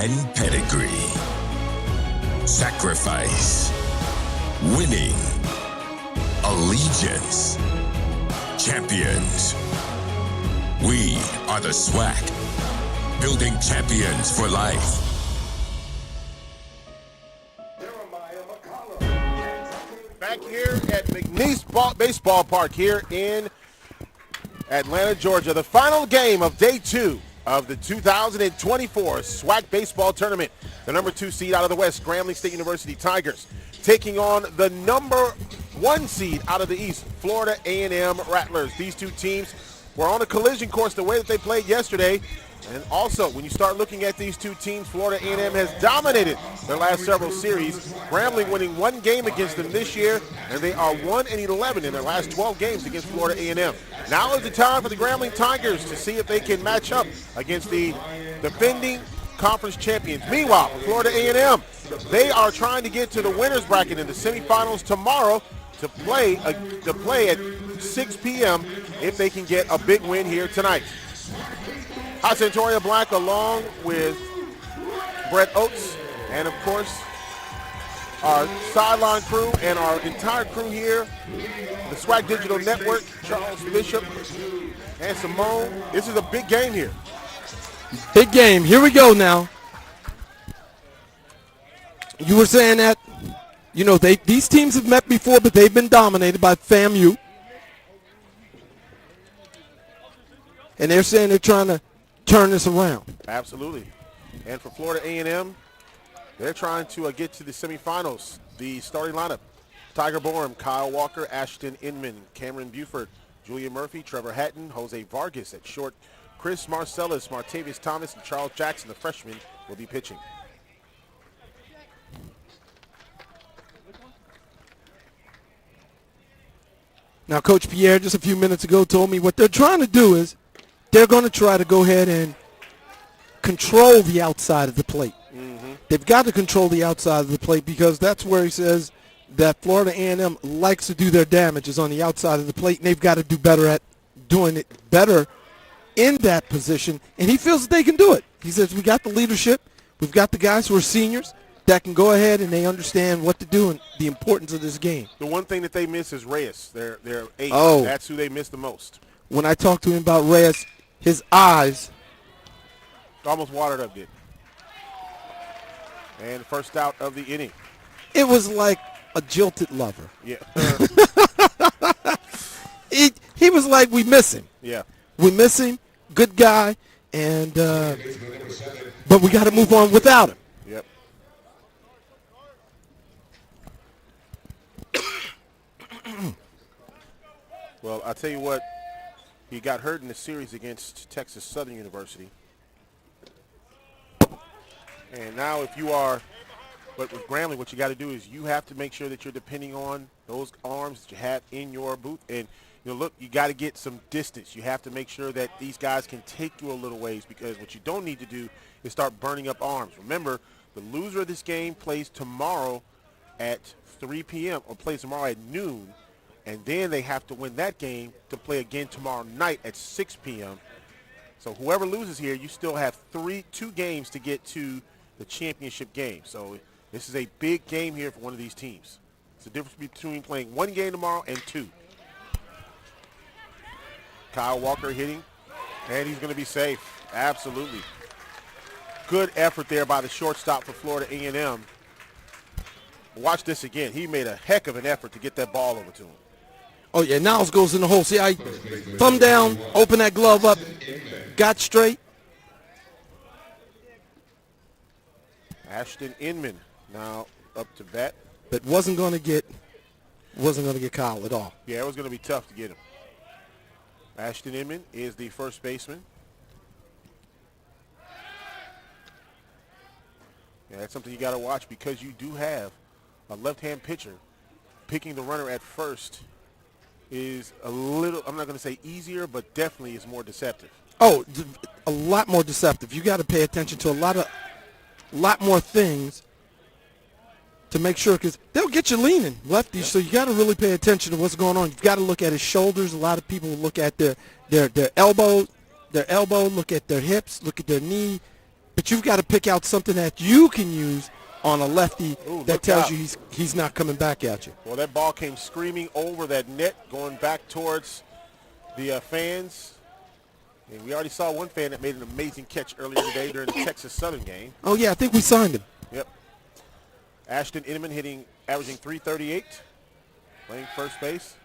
and pedigree, sacrifice, winning, allegiance, champions. We are the SWAC, building champions for life. Back here at McNeese Baseball Park here in Atlanta, Georgia. The final game of day 2 of the 2024 SWAC baseball tournament. The number 2 seed out of the West, Grambling State University Tigers, taking on the number 1 seed out of the East, Florida A&M Rattlers. These two teams were on a collision course the way that they played yesterday. And also, when you start looking at these two teams, Florida A&M has dominated their last several series. Grambling winning 1 game against them this year, and they are 1-11 in their last 12 games against Florida A&M. Now is the time for the Grambling Tigers to see if they can match up against the defending conference champions. Meanwhile, Florida A&M, they are trying to get to the winner's bracket in the semifinals tomorrow to play at 6 p.m. if they can get a big win here tonight. Hot Centauria Black along with Brett Oates and, of course, our sideline crew and our entire crew here, the SWAC Digital Network, Charles Bishop and Simone. This is a big game here. Big game. Here we go now. You were saying that, you know, these teams have met before, but they've been dominated by FAMU. And they're saying they're trying to turn this around. Absolutely. And for Florida A&M, they're trying to get to the semifinals. The starting lineup: Tiger Borum, Kyle Walker, Ashton Inman, Cameron Buford, Julian Murphy, Trevor Hatton, Jose Vargas at short, Chris Marcellus, Martavius Thomas, and Charles Jackson, the freshman, will be pitching. Now, Coach Pierre just a few minutes ago told me what they're trying to do is they're going to try to go ahead and control the outside of the plate. Mm-hmm. They've got to control the outside of the plate because that's where he says that Florida A&M likes to do their damage is on the outside of the plate, and they've got to do better at doing it better in that position, and he feels that they can do it. He says we got the leadership, we've got the guys who are seniors that can go ahead and they understand what to do and the importance of this game. The one thing that they miss is Reyes, their ace. Oh. That's who they miss the most. When I talked to him about Reyes, his eyes almost watered up, did. And first out of the inning. It was like a jilted lover. Yeah. He was like, we miss him. Yeah. We miss him. Good guy. And but we got to move on without him. Yep. Well, I'll tell you what. He got hurt in the series against Texas Southern University. And now if you are, but with Grambling, what you got to do is you have to make sure that you're depending on those arms that you have in your booth. And, you know, look, you got to get some distance. You have to make sure that these guys can take you a little ways because what you don't need to do is start burning up arms. Remember, the loser of this game plays tomorrow at 3 p.m. or plays tomorrow at noon. And then they have to win that game to play again tomorrow night at 6 p.m. So whoever loses here, you still have 2 games to get to the championship game. So this is a big game here for one of these teams. It's the difference between playing 1 game tomorrow and 2. Kyle Walker hitting, and he's going to be safe. Absolutely. Good effort there by the shortstop for Florida A&M. Watch this again. He made a heck of an effort to get that ball over to him. Oh, yeah, Niles goes in the hole. See, I thumb down, open that glove up, got straight. Ashton Inman now up to bat. But wasn't going to get Kyle at all. Yeah, it was going to be tough to get him. Ashton Inman is the first baseman. Yeah, that's something you got to watch because you do have a left-hand pitcher. Picking the runner at first is a little, I'm not going to say easier, but definitely is more deceptive. Oh, a lot more deceptive. You got to pay attention to a lot more things to make sure, because they'll get you leaning lefty. Yeah. So you got to really pay attention to what's going on. You've got to look at his shoulders. A lot of people look at their elbow, look at their hips, look at their knee. But you've got to pick out something that you can use on a lefty that tells out. you he's not coming back at you. Well, that ball came screaming over that net, going back towards the fans. And we already saw one fan that made an amazing catch earlier today during the Texas Southern game. Oh, yeah, I think we signed him. Yep. Ashton Inman averaging .338, playing first base.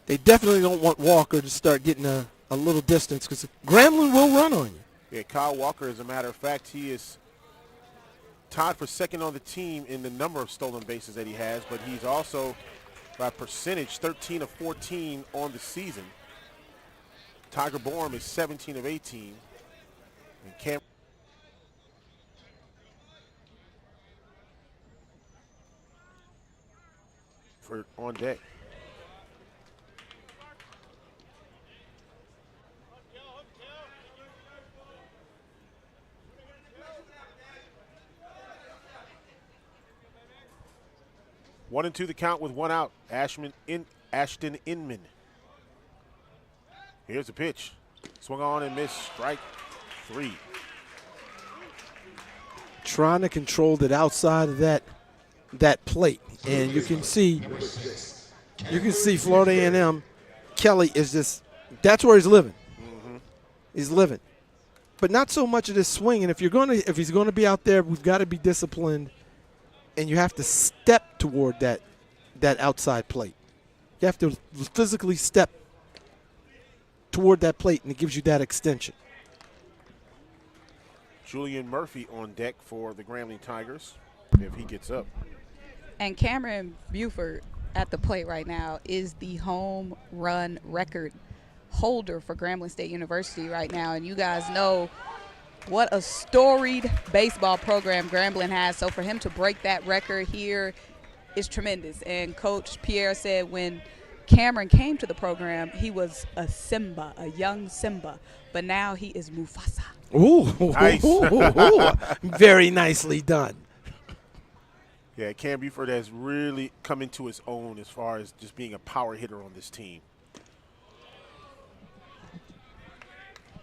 They definitely don't want Walker to start getting a little distance because Grambling will run on you. Yeah, Kyle Walker, as a matter of fact, he is tied for second on the team in the number of stolen bases that he has, but he's also, by percentage, 13 of 14 on the season. Tiger Bourne is 17 of 18. And Cam for on deck. One and two the count with one out. Ashton Inman. Here's the pitch. Swung on and missed. Strike three. Trying to control that outside of that plate, and you can see Florida A&M. Kelly is just, that's where he's living. He's living, but not so much of this swing. And if he's going to be out there, we've got to be disciplined, and you have to step toward that outside plate. You have to physically step toward that plate, and it gives you that extension. Julian Murphy on deck for the Grambling Tigers if he gets up. And Cameron Buford at the plate right now is the home run record holder for Grambling State University right now. And you guys know what a storied baseball program Grambling has. So for him to break that record here is tremendous. And Coach Pierre said when Cameron came to the program, he was a Simba, a young Simba. But now he is Mufasa. Ooh, Nice. Very nicely done. Yeah, Cam Buford has really come into his own as far as just being a power hitter on this team.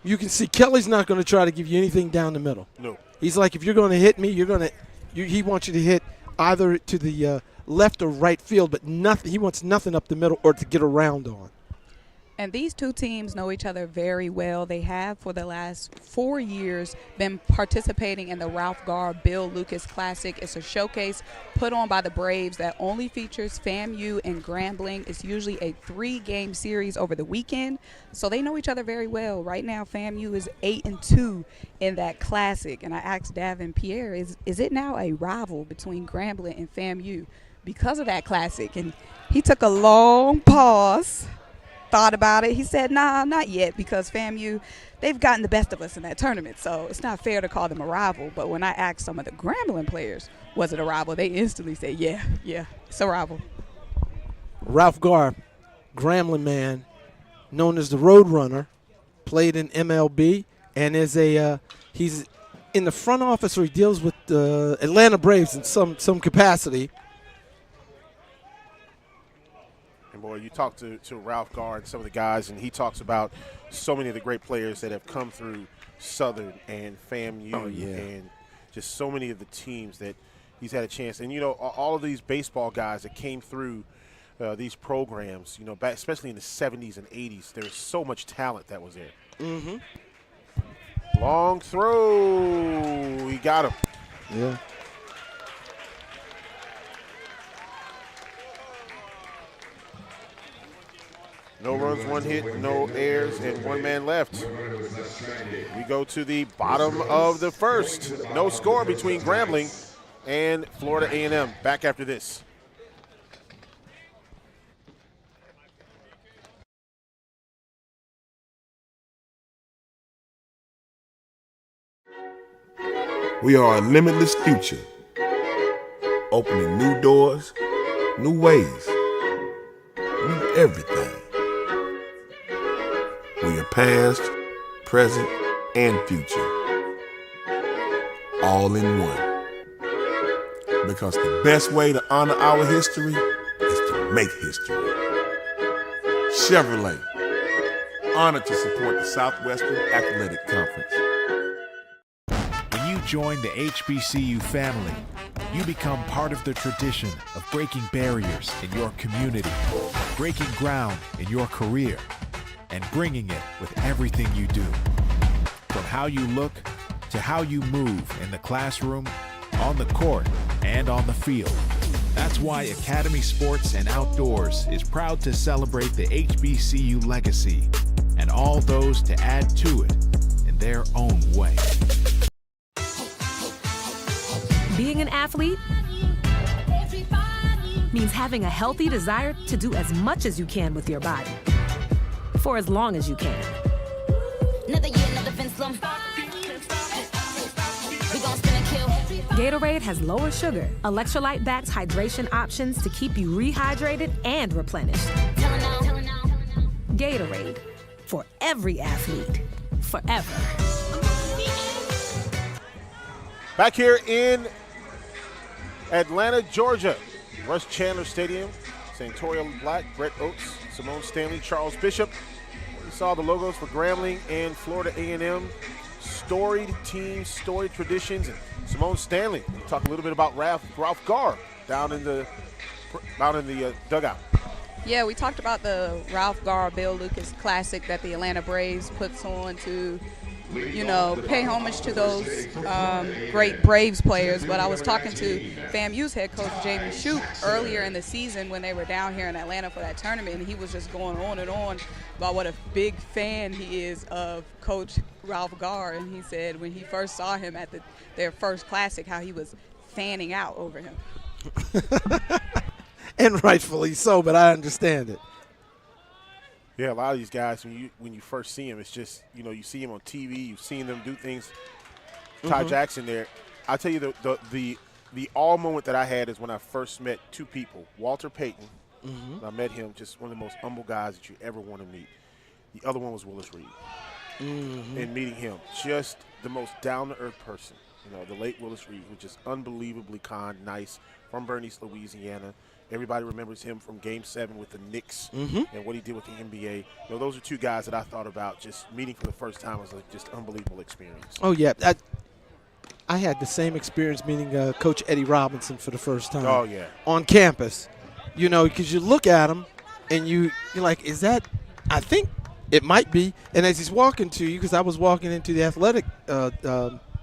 You can see Kelly's not going to try to give you anything down the middle. No. He's like, if you're going to hit me, he wants you to hit either to the left or right field, but nothing. He wants nothing up the middle or to get around on. And these two teams know each other very well. They have for the last 4 years been participating in the Ralph Garr Bill Lucas Classic. It's a showcase put on by the Braves that only features FAMU and Grambling. It's usually a 3-game series over the weekend, so they know each other very well. Right now, FAMU is 8-2 in that classic. And I asked Davin Pierre, is it now a rival between Grambling and FAMU because of that classic? And he took a long pause, thought about it. He said, nah, not yet, because FAMU, they've gotten the best of us in that tournament, so it's not fair to call them a rival. But when I asked some of the Grambling players, was it a rival, they instantly said, yeah, it's a rival. Ralph Garr, Grambling man, known as the Road Runner, played in MLB and is he's in the front office, or he deals with the Atlanta Braves in some capacity. And boy, you talk to Ralph Garr and some of the guys, and he talks about so many of the great players that have come through Southern and FAMU and just so many of the teams that he's had a chance. And, you know, all of these baseball guys that came through these programs, you know, back, especially in the 70s and 80s, there was so much talent that was there. Mm-hmm. Long throw. He got him. Yeah. No runs, one hit, no errors, and one man left. We go to the bottom of the first. No score between Grambling and Florida A&M. Back after this. We are a limitless future, opening new doors, new ways, new everything. We are past, present, and future, all in one. Because the best way to honor our history is to make history. Chevrolet, honored to support the Southwestern Athletic Conference. join the HBCU family, you become part of the tradition of breaking barriers in your community, breaking ground in your career, and bringing it with everything you do. From how you look to how you move in the classroom, on the court, and on the field. That's why Academy Sports and Outdoors is proud to celebrate the HBCU legacy and all those to add to it in their own way. Being an athlete means having a healthy desire to do as much as you can with your body for as long as you can. Another year, another fence slum. We gon' spin and kill. Gatorade has lower sugar, electrolyte-backed hydration options to keep you rehydrated and replenished. Tell her now. Gatorade, for every athlete, forever. Back here in Atlanta, Georgia, Russ Chandler Stadium, Santoria Black, Brett Oates, Simone Stanley, Charles Bishop. We saw the logos for Grambling and Florida A&M. Storied teams, storied traditions, and Simone Stanley. We talked a little bit about Ralph Garr down in the dugout. Yeah, we talked about the Ralph Garr Bill Lucas Classic that the Atlanta Braves puts on to, pay homage to those great Braves players. But I was talking to FAMU's head coach, Jamie Shoup, earlier in the season when they were down here in Atlanta for that tournament, and he was just going on and on about what a big fan he is of Coach Ralph Garr. And he said when he first saw him at their first Classic, how he was fanning out over him. And rightfully so, but I understand it. Yeah, a lot of these guys, when you first see them, it's just, you see them on TV, you've seen them do things. Ty Jackson there. I'll tell you the all moment that I had is when I first met two people. Walter Payton, I met him, just one of the most humble guys that you ever want to meet. The other one was Willis Reed. And meeting him, just the most down-to-earth person. The late Willis Reed, was just unbelievably kind, nice, from Bernice, Louisiana. Everybody remembers him from Game 7 with the Knicks and what he did with the NBA. Those are two guys that I thought about just meeting for the first time. Was just unbelievable experience. Oh, yeah. I had the same experience meeting Coach Eddie Robinson for the first time. Oh, yeah. On campus. Because you look at him and you're like, is that – I think it might be. And as he's walking to you, because I was walking into the athletic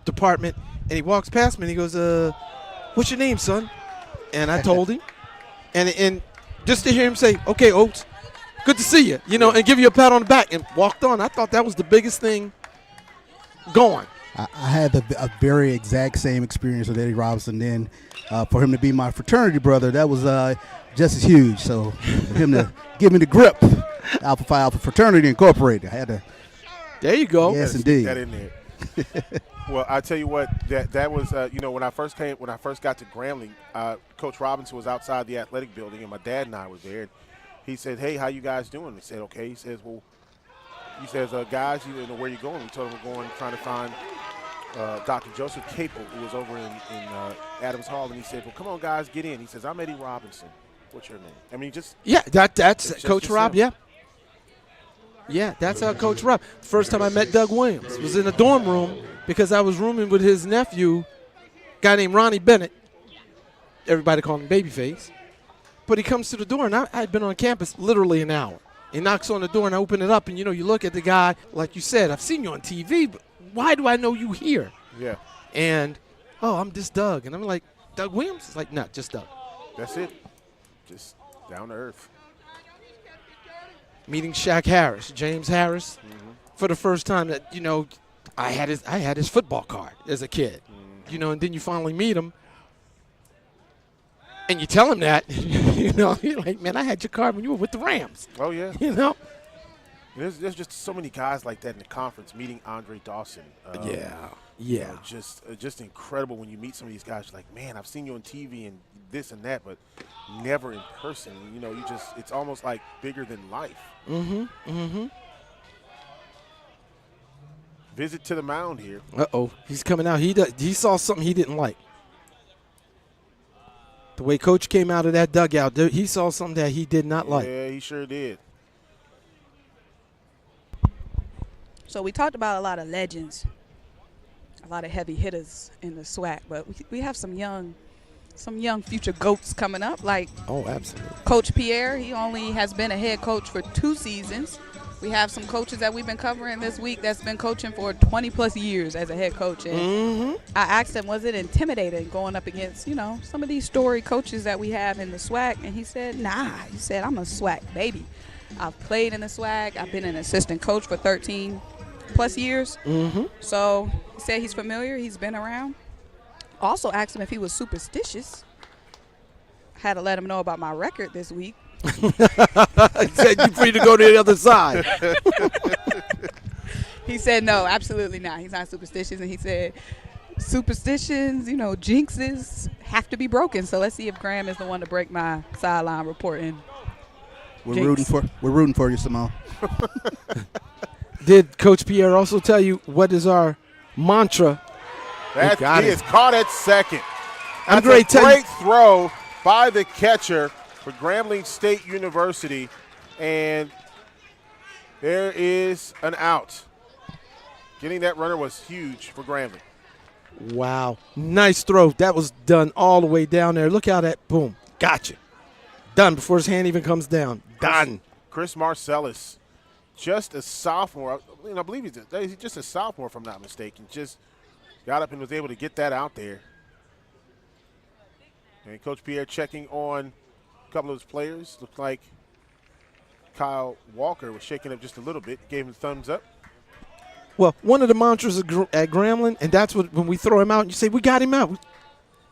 department, and he walks past me and he goes, what's your name, son? And I told him. And just to hear him say, okay, Oates, good to see you, and give you a pat on the back and walked on. I thought that was the biggest thing going. I had a very exact same experience with Eddie Robinson. Then for him to be my fraternity brother, that was just as huge. So for him to give me the grip, Alpha Phi Alpha Fraternity Incorporated, I had to. There you go. Yes, indeed. That in there. Well, I tell you what, that was when I first got to Grambling, Coach Robinson was outside the athletic building, and my dad and I were there. And he said, "Hey, how you guys doing?" We said, "Okay." He says, "Guys, you know where you going?" We told him we're going trying to find Dr. Joseph Capel, who was over in Adams Hall, and he said, "Well, come on, guys, get in." He says, "I'm Eddie Robinson. What's your name?" I mean, just that's Coach Rob. Yeah. Yeah, that's Coach Rob. First time I met Doug Williams was in a dorm room because I was rooming with his nephew, a guy named Ronnie Bennett. Everybody called him Babyface. But he comes to the door, and I had been on campus literally an hour. He knocks on the door, and I open it up, and, you look at the guy, like you said, I've seen you on TV, but why do I know you here? Yeah. And, I'm just Doug. And I'm like, Doug Williams? It's like, no, just Doug. That's it. Just down to earth. Meeting Shaq Harris, James Harris, for the first time that, I had his football card as a kid, and then you finally meet him, and you tell him that, you're like, man, I had your card when you were with the Rams. Oh, yeah. There's just so many guys like that in the conference, meeting Andre Dawson. Yeah. Just incredible when you meet some of these guys. You're like, man, I've seen you on TV and this and that, but never in person. It's almost like bigger than life. Visit to the mound here. He's coming out. He saw something he didn't like. The way Coach came out of that dugout, he saw something that he did not like. Yeah, he sure did. So we talked about a lot of legends a lot of heavy hitters in the SWAC, but we have some young future GOATs coming up, like absolutely. Coach Pierre. He only has been a head coach for 2 seasons. We have some coaches that we've been covering this week that's been coaching for 20-plus years as a head coach. And I asked him, was it intimidating going up against, some of these storied coaches that we have in the SWAC? And he said, nah. He said, I'm a SWAC baby. I've played in the SWAC. I've been an assistant coach for 13-plus years. So he said he's familiar. He's been around. Also asked him if he was superstitious. Had to let him know about my record this week. I said you're free to go to the other side. He said no, absolutely not. He's not superstitious, and he said superstitions, jinxes have to be broken. So let's see if Graham is the one to break my sideline reporting. We're rooting for you, Simone. Did Coach Pierre also tell you what is our mantra? He is caught at second. That's great throw by the catcher for Grambling State University, and there is an out. Getting that runner was huge for Grambling. Wow. Nice throw. That was done all the way down there. Look how that, boom, gotcha. Done before his hand even comes down. Done. Chris Marcellus, just a sophomore. I believe he's just a sophomore, if I'm not mistaken. Just got up and was able to get that out there. And Coach Pierre checking on a couple of his players. Looked like Kyle Walker was shaking up just a little bit. Gave him a thumbs up. Well, one of the mantras at Grambling, and that's what when we throw him out and you say, we got him out,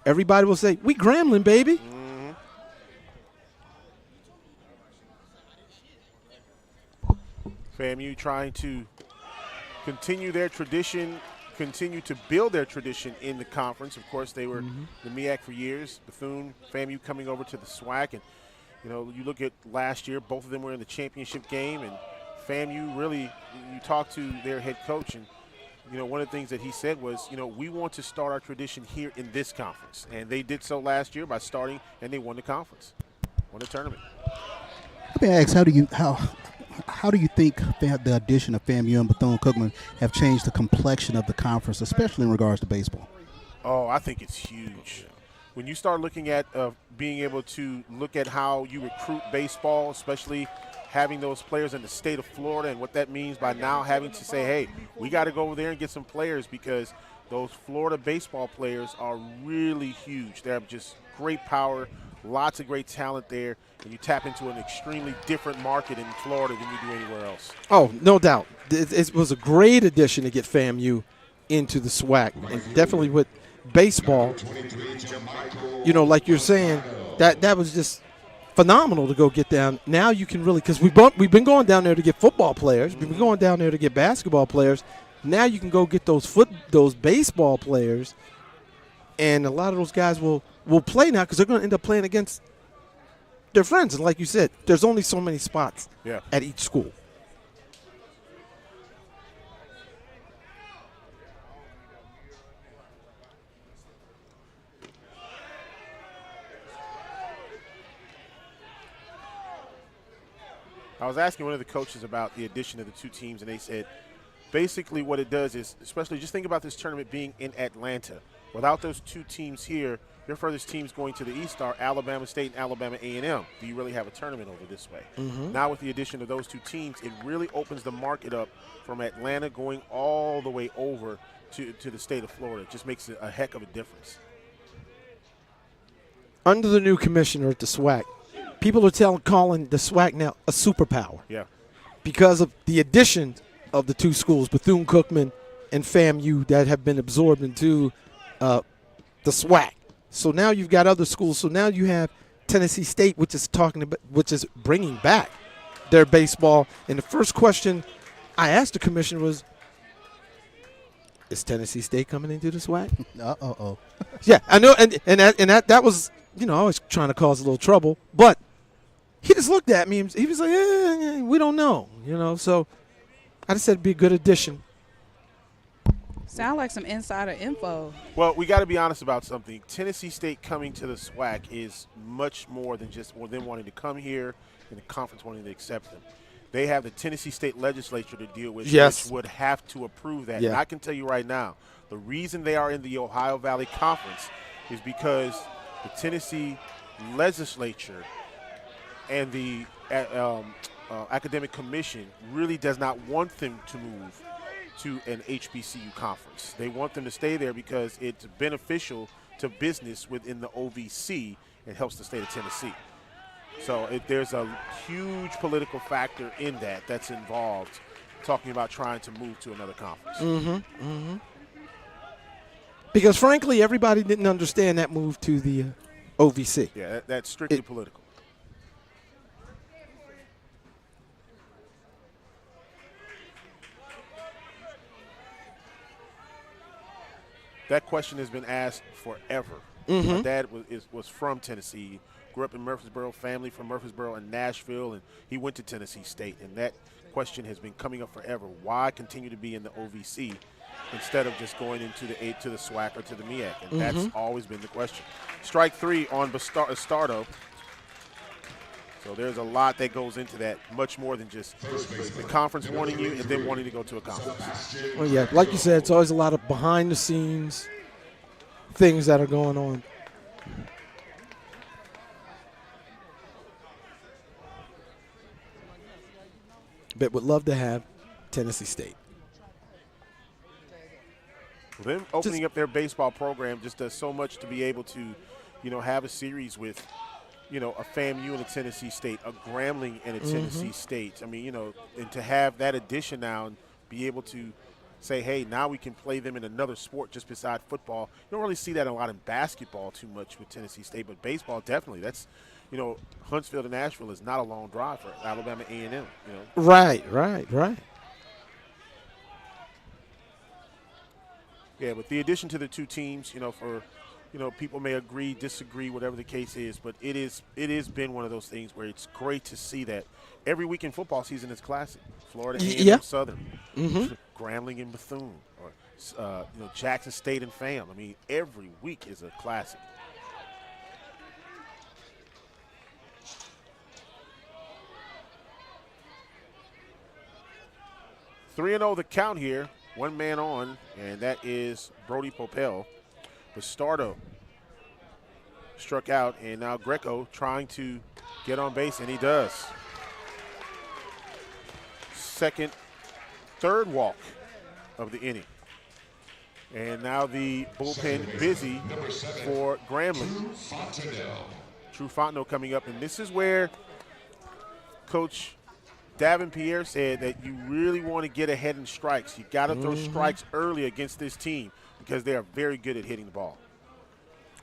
everybody will say, we Grambling, baby. FAMU trying to continue their tradition, continue to build their tradition in the conference. Of course, they were the MEAC for years. Bethune, FAMU coming over to the SWAC. And, you look at last year, both of them were in the championship game. And FAMU really, you talk to their head coach, and, one of the things that he said was, we want to start our tradition here in this conference. And they did so last year by starting, and they won the conference, won the tournament. Let me ask, how do you think the addition of FAMU and Bethune-Cookman have changed the complexion of the conference, especially in regards to baseball? Oh, I think it's huge. When you start looking at being able to look at how you recruit baseball, especially having those players in the state of Florida, and what that means by now having to say, hey, we got to go over there and get some players, because those Florida baseball players are really huge. They have just great power, lots of great talent there, and you tap into an extremely different market in Florida than you do anywhere else. Oh, no doubt. It was a great addition to get FAMU into the SWAC, and definitely with baseball, like you're saying, that was just phenomenal to go get down. Now you can really, because we've been going down there to get football players, we've been going down there to get basketball players. Now you can go get those baseball players, and a lot of those guys will play now because they're going to end up playing against their friends. And like you said, there's only so many spots at each school. I was asking one of the coaches about the addition of the two teams, and they said basically what it does is, especially just think about this tournament being in Atlanta. Without those two teams here, your furthest teams going to the East are Alabama State and Alabama A&M. Do you really have a tournament over this way? Now with the addition of those two teams, it really opens the market up from Atlanta going all the way over to the state of Florida. It just makes it a heck of a difference. Under the new commissioner at the SWAC, people are calling the SWAC now a superpower. Yeah. Because of the addition of the two schools, Bethune-Cookman and FAMU, that have been absorbed into the SWAC. So now you've got other schools. So now you have Tennessee State, which is bringing back their baseball. And the first question I asked the commissioner was, is Tennessee State coming into the SWAC? Yeah, I know, and that was, I was trying to cause a little trouble, but he just looked at me and he was like, we don't know, So I just said it'd be a good addition. Sound like some insider info. Well, we got to be honest about something. Tennessee State coming to the SWAC is much more than just them wanting to come here and the conference wanting to accept them. They have the Tennessee State legislature to deal with, yes, which would have to approve that. Yeah. And I can tell you right now, The reason they are in the Ohio Valley Conference is because the Tennessee legislature and the academic commission really does not want them to move to an HBCU conference. They want them to stay there because it's beneficial to business within the OVC and helps the state of Tennessee. So there's a huge political factor in that's involved, talking about trying to move to another conference. Because, frankly, everybody didn't understand that move to the OVC. Yeah, that's strictly political. That question has been asked forever. My dad was from Tennessee, grew up in Murfreesboro, family from Murfreesboro and Nashville, and he went to Tennessee State. And that question has been coming up forever. Why continue to be in the OVC instead of just going into the SWAC or to the MEAC? And that's always been the question. Strike 3 on Bastardo. So there's a lot that goes into that, much more than just the conference wanting you and then wanting to go to a conference. Well, yeah, like you said, it's always a lot of behind-the-scenes things that are going on. But would love to have Tennessee State. Well, them opening up their baseball program just does so much to be able to, have a series with, a FAMU and a Tennessee State, a Grambling and a Tennessee State. I mean, and to have that addition now and be able to say, hey, now we can play them in another sport just beside football. You don't really see that a lot in basketball too much with Tennessee State, but baseball definitely. That's, Huntsville to Nashville is not a long drive for Alabama A&M. Right. Yeah, but the addition to the two teams, people may agree, disagree, whatever the case is, but it has been one of those things where it's great to see that every week in football season is classic. Florida A&M Southern, Grambling and Bethune, or Jackson State and FAM. I mean, every week is a classic. Three 3-0 the count here. One man on, and that is Brody Poppell. Bastardo struck out, and now Greco trying to get on base, and he does. Third walk of the inning. And now the bullpen busy for Grambling. True Fontenot coming up, and this is where Coach Davin Pierre said that you really want to get ahead in strikes. You got to throw strikes early against this team because they are very good at hitting the ball.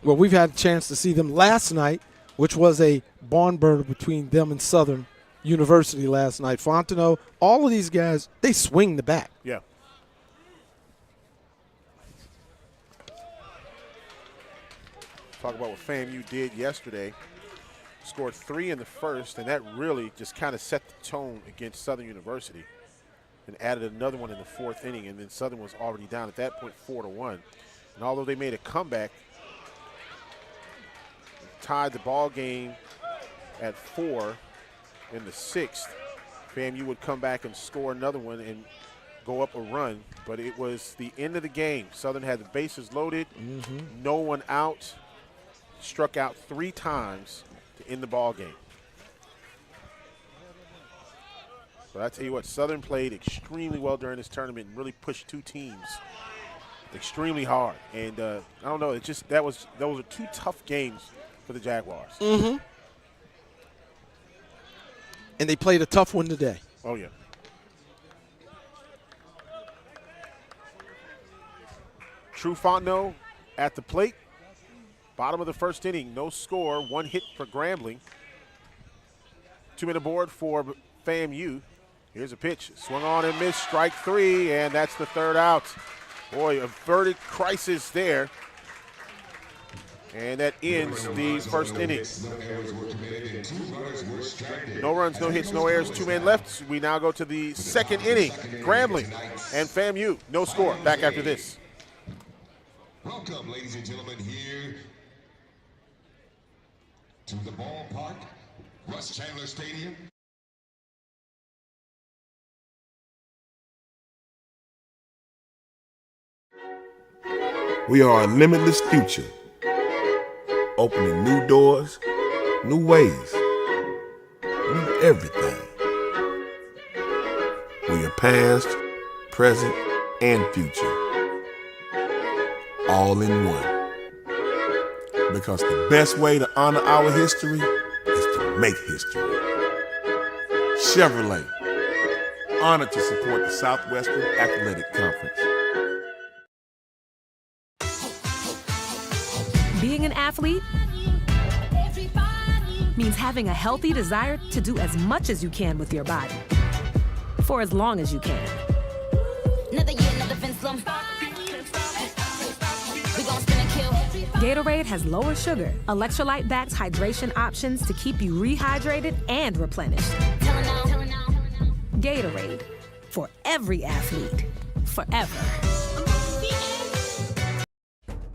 Well, we've had a chance to see them last night, which was a barn burner between them and Southern University last night. Fontenot, all of these guys, they swing the bat. Yeah. Talk about what FAMU did yesterday. Scored 3 in the first, and that really just kind of set the tone against Southern University, and added another one in the fourth inning, and then Southern was already down at that point 4-1. And although they made a comeback, tied the ball game at 4 in the sixth, FAMU would come back and score another one and go up a run, but it was the end of the game. Southern had the bases loaded, no one out, struck out 3 times to end the ball game. But I tell you what, Southern played extremely well during this tournament and really pushed two teams extremely hard. And I don't know, those are 2 tough games for the Jaguars. And they played a tough one today. Oh yeah. True Fontenot at the plate. Bottom of the first inning, no score, 1 hit for Grambling. 2-minute board for FAMU. Here's a pitch, swung on and missed, strike 3, and that's the third out. Boy, averted crisis there. And that ends the first inning. No runs, no hits, no errors, 2 men left. We now go to the second inning. Grambling and FAMU, no score. Back after this. Welcome, ladies and gentlemen, here to the ballpark, Russ Chandler Stadium. We are a limitless future, opening new doors, new ways, new everything. We are past, present, and future, all in one. Because the best way to honor our history is to make history. Chevrolet, honored to support the Southwestern Athletic Conference. Being an athlete means having a healthy desire to do as much as you can with your body for as long as you can. Another year, another fence slum. We gon' spin and kill. Gatorade has lower sugar, electrolyte-backed hydration options to keep you rehydrated and replenished. Tell her now. Gatorade, for every athlete, forever.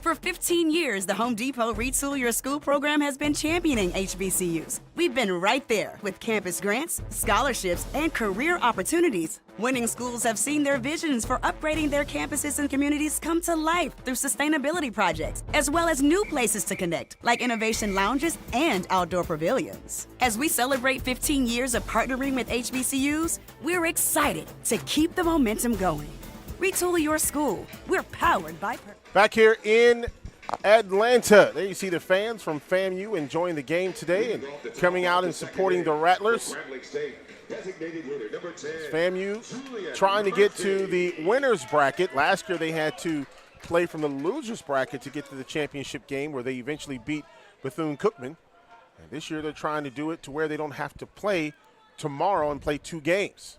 For 15 years, the Home Depot Retool Your School program has been championing HBCUs. We've been right there with campus grants, scholarships, and career opportunities. Winning schools have seen their visions for upgrading their campuses and communities come to life through sustainability projects, as well as new places to connect, like innovation lounges and outdoor pavilions. As we celebrate 15 years of partnering with HBCUs, we're excited to keep the momentum going. Retool your school. We're powered by purpose. Back here in Atlanta, there you see the fans from FAMU enjoying the game today and coming out and supporting the Rattlers. FAMU trying to get to the winner's bracket. Last year they had to play from the loser's bracket to get to the championship game where they eventually beat Bethune-Cookman. And this year they're trying to do it to where they don't have to play tomorrow and play 2 games.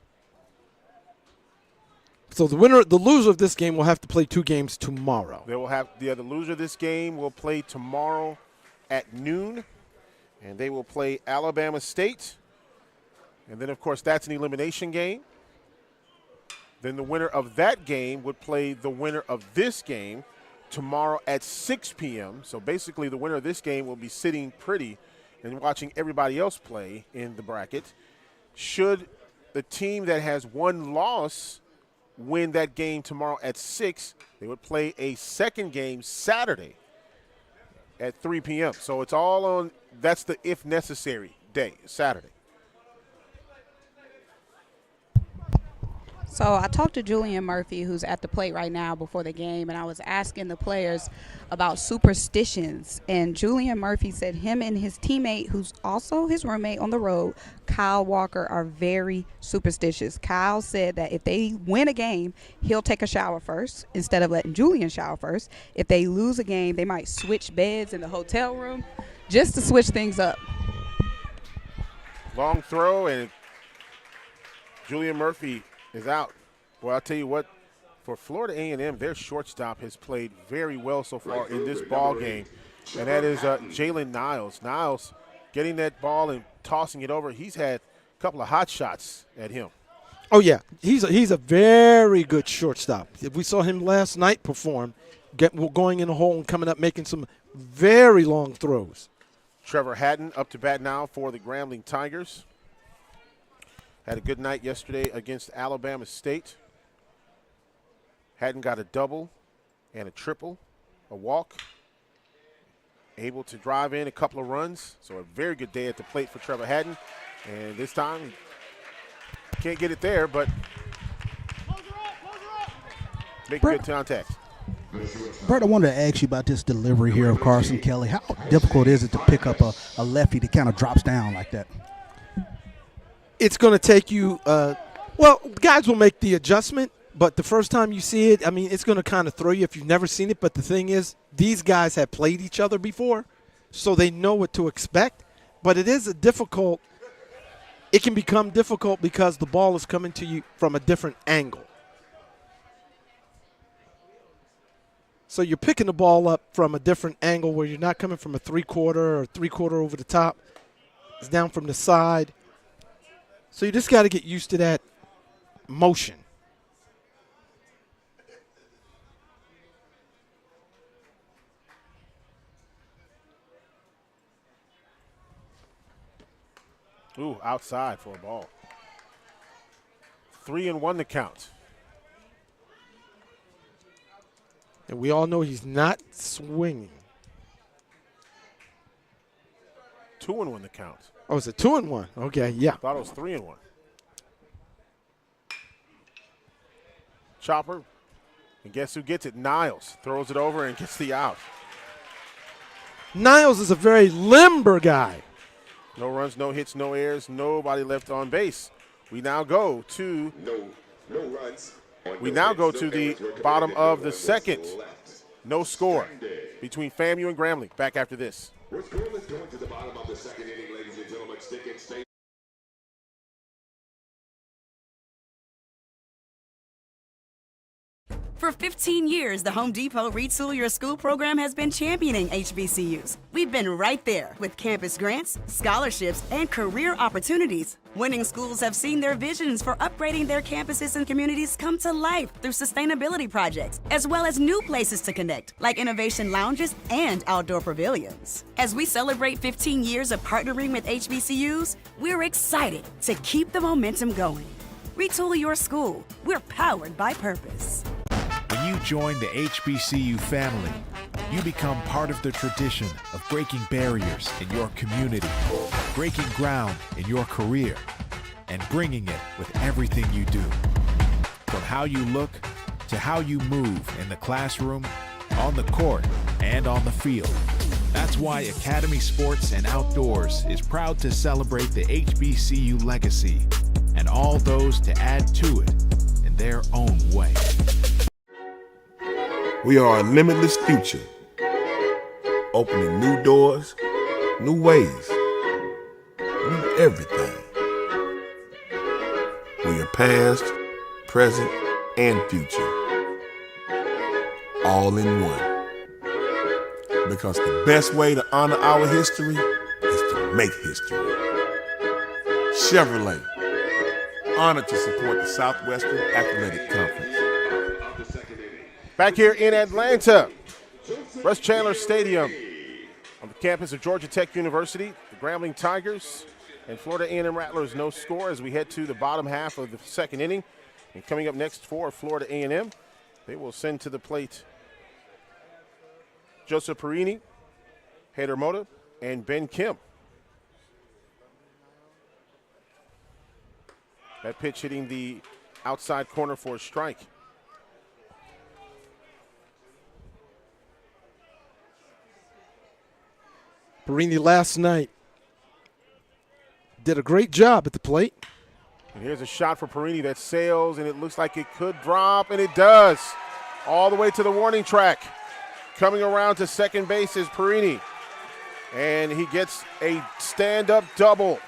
So the loser of this game will have to play 2 games tomorrow. They will have the loser of this game will play tomorrow at noon, and they will play Alabama State. And then, of course, that's an elimination game. Then the winner of that game would play the winner of this game tomorrow at 6 p.m. So basically the winner of this game will be sitting pretty and watching everybody else play in the bracket. Should the team that has one loss win that game tomorrow at 6, they would play a second game Saturday at 3 p.m. So it's all on, that's the if necessary day, Saturday. So I talked to Julian Murphy, who's at the plate right now before the game, and I was asking the players about superstitions. And Julian Murphy said him and his teammate, who's also his roommate on the road, Kyle Walker, are very superstitious. Kyle said that if they win a game, he'll take a shower first instead of letting Julian shower first. If they lose a game, they might switch beds in the hotel room just to switch things up. Long throw, and Julian Murphy is out. Well, I'll tell you what, for Florida A&M, their shortstop has played very well so far in this ball game, and that is Jalen Niles. Niles getting that ball and tossing it over. He's had a couple of hot shots at him. Oh, yeah. He's a very good shortstop. We saw him last night perform, going in the hole and coming up, making some very long throws. Trevor Hatton up to bat now for the Grambling Tigers. Had a good night yesterday against Alabama State. Hatton got a double and a triple, a walk. Able to drive in a couple of runs. So a very good day at the plate for Trevor Hatton. And this time, can't get it there, but make good contact. Bert, I wanted to ask you about this delivery here of Carson Kelly. How difficult is it to pick up a lefty that kind of drops down like that? It's going to take you well, guys will make the adjustment, but the first time you see it, I mean, it's going to kind of throw you if you've never seen it. But the thing is, these guys have played each other before, so they know what to expect. But it is it can become difficult because the ball is coming to you from a different angle. So you're picking the ball up from a different angle where you're not coming from a 3/4 or 3/4 over the top. It's down from the side. So you just got to get used to that motion. Ooh, outside for a ball. 3-1 to count. And we all know he's not swinging. 2-1 the count. Oh, it's a 2-1. Okay, yeah. Thought it was 3-1. Chopper. And guess who gets it? Niles throws it over and gets the out. Niles is a very limber guy. No runs, no hits, no errors, nobody left on base. We now go to the bottom of the second. No score between FAMU and Grambling. Back after this. We're scoreless going to the bottom of the second inning, ladies and gentlemen. Stick and stay. For 15 years, the Home Depot Retool Your School program has been championing HBCUs. We've been right there with campus grants, scholarships, and career opportunities. Winning schools have seen their visions for upgrading their campuses and communities come to life through sustainability projects, as well as new places to connect, like innovation lounges and outdoor pavilions. As we celebrate 15 years of partnering with HBCUs, we're excited to keep the momentum going. Retool your school. We're powered by purpose. When you join the HBCU family, you become part of the tradition of breaking barriers in your community, breaking ground in your career, and bringing it with everything you do. From how you look to how you move in the classroom, on the court, and on the field. That's why Academy Sports and Outdoors is proud to celebrate the HBCU legacy and all those to add to it in their own way. We are a limitless future, opening new doors, new ways, new everything. We are past, present, and future, all in one. Because the best way to honor our history is to make history. Chevrolet, honored to support the Southwestern Athletic Conference. Back here in Atlanta, Russ Chandler Stadium on the campus of Georgia Tech University. The Grambling Tigers and Florida A&M Rattlers no score as we head to the bottom half of the second inning. And coming up next for Florida A&M, they will send to the plate Joseph Perini, Hader Mota, and Ben Kim. That pitch hitting the outside corner for a strike. Perini last night did a great job at the plate. And here's a shot for Perini that sails, and it looks like it could drop, and it does. All the way to the warning track. Coming around to second base is Perini. And he gets a stand-up double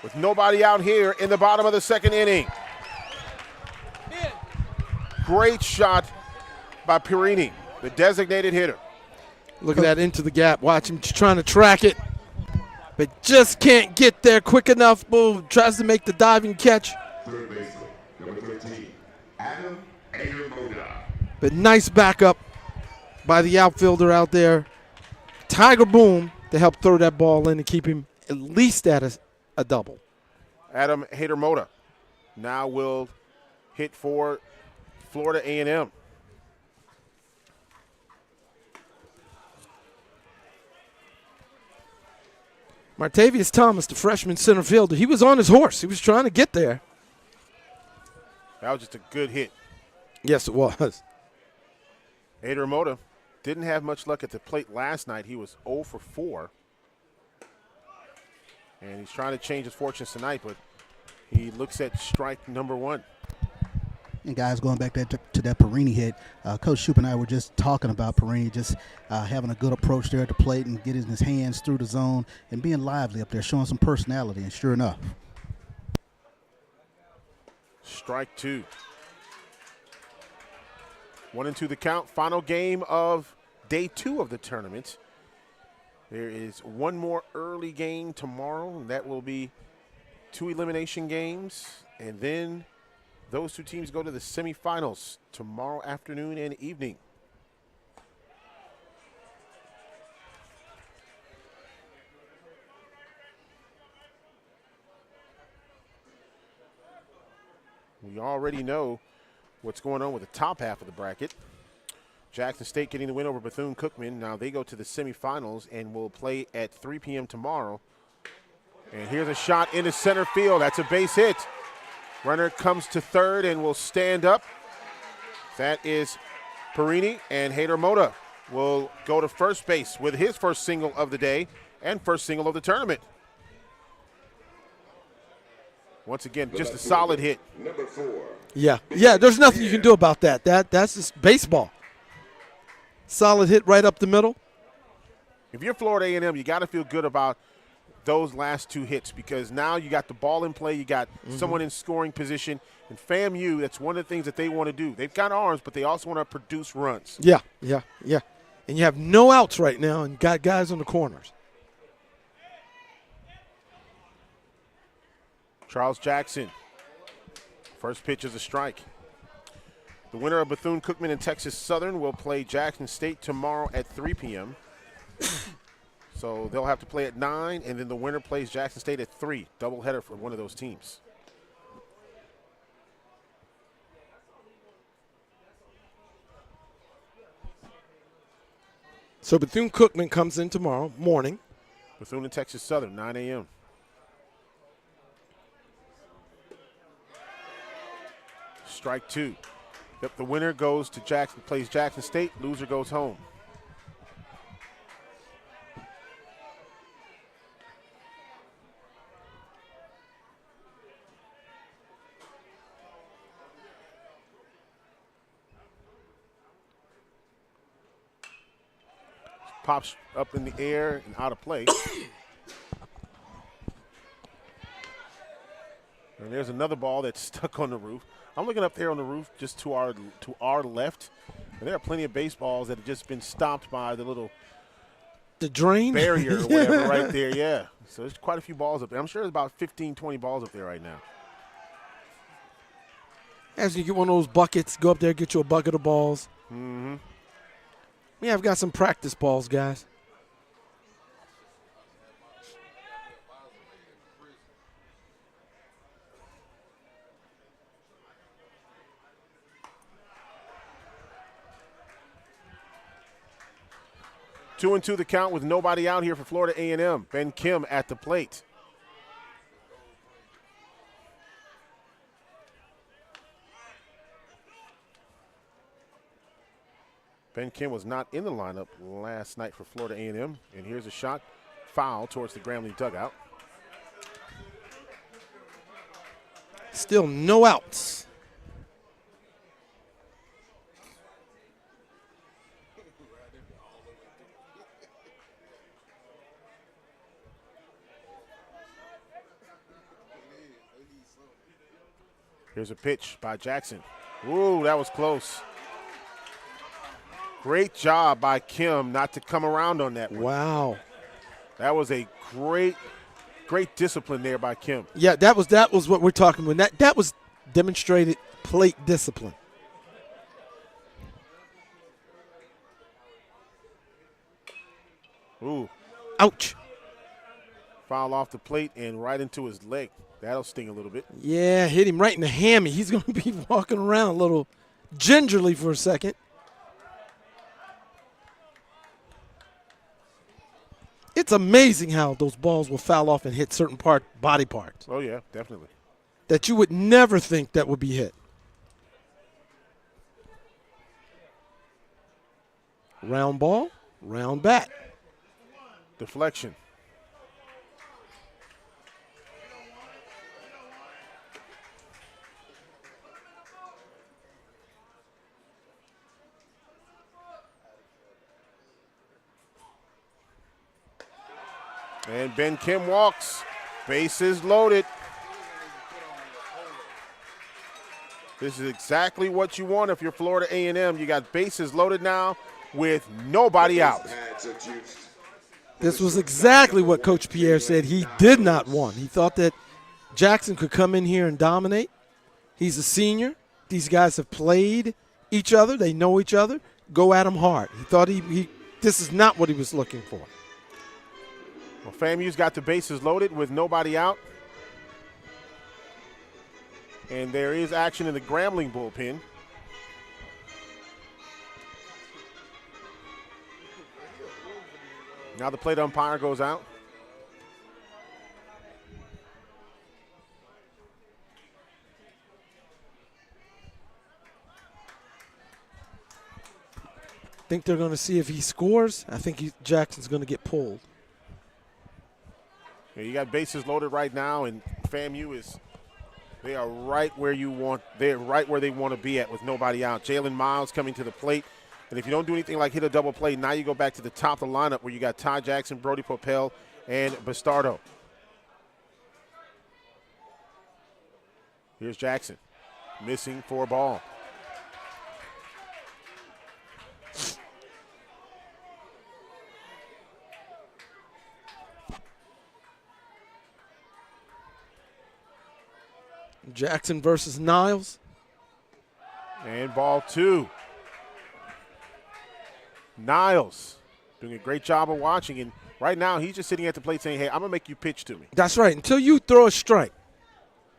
with nobody out here in the bottom of the second inning. Great shot by Perini, the designated hitter. Look at that into the gap. Watch him trying to track it, but just can't get there quick enough. Boom, tries to make the diving catch. Third baseman, number 13, Adam Ayer-Moda. But nice backup by the outfielder out there, Tiger Boom, to help throw that ball in and keep him at least at a double. Adam Hader-Mota now will hit for Florida A&M. Martavius Thomas, the freshman center fielder, he was on his horse. He was trying to get there. That was just a good hit. Yes, it was. Hader-Mota didn't have much luck at the plate last night. He was 0 for 4. And he's trying to change his fortunes tonight, but he looks at strike number 1. And guys, going back to that Perini hit, Coach Shoup and I were just talking about Perini just having a good approach there at the plate and getting his hands through the zone and being lively up there, showing some personality, and sure enough. Strike 2. 1-2 the count. Final game of day 2 of the tournament. There is one more early game tomorrow, and that will be 2 elimination games, and then those 2 teams go to the semifinals tomorrow afternoon and evening. We already know what's going on with the top half of the bracket. Jackson State getting the win over Bethune-Cookman. Now they go to the semifinals and will play at 3 p.m. tomorrow. And here's a shot into center field. That's a base hit. Runner comes to third and will stand up. That is Perini, and Hader Moda will go to first base with his first single of the day and first single of the tournament. Once again, just a solid hit. Number 4. Yeah, there's nothing you can do about that. That's just baseball. Solid hit right up the middle. If you're Florida A&M, you got to feel good about those last 2 hits because now you got the ball in play, you got someone in scoring position. And FAMU, that's one of the things that they want to do. They've got arms, but they also want to produce runs. Yeah. And you have no outs right now and got guys on the corners. Charles Jackson, first pitch is a strike. The winner of Bethune-Cookman and Texas Southern will play Jackson State tomorrow at 3 p.m. So they'll have to play at 9, and then the winner plays Jackson State at 3. Doubleheader for one of those teams. So Bethune-Cookman comes in tomorrow morning. Bethune and Texas Southern, 9 a.m. Strike 2. Yep, the winner goes to Jackson, plays Jackson State. Loser goes home. Pops up in the air and out of play. And there's another ball that's stuck on the roof. I'm looking up there on the roof just to our left. And there are plenty of baseballs that have just been stopped by the drain barrier or whatever right there, yeah. So there's quite a few balls up there. I'm sure there's about 15, 20 balls up there right now. As you get one of those buckets, go up there, get you a bucket of balls. Mm-hmm. Yeah, I've got some practice balls, guys. Two and two the count with nobody out here for Florida A&M. Ben Kim at the plate. Ben Kim was not in the lineup last night for Florida A&M. And here's a shot, foul towards the Grambling dugout. Still no outs. Here's a pitch by Jackson. Ooh, that was close. Great job by Kim not to come around on that one. Wow. That was a great discipline there by Kim. Yeah, that was what we're talking about. That was demonstrated plate discipline. Ooh. Ouch. Foul off the plate and right into his leg. That'll sting a little bit. Yeah, hit him right in the hammy. He's going to be walking around a little gingerly for a second. It's amazing how those balls will foul off and hit certain body parts. Oh, yeah, definitely. That you would never think that would be hit. Round ball, round bat. Deflection. And Ben Kim walks. Bases loaded. This is exactly what you want if you're Florida A&M. You got bases loaded now with nobody out. This was exactly what Coach Pierre said he did not want. He thought that Jackson could come in here and dominate. He's a senior. These guys have played each other. They know each other. Go at him hard. He thought this is not what he was looking for. Well, FAMU's got the bases loaded with nobody out. And there is action in the Grambling bullpen. Now the plate umpire goes out. Think they're going to see if he scores. I think Jackson's going to get pulled. Yeah, you got bases loaded right now, and FAMU they are right where they're right where they want to be at with nobody out. Jalen Miles coming to the plate. And if you don't do anything like hit a double play, now you go back to the top of the lineup where you got Ty Jackson, Brody Poppell, and Bastardo. Here's Jackson, missing for a ball. Jackson versus Niles. And ball 2. Niles doing a great job of watching, and right now he's just sitting at the plate saying, hey, I'm going to make you pitch to me. That's right. Until you throw a strike,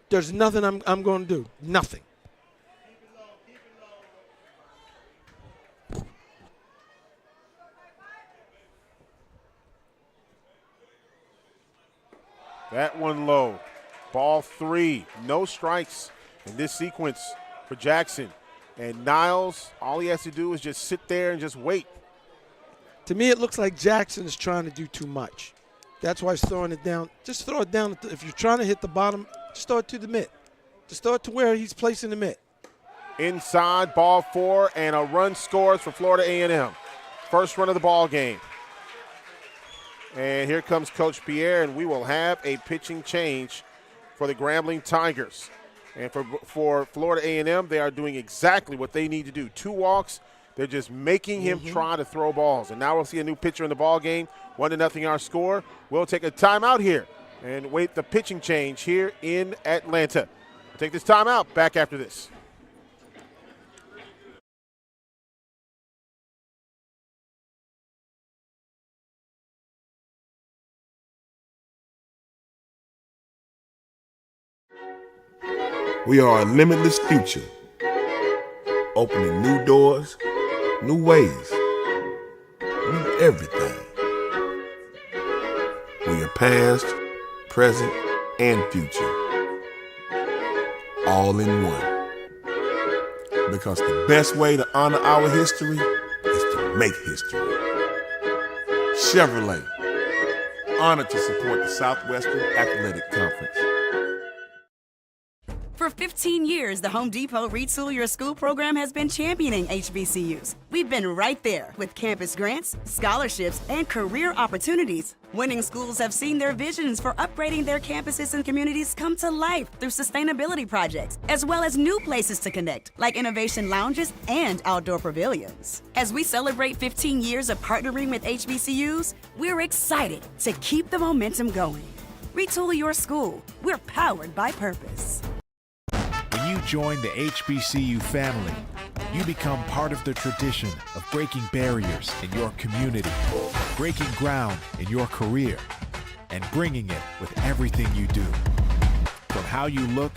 there's nothing I'm going to do. Nothing. That one low. Ball 3. No strikes in this sequence for Jackson. And Niles, all he has to do is just sit there and just wait. To me, it looks like Jackson is trying to do too much. That's why he's throwing it down. Just throw it down. If you're trying to hit the bottom, just throw it to the mitt. Just throw it to where he's placing the mitt. Inside, ball 4, and a run scores for Florida A&M. First run of the ball game. And here comes Coach Pierre, and we will have a pitching change for the Grambling Tigers. And for Florida A&M, they are doing exactly what they need to do. 2 walks. They're just making him try to throw balls. And now we'll see a new pitcher in the ball game. 1-0 our score. We'll take a timeout here and wait the pitching change here in Atlanta. We'll take this timeout. Back after this. We are a limitless future, opening new doors, new ways, new everything. We are past, present, and future, all in one. Because the best way to honor our history is to make history. Chevrolet, honored to support the Southwestern Athletic Conference. For 15 years, the Home Depot Retool Your School program has been championing HBCUs. We've been right there with campus grants, scholarships, and career opportunities. Winning schools have seen their visions for upgrading their campuses and communities come to life through sustainability projects, as well as new places to connect, like innovation lounges and outdoor pavilions. As we celebrate 15 years of partnering with HBCUs, we're excited to keep the momentum going. Retool your school. We're powered by purpose. When you join the HBCU family, you become part of the tradition of breaking barriers in your community, breaking ground in your career, and bringing it with everything you do. From how you look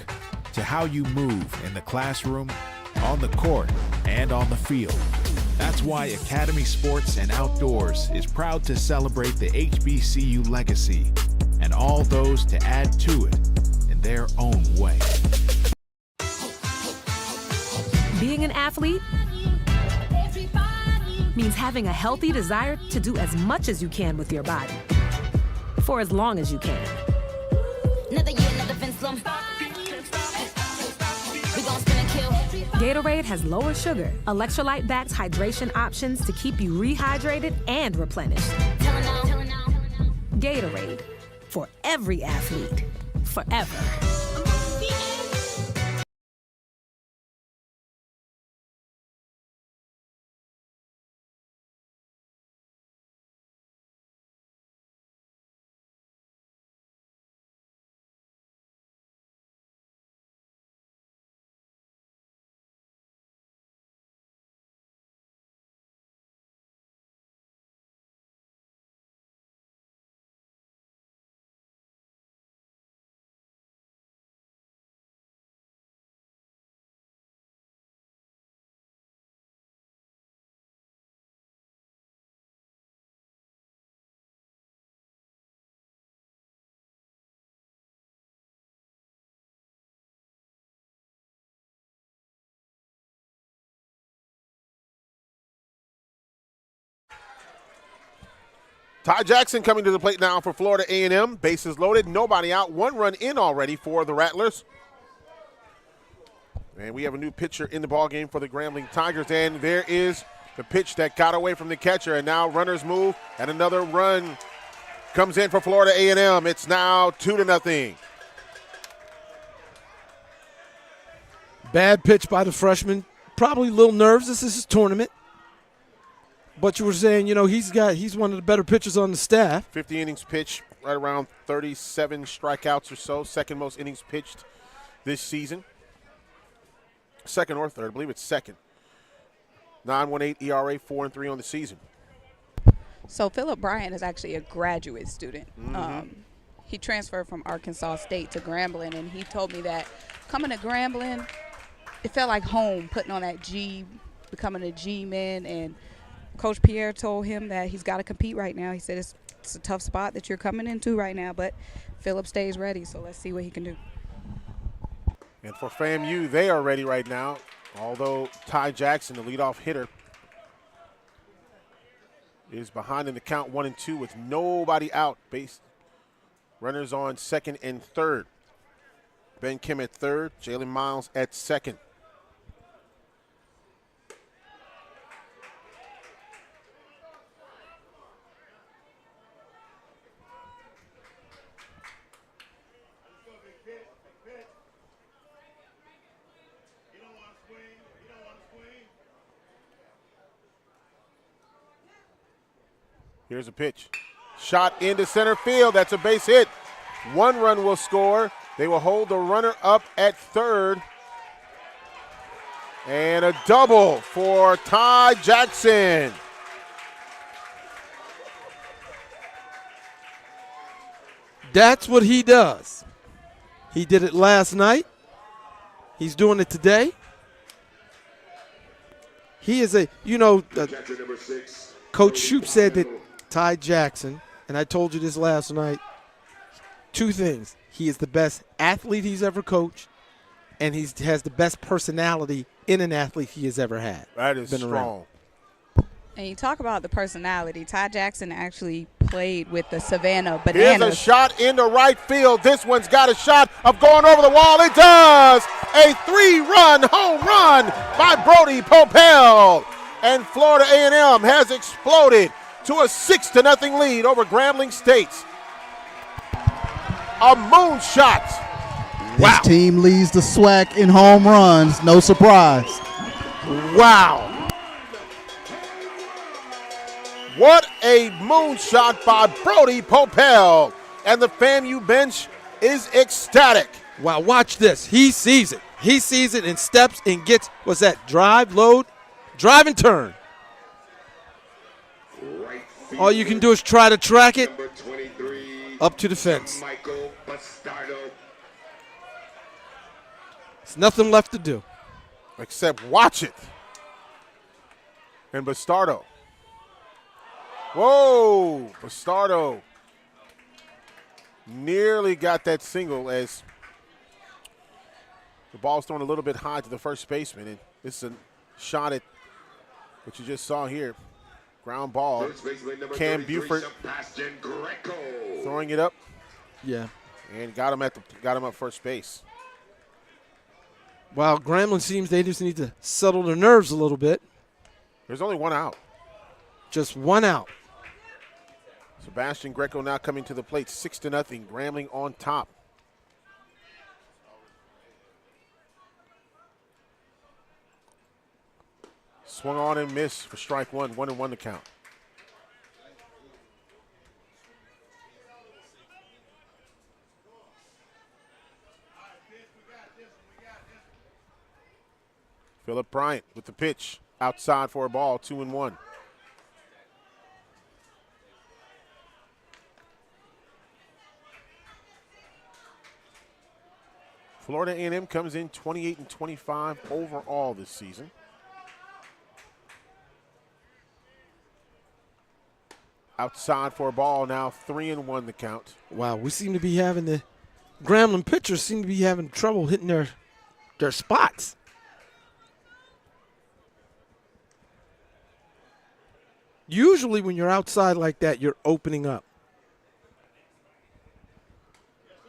to how you move in the classroom, on the court, and on the field. That's why Academy Sports and Outdoors is proud to celebrate the HBCU legacy and all those to add to it in their own way. Being an athlete means having a healthy desire to do as much as you can with your body for as long as you can. Another year, another fence slump. We gon' spin and kill. Gatorade has lower sugar, electrolyte-backed hydration options to keep you rehydrated and replenished. Tellin' now. Gatorade, for every athlete, forever. Ty Jackson coming to the plate now for Florida A&M. Bases loaded, nobody out. 1 run in already for the Rattlers. And we have a new pitcher in the ballgame for the Grambling Tigers. And there is the pitch that got away from the catcher. And now runners move, and another run comes in for Florida A&M. It's now 2-0. Bad pitch by the freshman. Probably a little nerves. This is his tournament. But you were saying, he's one of the better pitchers on the staff. 50 innings pitched, right around 37 strikeouts or so. Second most innings pitched this season. Second or third, I believe it's second. 9.18 ERA, 4-3 on the season. So Philip Bryant is actually a graduate student. He transferred from Arkansas State to Grambling, and he told me that coming to Grambling, it felt like home, putting on that G, becoming a G-man, and Coach Pierre told him that he's got to compete right now. He said it's a tough spot that you're coming into right now, but Philip stays ready, so let's see what he can do. And for FAMU, they are ready right now, although Ty Jackson, the leadoff hitter, is behind in the count 1-2 with nobody out. Base runners on second and third. Ben Kim at third, Jalen Miles at second. Here's a pitch. Shot into center field. That's a base hit. 1 run will score. They will hold the runner up at third. And a double for Ty Jackson. That's what he does. He did it last night. He's doing it today. He is Coach Shoup said that Ty Jackson, and I told you this last night, 2 things. He is the best athlete he's ever coached, and he has the best personality in an athlete he has ever had. That is strong. Around. And you talk about the personality. Ty Jackson actually played with the Savannah Bananas. Here's a shot into right field. This one's got a shot of going over the wall. It does! A 3-run home run by Brody Poppell. And Florida A&M has exploded to a 6-0 lead over Grambling State. A moonshot. This team leads the SWAC in home runs. No surprise. Wow. What a moonshot by Brody Poppell. And the FAMU bench is ecstatic. Wow, watch this. He sees it. He sees it and steps and gets, what's that, drive, load, drive and turn. All you can do is try to track it up to the fence. There's nothing left to do. Except watch it. And Bastardo. Whoa, Bastardo nearly got that single as the ball's thrown a little bit high to the first baseman. And this is a shot at what you just saw here. Ground ball. Cam Buford throwing it up. Yeah. And got him at first base. Wow, Grambling seems they just need to settle their nerves a little bit. There's only 1 out. Just 1 out. Sebastian Greco now coming to the plate, 6-0. Grambling on top. Swung on and missed for strike 1. 1-1 to count. Philip Bryant with the pitch. Outside for a ball, 2-1. Florida A&M comes in 28-25 overall this season. Outside for a ball now, 3-1 the count. Wow, we seem to be having the Grambling pitchers seem to be having trouble hitting their spots. Usually when you're outside like that, you're opening up.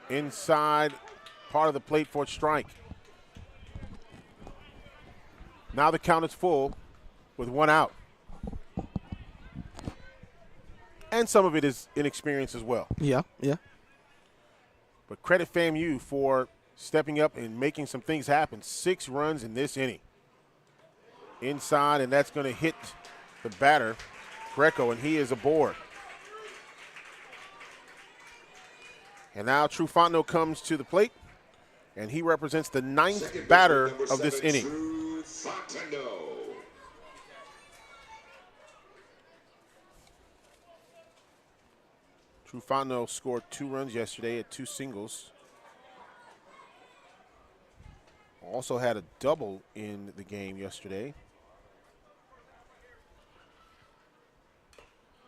Inside part of the plate for a strike. Now the count is full with one out. And some of it is inexperience as well. Yeah. But credit FAMU for stepping up and making some things happen. 6 runs in this inning. Inside, and that's going to hit the batter, Greco, and he is aboard. And now Trufano comes to the plate, and he represents the 9th batter of this inning. Trufano scored 2 runs yesterday at 2 singles. Also had a double in the game yesterday.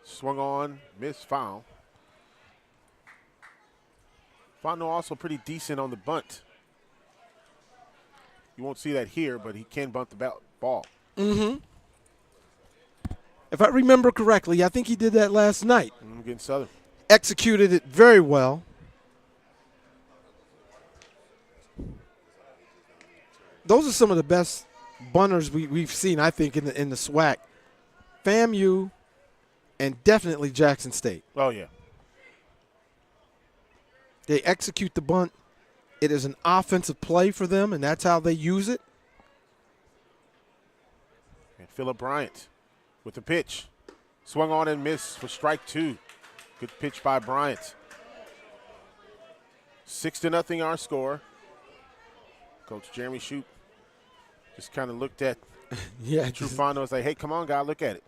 Swung on, missed, foul. Fano also pretty decent on the bunt. You won't see that here, but he can bunt the ball. Mm-hmm. If I remember correctly, I think he did that last night. Against Southern. Executed it very well. Those are some of the best bunters we've seen, I think, in the SWAC. FAMU and definitely Jackson State. Oh, yeah. They execute the bunt. It is an offensive play for them, and that's how they use it. And Phillip Bryant with the pitch. Swung on and missed for strike 2. Good pitch by Bryant. 6-0 our score. Coach Jeremy Shoup just kind of looked at Trufano and was like, hey, come on, guy, look at it.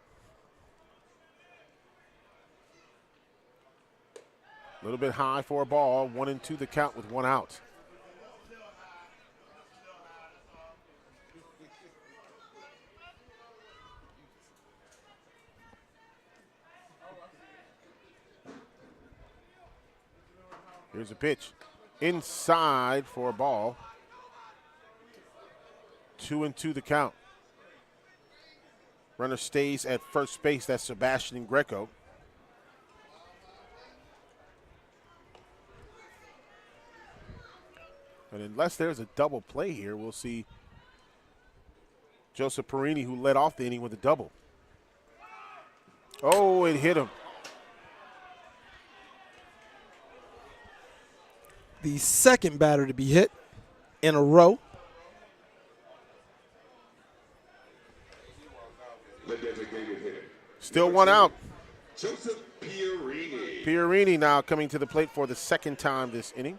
A little bit high for a ball. 1-2 the count with 1 out. Here's a pitch. Inside for a ball. 2-2 the count. Runner stays at first base. That's Sebastian Greco. And unless there's a double play here, we'll see Joseph Perini, who led off the inning with a double. Oh, it hit him. The second batter to be hit in a row. Still 1 out. Joseph Pierini. Pierini now coming to the plate for the second time this inning.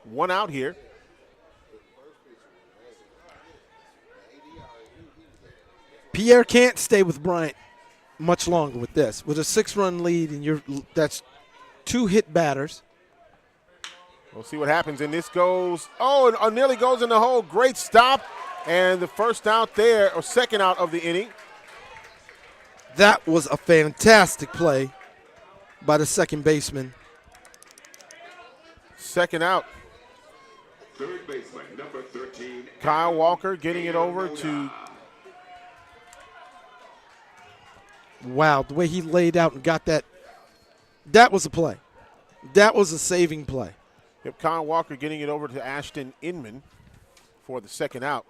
1 out here. Pierre can't stay with Bryant much longer with this. With a 6-run lead, and that's 2 hit batters. We'll see what happens. And this goes, it nearly goes in the hole. Great stop. And the first out there, or second out of the inning. That was a fantastic play by the second baseman. Second out. Third baseman, number 13. Kyle Walker getting it over to. Wow, the way he laid out and got that. That was a play. That was a saving play. Yep, Kyle Walker getting it over to Ashton Inman for the second out.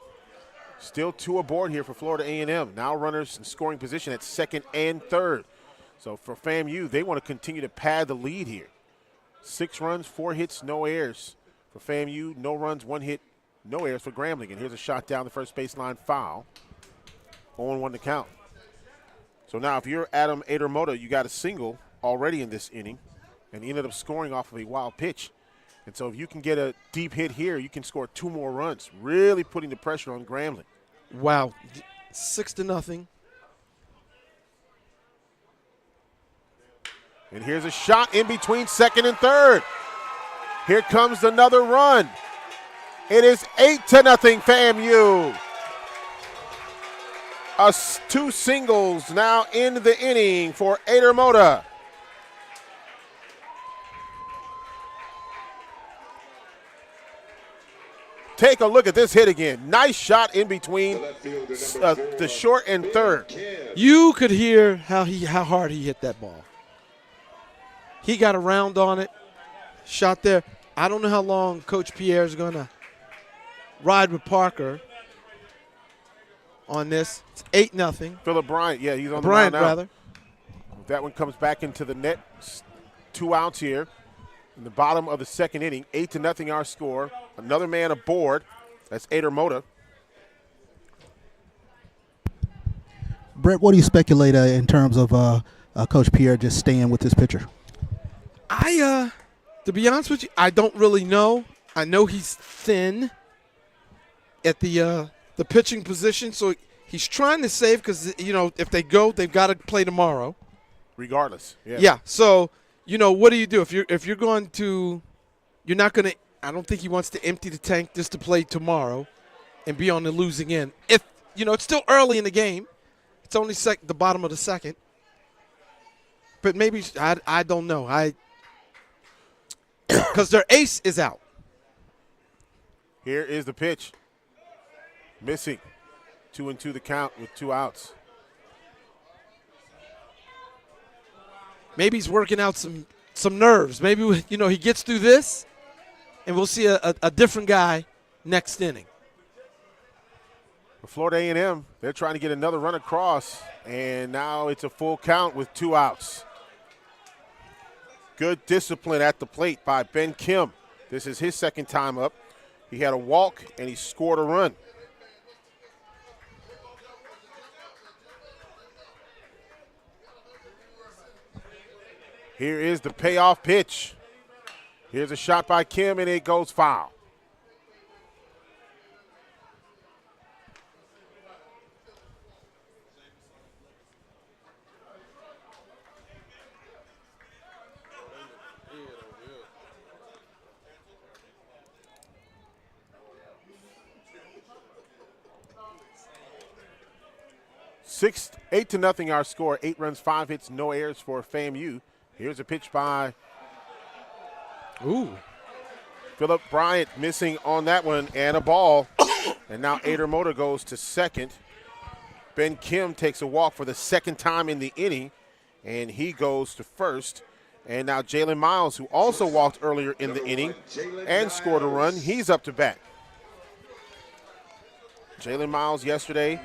Still 2 aboard here for Florida A&M. Now runners in scoring position at second and third. So for FAMU, they want to continue to pad the lead here. 6 runs, 4 hits, no errors. For FAMU, no runs, 1 hit, no errors for Grambling. And here's a shot down the first baseline foul. 0-1 to count. So now if you're Adam Adermoda, you got a single already in this inning, and he ended up scoring off of a wild pitch. And so if you can get a deep hit here, you can score 2 more runs, really putting the pressure on Grambling. Wow, 6-0. And here's a shot in between second and third. Here comes another run. It is 8-0 FAMU. 2 singles now in the inning for Adermoda. Take a look at this hit again. Nice shot in between the short and third. You could hear how hard he hit that ball. He got around on it, shot there. I don't know how long Coach Pierre is going to ride with Parker on this. It's 8-0. Philip Bryant, yeah, he's on Bryant, the mound now. rather. That one comes back into the net. 2 outs here in the bottom of the second inning. 8-0 our score. Another man aboard. That's Ader Mota. Brett, what do you speculate in terms of Coach Pierre just staying with this pitcher? To be honest with you, I don't really know. I know he's thin at the pitching position, so he's trying to save because, if they go, they've got to play tomorrow. Regardless, yeah. Yeah, so, what do you do? If you're going to – you're not going to – I don't think he wants to empty the tank just to play tomorrow and be on the losing end. If, it's still early in the game. It's only the bottom of the second. But maybe – I don't know. Because their ace is out. Here is the pitch. Missing. 2-2 the count with 2 outs. Maybe he's working out some nerves. Maybe, he gets through this, and we'll see a different guy next inning. For Florida A&M, they're trying to get another run across, and now it's a full count with 2 outs. Good discipline at the plate by Ben Kim. This is his second time up. He had a walk, and he scored a run. Here is the payoff pitch. Here's a shot by Kim, and it goes foul. Eight to nothing our score. 8 runs, 5 hits, no errors for FAMU. Here's a pitch by Philip Bryant, missing on that one, and a ball. And now Ader Mota goes to second. Ben Kim takes a walk for the second time in the inning, and he goes to first. And now Jalen Miles, who also walked earlier in the inning and scored a run, he's up to bat. Jalen Miles yesterday,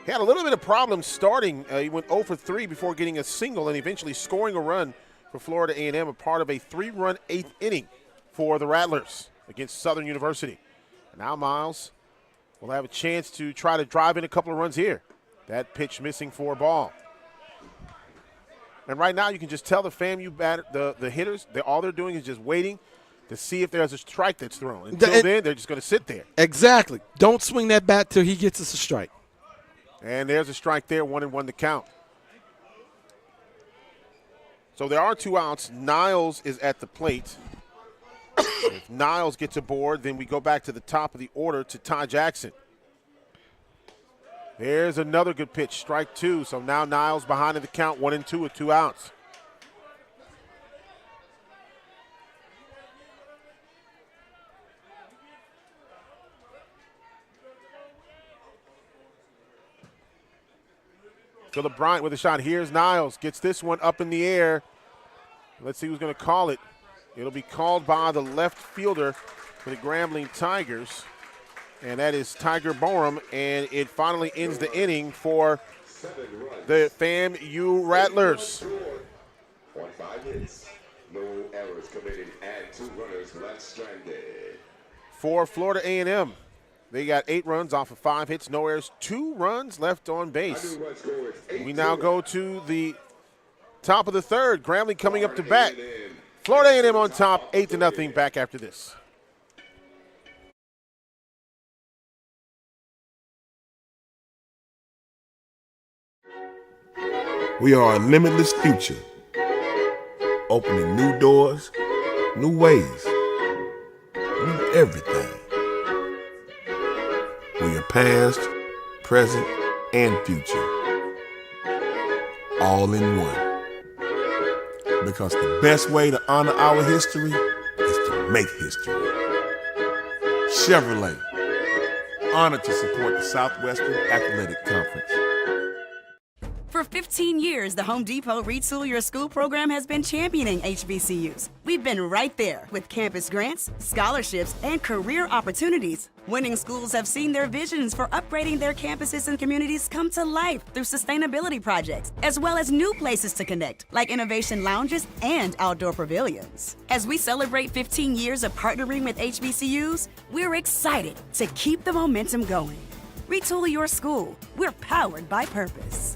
he had a little bit of problems starting. He went 0 for 3 before getting a single and eventually scoring a run for Florida A&M, a part of a 3-run 8th inning for the Rattlers against Southern University. And now Miles will have a chance to try to drive in a couple of runs here. That pitch missing for a ball. And right now you can just tell the FAMU the hitters, all they're doing is just waiting to see if there's a strike that's thrown. Until then, they're just going to sit there. Exactly. Don't swing that bat till he gets us a strike. And there's a strike there, 1-1 to count. So there are 2 outs. Niles is at the plate. If Niles gets aboard, then we go back to the top of the order to Ty Jackson. There's another good pitch, strike 2. So now Niles behind in the count, 1-2 with 2 outs. Philip Bryant with a shot. Here's Niles. Gets this one up in the air. Let's see who's going to call it. It'll be called by the left fielder for the Grambling Tigers, and that is Tiger Borum, and it finally ends the inning for the FAMU Rattlers. On 5 hits, no errors committed, and 2 runners left stranded. For Florida A&M, they got 8 runs off of 5 hits, no errors, 2 runs left on base. We now go to the top of the third. Grambling coming up to bat. Florida A&M on top, 8-0 back after this. We are a limitless future, opening new doors, new ways, new everything. We are past, present, and future, all in one. Because the best way to honor our history is to make history. Chevrolet, honored to support the Southwestern Athletic Conference. For 15 years, the Home Depot Retool Your School program has been championing HBCUs. We've been right there with campus grants, scholarships, and career opportunities. Winning schools have seen their visions for upgrading their campuses and communities come to life through sustainability projects, as well as new places to connect, like innovation lounges and outdoor pavilions. As we celebrate 15 years of partnering with HBCUs, we're excited to keep the momentum going. Retool your school. We're powered by purpose.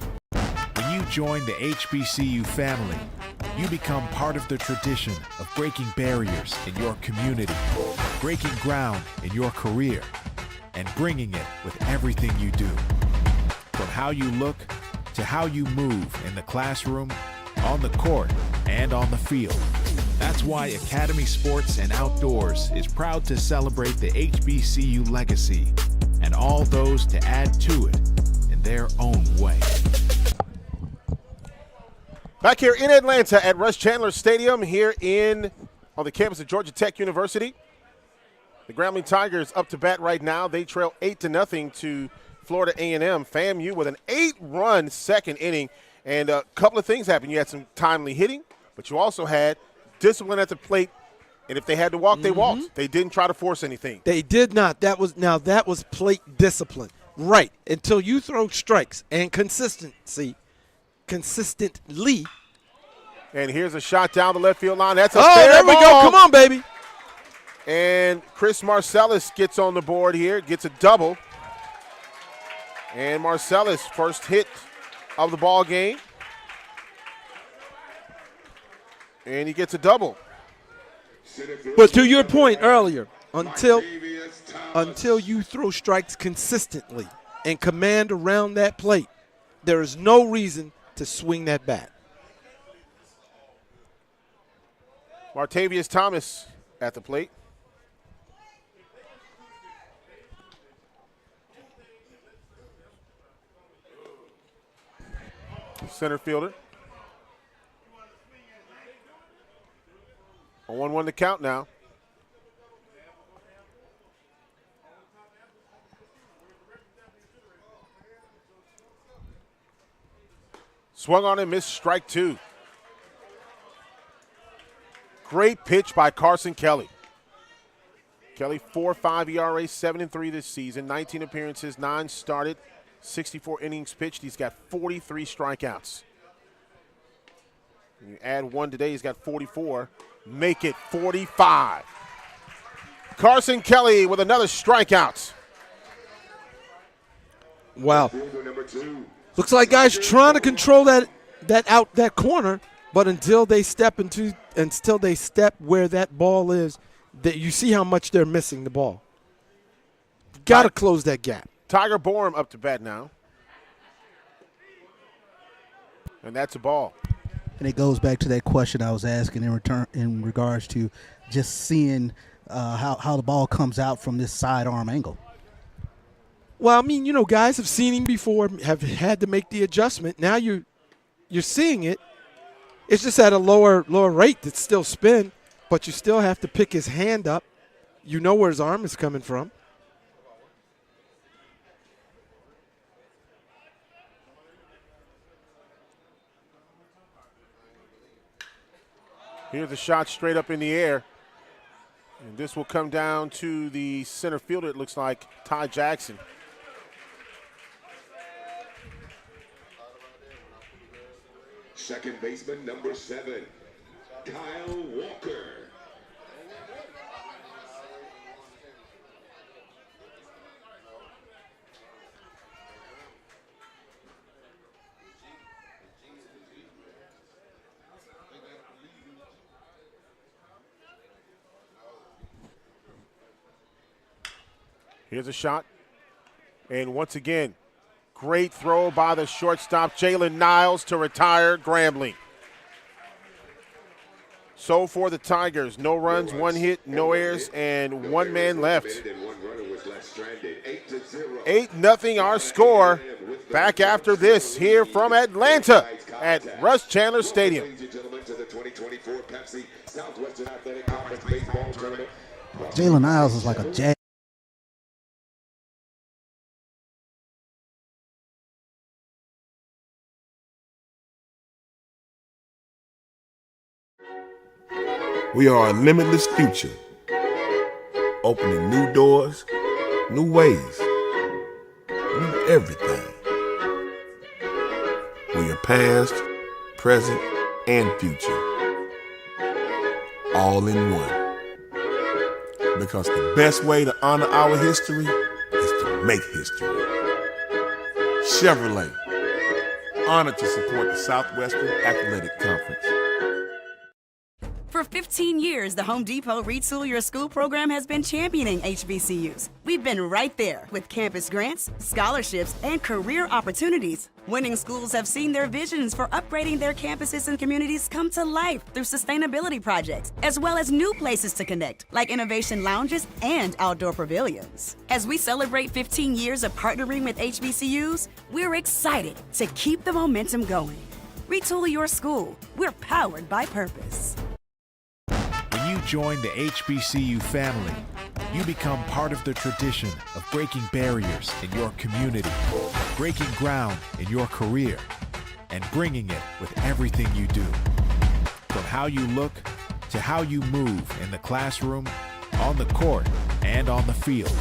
When you join the HBCU family, you become part of the tradition of breaking barriers in your community, breaking ground in your career, and bringing it with everything you do. From how you look to how you move in the classroom, on the court, and on the field. That's why Academy Sports and Outdoors is proud to celebrate the HBCU legacy and all those to add to it in their own way. Back here in Atlanta at Rush Chandler Stadium here on the campus of Georgia Tech University. The Grambling Tigers up to bat right now. They trail 8-0 to Florida A&M. FAMU with an 8-run second inning. And a couple of things happened. You had some timely hitting, but you also had discipline at the plate. And if they had to walk, they walked. They didn't try to force anything. They did not. That was plate discipline. Right. Until you throw strikes and consistently. And here's a shot down the left field line. That's a fair there we ball. go. Come on, baby. And Chris Marcellus gets on the board here, gets a double. And Marcellus, first hit of the ball game. And he gets a double. But to your point earlier, until you throw strikes consistently and command around that plate, there is no reason to swing that bat. Martavius Thomas at the plate. Center fielder. A 1-1 to count now. Swung on and missed, strike two. Great pitch by Carson Kelly. Kelly, 4.5 ERA, 7-3 this season, 19 appearances, 9 started, 64 innings pitched. He's got 43 strikeouts. When you add one today, he's got 44. Make it 45. Carson Kelly with another strikeout. Wow. Looks like guys trying to control that corner, but until they step where that ball is, that you see how much they're missing the ball. Got to close that gap. Tiger Bourne up to bat now. And that's a ball. And it goes back to that question I was asking in regards to just seeing how the ball comes out from this sidearm angle. Well, I mean, guys have seen him before, have had to make the adjustment. Now you're seeing it. It's just at a lower rate that's still spin, but you still have to pick his hand up. You know where his arm is coming from. Here's a shot straight up in the air. And this will come down to the center fielder, it looks like, Ty Jackson. Second baseman, number 7, Kyle Walker. Here's a shot. And once again, great throw by the shortstop, Jalen Niles, to retire Grambling. So for the Tigers, no runs, 1 hit, no errors, and 1 man left. 8-0 our score. Back after this here from Atlanta at Rush Chandler Stadium. Jalen Niles is like a jazz We are a limitless future, opening new doors, new ways, new everything. We are past, present, and future, all in one. Because the best way to honor our history is to make history. Chevrolet, honored to support the Southwestern Athletic Conference. For 15 years, the Home Depot Retool Your School program has been championing HBCUs. We've been right there with campus grants, scholarships, and career opportunities. Winning schools have seen their visions for upgrading their campuses and communities come to life through sustainability projects, as well as new places to connect, like innovation lounges and outdoor pavilions. As we celebrate 15 years of partnering with HBCUs, we're excited to keep the momentum going. Retool Your School. We're powered by purpose. When you join the HBCU family, you become part of the tradition of breaking barriers in your community, breaking ground in your career, and bringing it with everything you do. From how you look to how you move in the classroom, on the court, and on the field.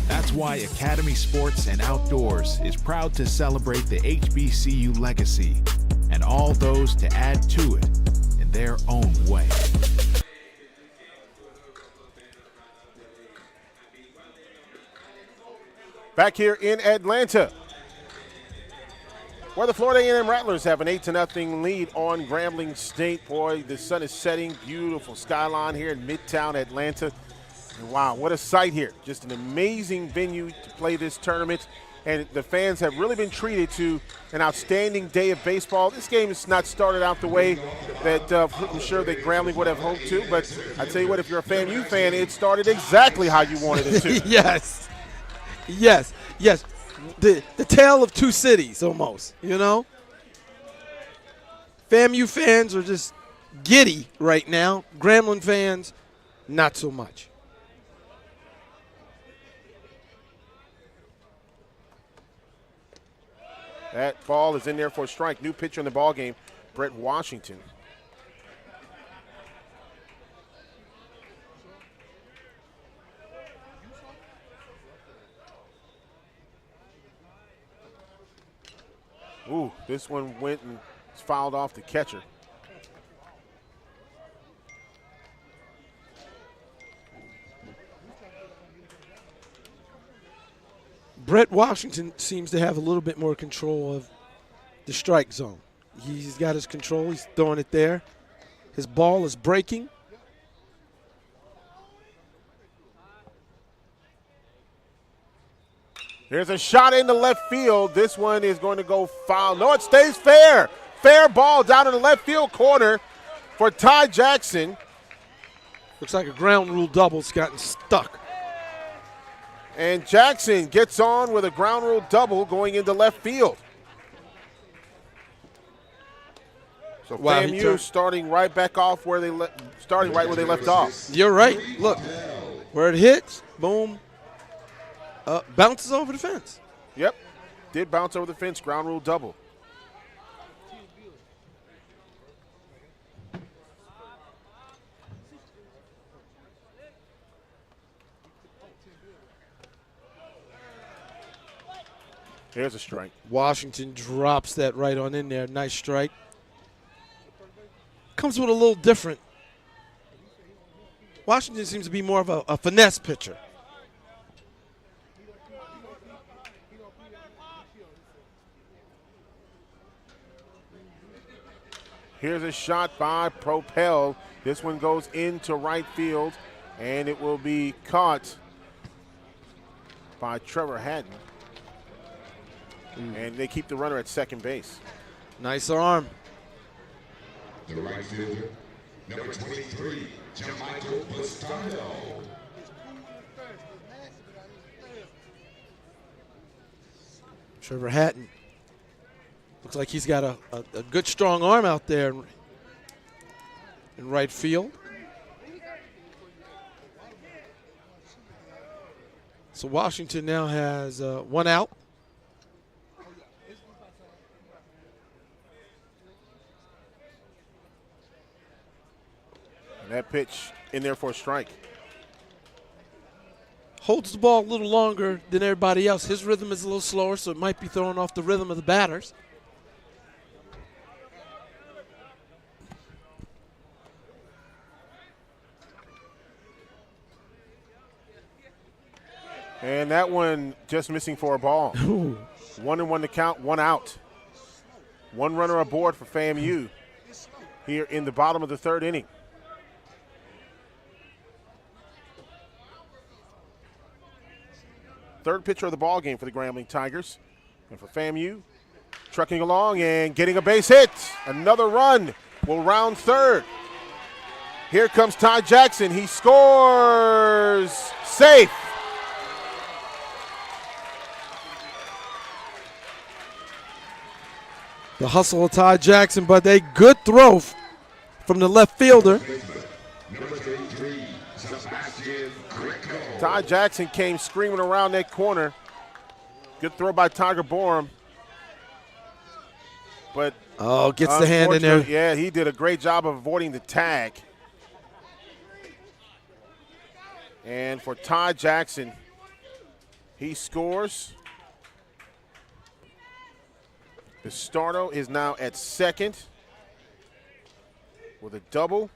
That's why Academy Sports and Outdoors is proud to celebrate the HBCU legacy and all those to add to it in their own way. Back here in Atlanta, where the Florida A&M Rattlers have an 8-0 lead on Grambling State. Boy, the sun is setting. Beautiful skyline here in Midtown Atlanta. And wow, what a sight here. Just an amazing venue to play this tournament. And the fans have really been treated to an outstanding day of baseball. This game has not started out the way that I'm sure that Grambling would have hoped to. But I tell you what, if you're a FAMU fan, it started exactly how you wanted it to. Yes. Yes, yes. The tale of two cities almost, you know? FAMU fans are just giddy right now. Grambling fans, not so much. That ball is in there for a strike. New pitcher in the ball game, Brett Washington. Ooh, this one went and fouled off the catcher. Brett Washington seems to have a little bit more control of the strike zone. He's got his control. He's throwing it there. His ball is breaking. There's a shot into left field. This one is going to go foul. No, it stays fair. Fair ball down in the left field corner for Ty Jackson. Looks like a ground rule double's gotten stuck. And Jackson gets on with a ground rule double going into left field. So wow, FAMU starting right back off where they starting right where they left off. You're right. Look, where it hits, boom, bounces over the fence. Yep, did bounce over the fence, ground rule double. There's a strike. Washington drops that right on in there. Nice strike. Comes with a little different. Washington seems to be more of a finesse pitcher. Here's a shot by Poppell. This one goes into right field, and it will be caught by Trevor Hatton. And they keep the runner at second base. Nice arm. The right fielder, number 23, Jamichael Bustano. Trevor Hatton. Looks like he's got a good, strong arm out there in right field. So Washington now has one out. And that pitch in there for a strike. Holds the ball a little longer than everybody else. His rhythm is a little slower, so it might be throwing off the rhythm of the batters. And that one just missing for a ball. Ooh. 1-1 to count, 1 out. 1 runner aboard for FAMU here in the bottom of the 3rd inning. Third pitcher of the ball game for the Grambling Tigers. And for FAMU, trucking along and getting a base hit. Another run will round 3rd. Here comes Ty Jackson. He scores. Safe. The hustle of Ty Jackson, but a good throw from the left fielder. Ty Jackson came screaming around that corner. Good throw by Tiger Borum. But gets the hand in there. Yeah, he did a great job of avoiding the tag. And for Ty Jackson, he scores. Pistardo is now at second with a double.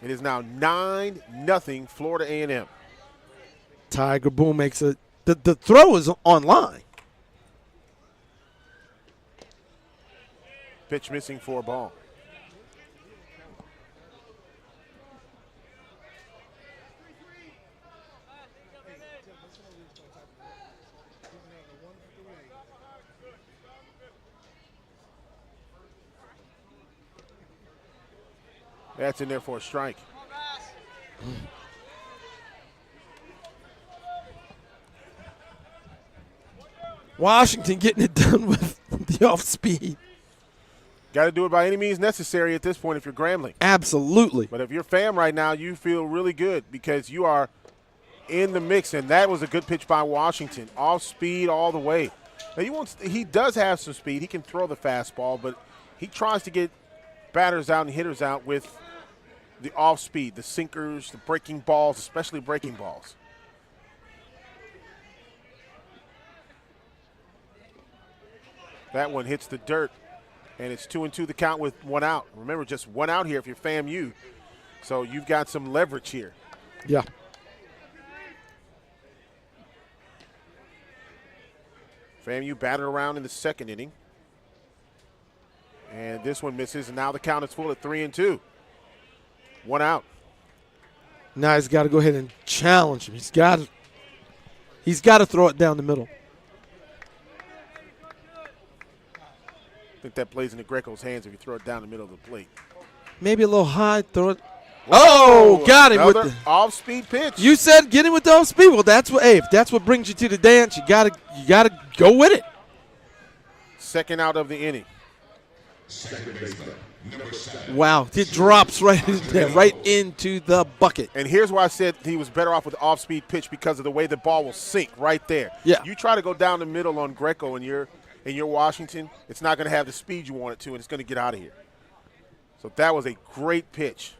It is now 9-0 Florida A&M. Tiger Boom makes it. The throw is on line. Pitch missing for a ball. That's in there for a strike. Washington getting it done with the off speed. Got to do it by any means necessary at this point if you're Grambling. Absolutely. But if you're FAM right now, you feel really good because you are in the mix, and that was a good pitch by Washington. Off speed all the way. Now he does have some speed. He can throw the fastball, but he tries to get batters out and hitters out with the off speed, the sinkers, the breaking balls, especially breaking balls. That one hits the dirt, and it's 2-2 the count with 1 out. Remember, just 1 out here if you're FAMU, so you've got some leverage here. Yeah. FAMU batted around in the 2nd inning, and this one misses, and now the count is full at 3-2. 1 out. Now he's got to go ahead and challenge him. He's got to throw it down the middle. I think that plays into Greco's hands if you throw it down the middle of the plate. Maybe a little high, throw it. Oh, got him with the off-speed pitch. You said get him with the off-speed. Well, that's what. Hey, if that's what brings you to the dance, you gotta go with it. 2nd out of the inning. Wow, it drops right into the bucket. And here's why I said he was better off with the off-speed pitch, because of the way the ball will sink right there. Yeah. You try to go down the middle on Greco and you're Washington, it's not going to have the speed you want it to, and it's going to get out of here. So that was a great pitch.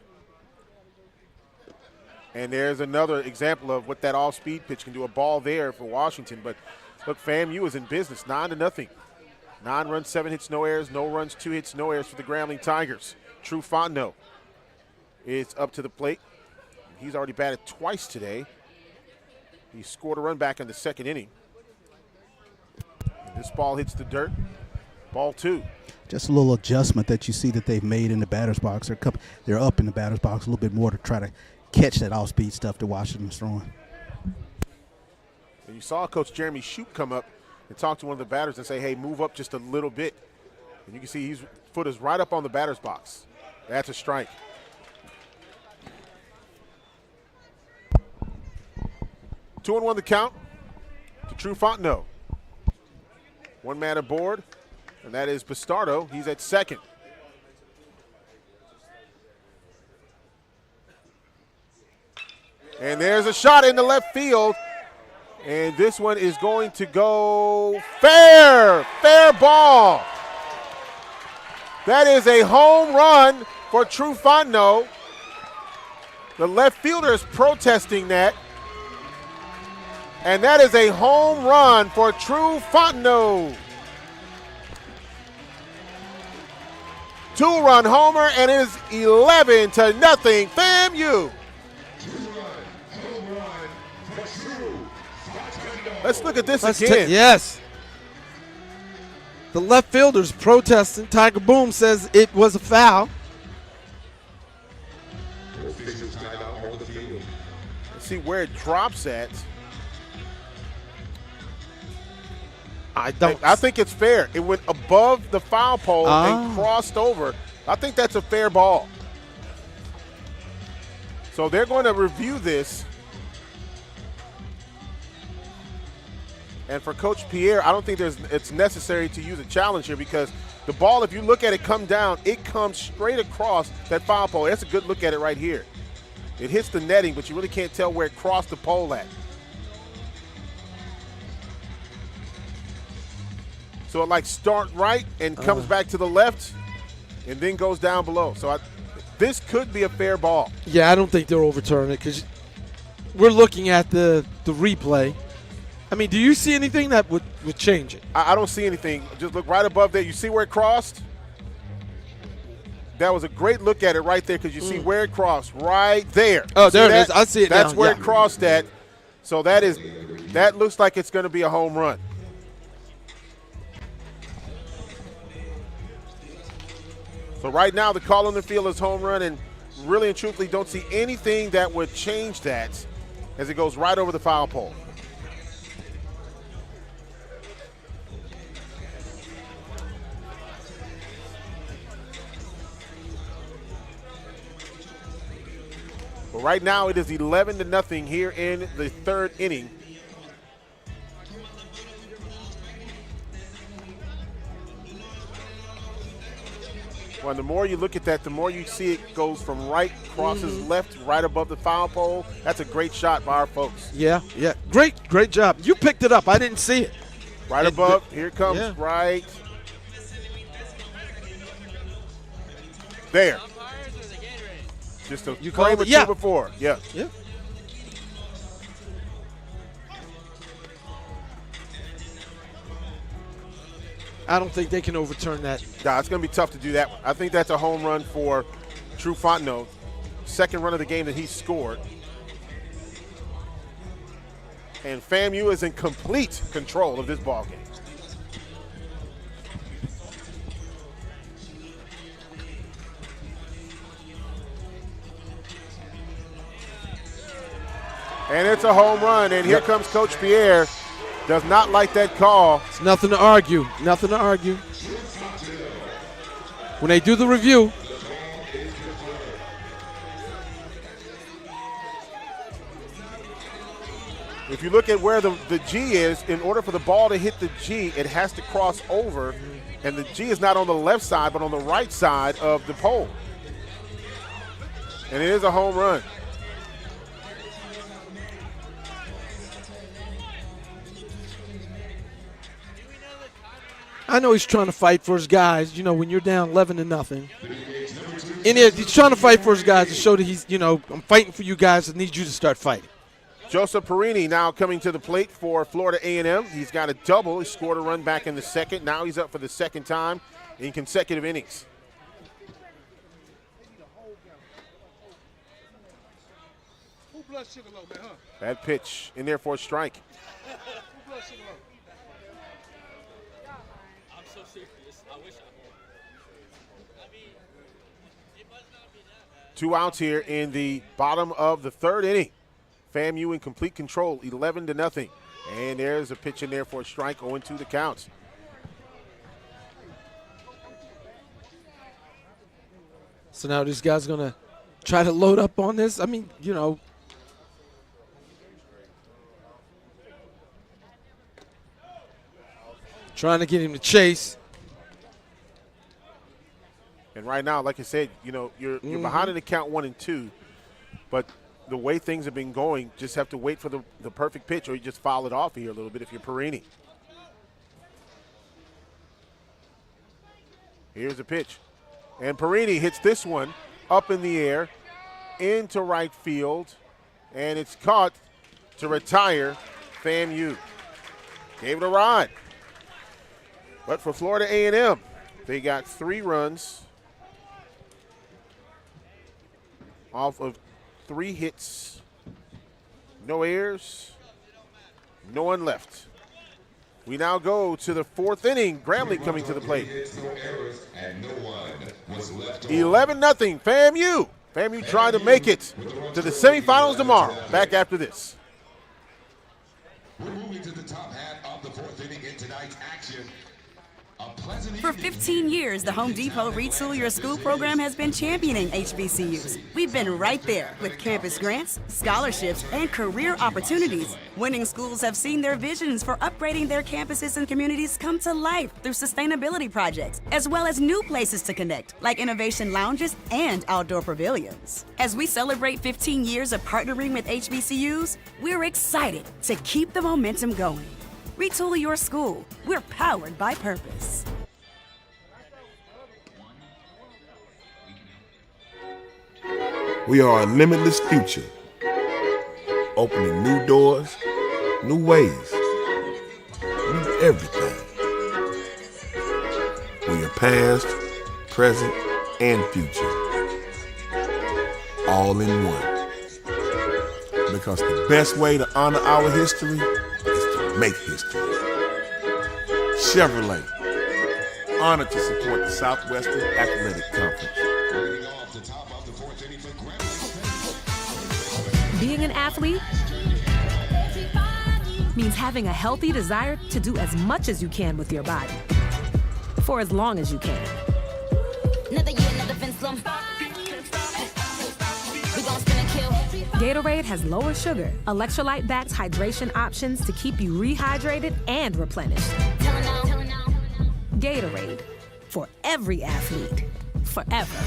And there's another example of what that off-speed pitch can do, a ball there for Washington. But look, FAMU is in business, 9-0. 9 runs, 7 hits, no errors, no runs, 2 hits, no errors for the Grambling Tigers. True Fontenot is up to the plate. He's already batted twice today. He scored a run back in the 2nd inning. This ball hits the dirt. Ball 2. Just a little adjustment that you see that they've made in the batter's box. They're up in the batter's box a little bit more to try to catch that off-speed stuff that Washington's throwing. And you saw Coach Jeremy Shoup come up and talk to one of the batters and say, hey, move up just a little bit. And you can see his foot is right up on the batter's box. That's a strike. Two and 1 the count to True Fontenot. 1 man aboard, and that is Pistardo. He's at second. And there's a shot in the left field. And this one is going to go fair. Fair ball. That is a home run for True Fontenot. The left fielder is protesting that. And that is a home run for True Fontenot. 2-run homer, and it is 11-0 FAMU. Let's look at this again. Yes. The left fielder's protesting. Tiger Boom says it was a foul. Let's see where it drops at. I don't. I think it's fair. It went above the foul pole and crossed over. I think that's a fair ball. So they're going to review this. And for Coach Pierre, I don't think it's necessary to use a challenge here because the ball, if you look at it come down, it comes straight across that foul pole. That's a good look at it right here. It hits the netting, but you really can't tell where it crossed the pole at. So it like start right and comes back to the left and then goes down below. So this could be a fair ball. Yeah, I don't think they'll overturn it because we're looking at the replay. I mean, do you see anything that would change it? I don't see anything. Just look right above there. You see where it crossed? That was a great look at it right there because you see where it crossed right there. Oh, there it is. I see it That's now. where it crossed at. So that looks like it's going to be a home run. So right now the call on the field is home run, and really and truthfully don't see anything that would change that as it goes right over the foul pole. But right now it is 11-0 here in the third inning. Well, the more you look at that, the more you see it goes from right, crosses left, right above the foul pole. That's a great shot by our folks. Yeah. Great job. You picked it up. I didn't see it. Right above. Here it comes. Yeah. Right there. Just a frame or two before. Yeah. I don't think they can overturn that. Nah, it's going to be tough to do that. I think that's a home run for True Fontenot. Second run of the game that he scored. And FAMU is in complete control of this ball game. And it's a home run, and here comes Coach Pierre. Does not like that call. It's nothing to argue. Nothing to argue. When they do the review. If you look at where the G is, in order for the ball to hit the G, it has to cross over, and the G is not on the left side, but on the right side of the pole. And it is a home run. I know he's trying to fight for his guys, you know, when you're down 11-0. And he's trying to fight for his guys to show that he's, you know, I'm fighting for you guys. I need you to start fighting. Joseph Perini now coming to the plate for Florida A&M. He's got a double. He scored a run back in the second. Now he's up for the second time in consecutive innings. That pitch in there for a strike. Two outs here in the bottom of the third inning. FAMU in complete control, 11-0. And there's a pitch in there for a strike, 0-2 the counts. So now this guy's going to try to load up on this. I mean, you know. Trying to get him to chase. And right now, like I said, you know, you're behind in the count 1-2, but the way things have been going, just have to wait for the perfect pitch, or you just foul it off here a little bit if you're Perini. Here's a pitch. And Perini hits this one up in the air, into right field, and it's caught to retire FAMU. Gave it a ride. But for Florida A&M, they got 3 runs off of 3 hits. No errors, no one left. We now go to the 4th inning. Grambling coming to the plate. 11-0 FAMU. FAMU trying to make it to the semifinals tomorrow. Back after this. We're moving to the top half of the 4th inning in tonight's action. For 15 years, the Home Depot Retool Your School program has been championing HBCUs. We've been right there with campus grants, scholarships, and career opportunities. Winning schools have seen their visions for upgrading their campuses and communities come to life through sustainability projects, as well as new places to connect, like innovation lounges and outdoor pavilions. As we celebrate 15 years of partnering with HBCUs, we're excited to keep the momentum going. Retool your school. We're powered by purpose. We are a limitless future, opening new doors, new ways, new everything. We are past, present, and future, all in one. Because the best way to honor our history is to make history. Chevrolet, honored to support the Southwestern Athletic Conference. Being an athlete means having a healthy desire to do as much as you can with your body for as long as you can. Another year, another fence lump. We gon' spin and kill. Gatorade has lower sugar, electrolyte-backed hydration options to keep you rehydrated and replenished. Tell 'em now. Gatorade, for every athlete, forever.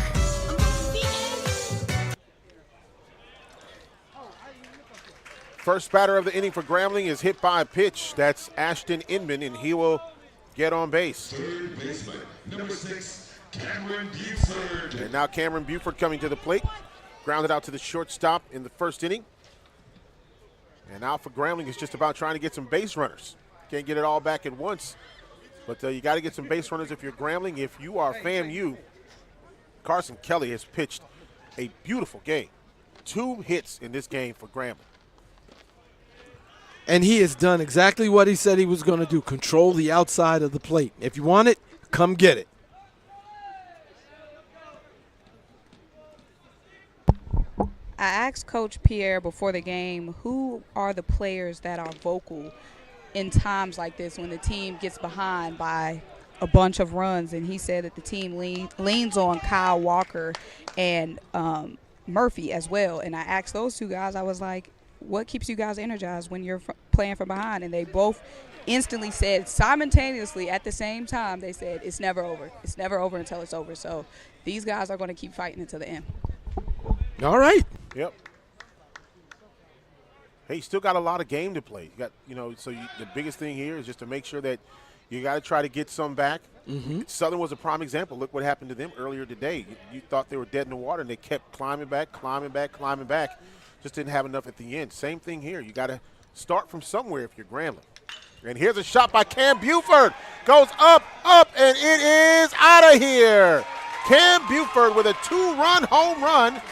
First batter of the inning for Grambling is hit by a pitch. That's Ashton Inman, and he will get on base. Third baseman, number 6, Cameron Buford. And now Cameron Buford coming to the plate. Grounded out to the shortstop in the first inning. And now for Grambling, it's just about trying to get some base runners. Can't get it all back at once, but you got to get some base runners if you're Grambling. If you are FAMU, Carson Kelly has pitched a beautiful game. 2 hits in this game for Grambling. And he has done exactly what he said he was going to do, control the outside of the plate. If you want it, come get it. I asked Coach Pierre before the game, who are the players that are vocal in times like this when the team gets behind by a bunch of runs? And he said that the team leans on Kyle Walker and Murphy as well. And I asked those 2 guys, I was like, what keeps you guys energized when you're playing from behind? And they both instantly said, simultaneously at the same time, they said, it's never over. It's never over until it's over. So these guys are going to keep fighting until the end. All right. Yep. Hey, you still got a lot of game to play. You got, the biggest thing here is just to make sure that you got to try to get some back. Mm-hmm. Southern was a prime example. Look what happened to them earlier today. You thought they were dead in the water, and they kept climbing back. Just didn't have enough at the end. Same thing here. You got to start from somewhere if you're Grambling. And here's a shot by Cam Buford. Goes up, and it is out of here. Cam Buford with a 2-run home run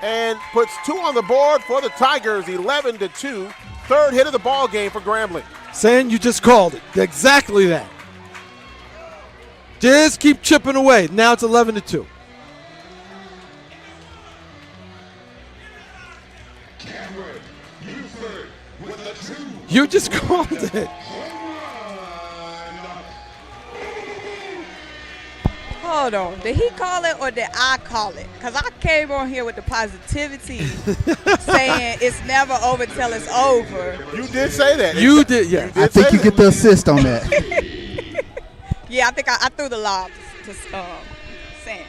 and puts 2 on the board for the Tigers, 11-2. 3rd hit of the ball game for Grambling. Saying you just called it. Exactly that. Just keep chipping away. Now it's 11-2. Cameron Buford with a 2. You just called it. Hold on. Did he call it or did I call it? Because I came on here with the positivity saying it's never over till it's over. You did say that. You did, yeah. I think you get the assist on that. Yeah, I think I threw the lob to Sam.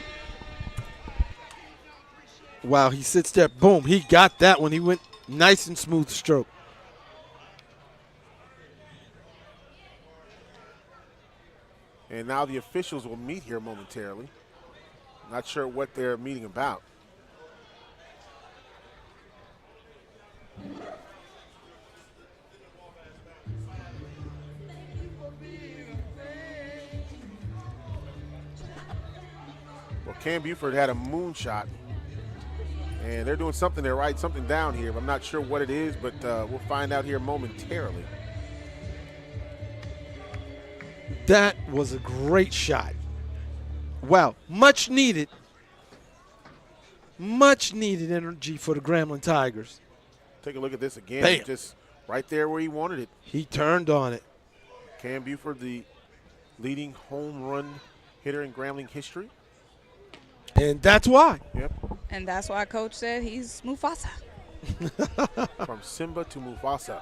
Wow, he sits there. Boom. He got that one. He went nice and smooth stroke. And now the officials will meet here momentarily. Not sure what they're meeting about. Cam Buford had a moonshot. And they're doing something there, right? Something down here. I'm not sure what it is, but we'll find out here momentarily. That was a great shot. Wow, much needed energy for the Grambling Tigers. Take a look at this again. Bam. Just right there where he wanted it. He turned on it. Cam Buford, the leading home run hitter in Grambling history. And that's why. Yep. And that's why Coach said he's Mufasa. From Simba to Mufasa.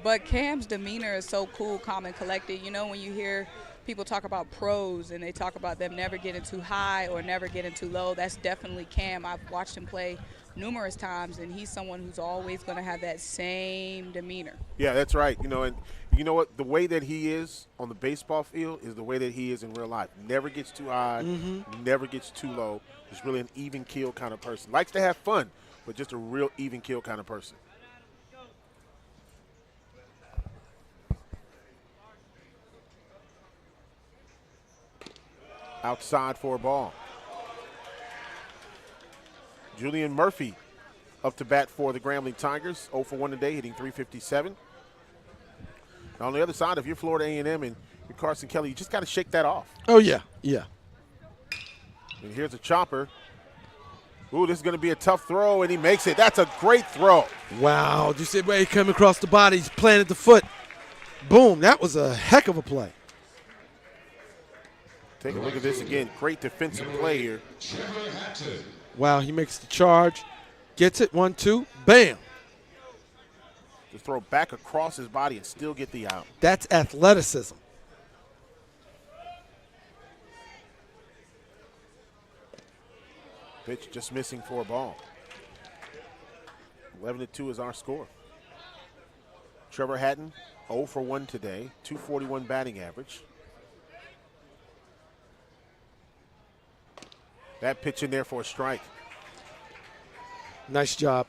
But Cam's demeanor is so cool, calm, and collected. You know, when you hear people talk about pros and they talk about them never getting too high or never getting too low, that's definitely Cam. I've watched him play numerous times, and he's someone who's always going to have that same demeanor. Yeah, that's right. You know, and you know what? The way that he is on the baseball field is the way that he is in real life. Never gets too high, never gets too low. He's really an even keel kind of person. Likes to have fun, but just a real even keel kind of person. Outside for a ball. Julian Murphy up to bat for the Grambling Tigers. 0 for 1 today, hitting .357. Now on the other side, if you're Florida A&M and you're Carson Kelly, you just got to shake that off. Oh, yeah, yeah. And here's a chopper. Ooh, this is going to be a tough throw, and he makes it. That's a great throw. Wow, did you see where he came across the body? He's planted the foot. Boom, that was a heck of a play. Take a look at this again. Great defensive play here. Wow, he makes the charge. Gets it, 1-2, bam. Just throw back across his body and still get the out. That's athleticism. Pitch just missing for a ball. 11-2 is our score. Trevor Hatton, 0 for 1 today, .241 batting average. That pitch in there for a strike. Nice job.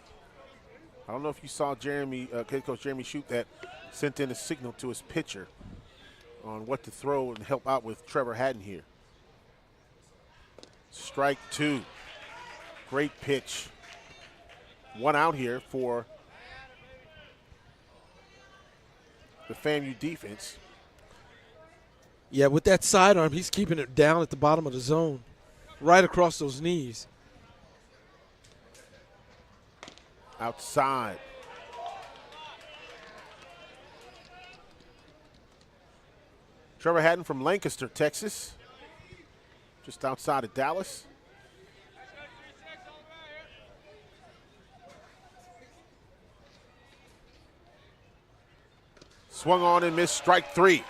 I don't know if you saw head coach Jeremy Shute that sent in a signal to his pitcher on what to throw and help out with Trevor Hatton here. Strike 2. Great pitch. 1 out here for the FAMU defense. Yeah, with that sidearm, he's keeping it down at the bottom of the zone, right across those knees. Outside. Trevor Hatton from Lancaster, Texas, just outside of Dallas. Swung on and missed, strike 3.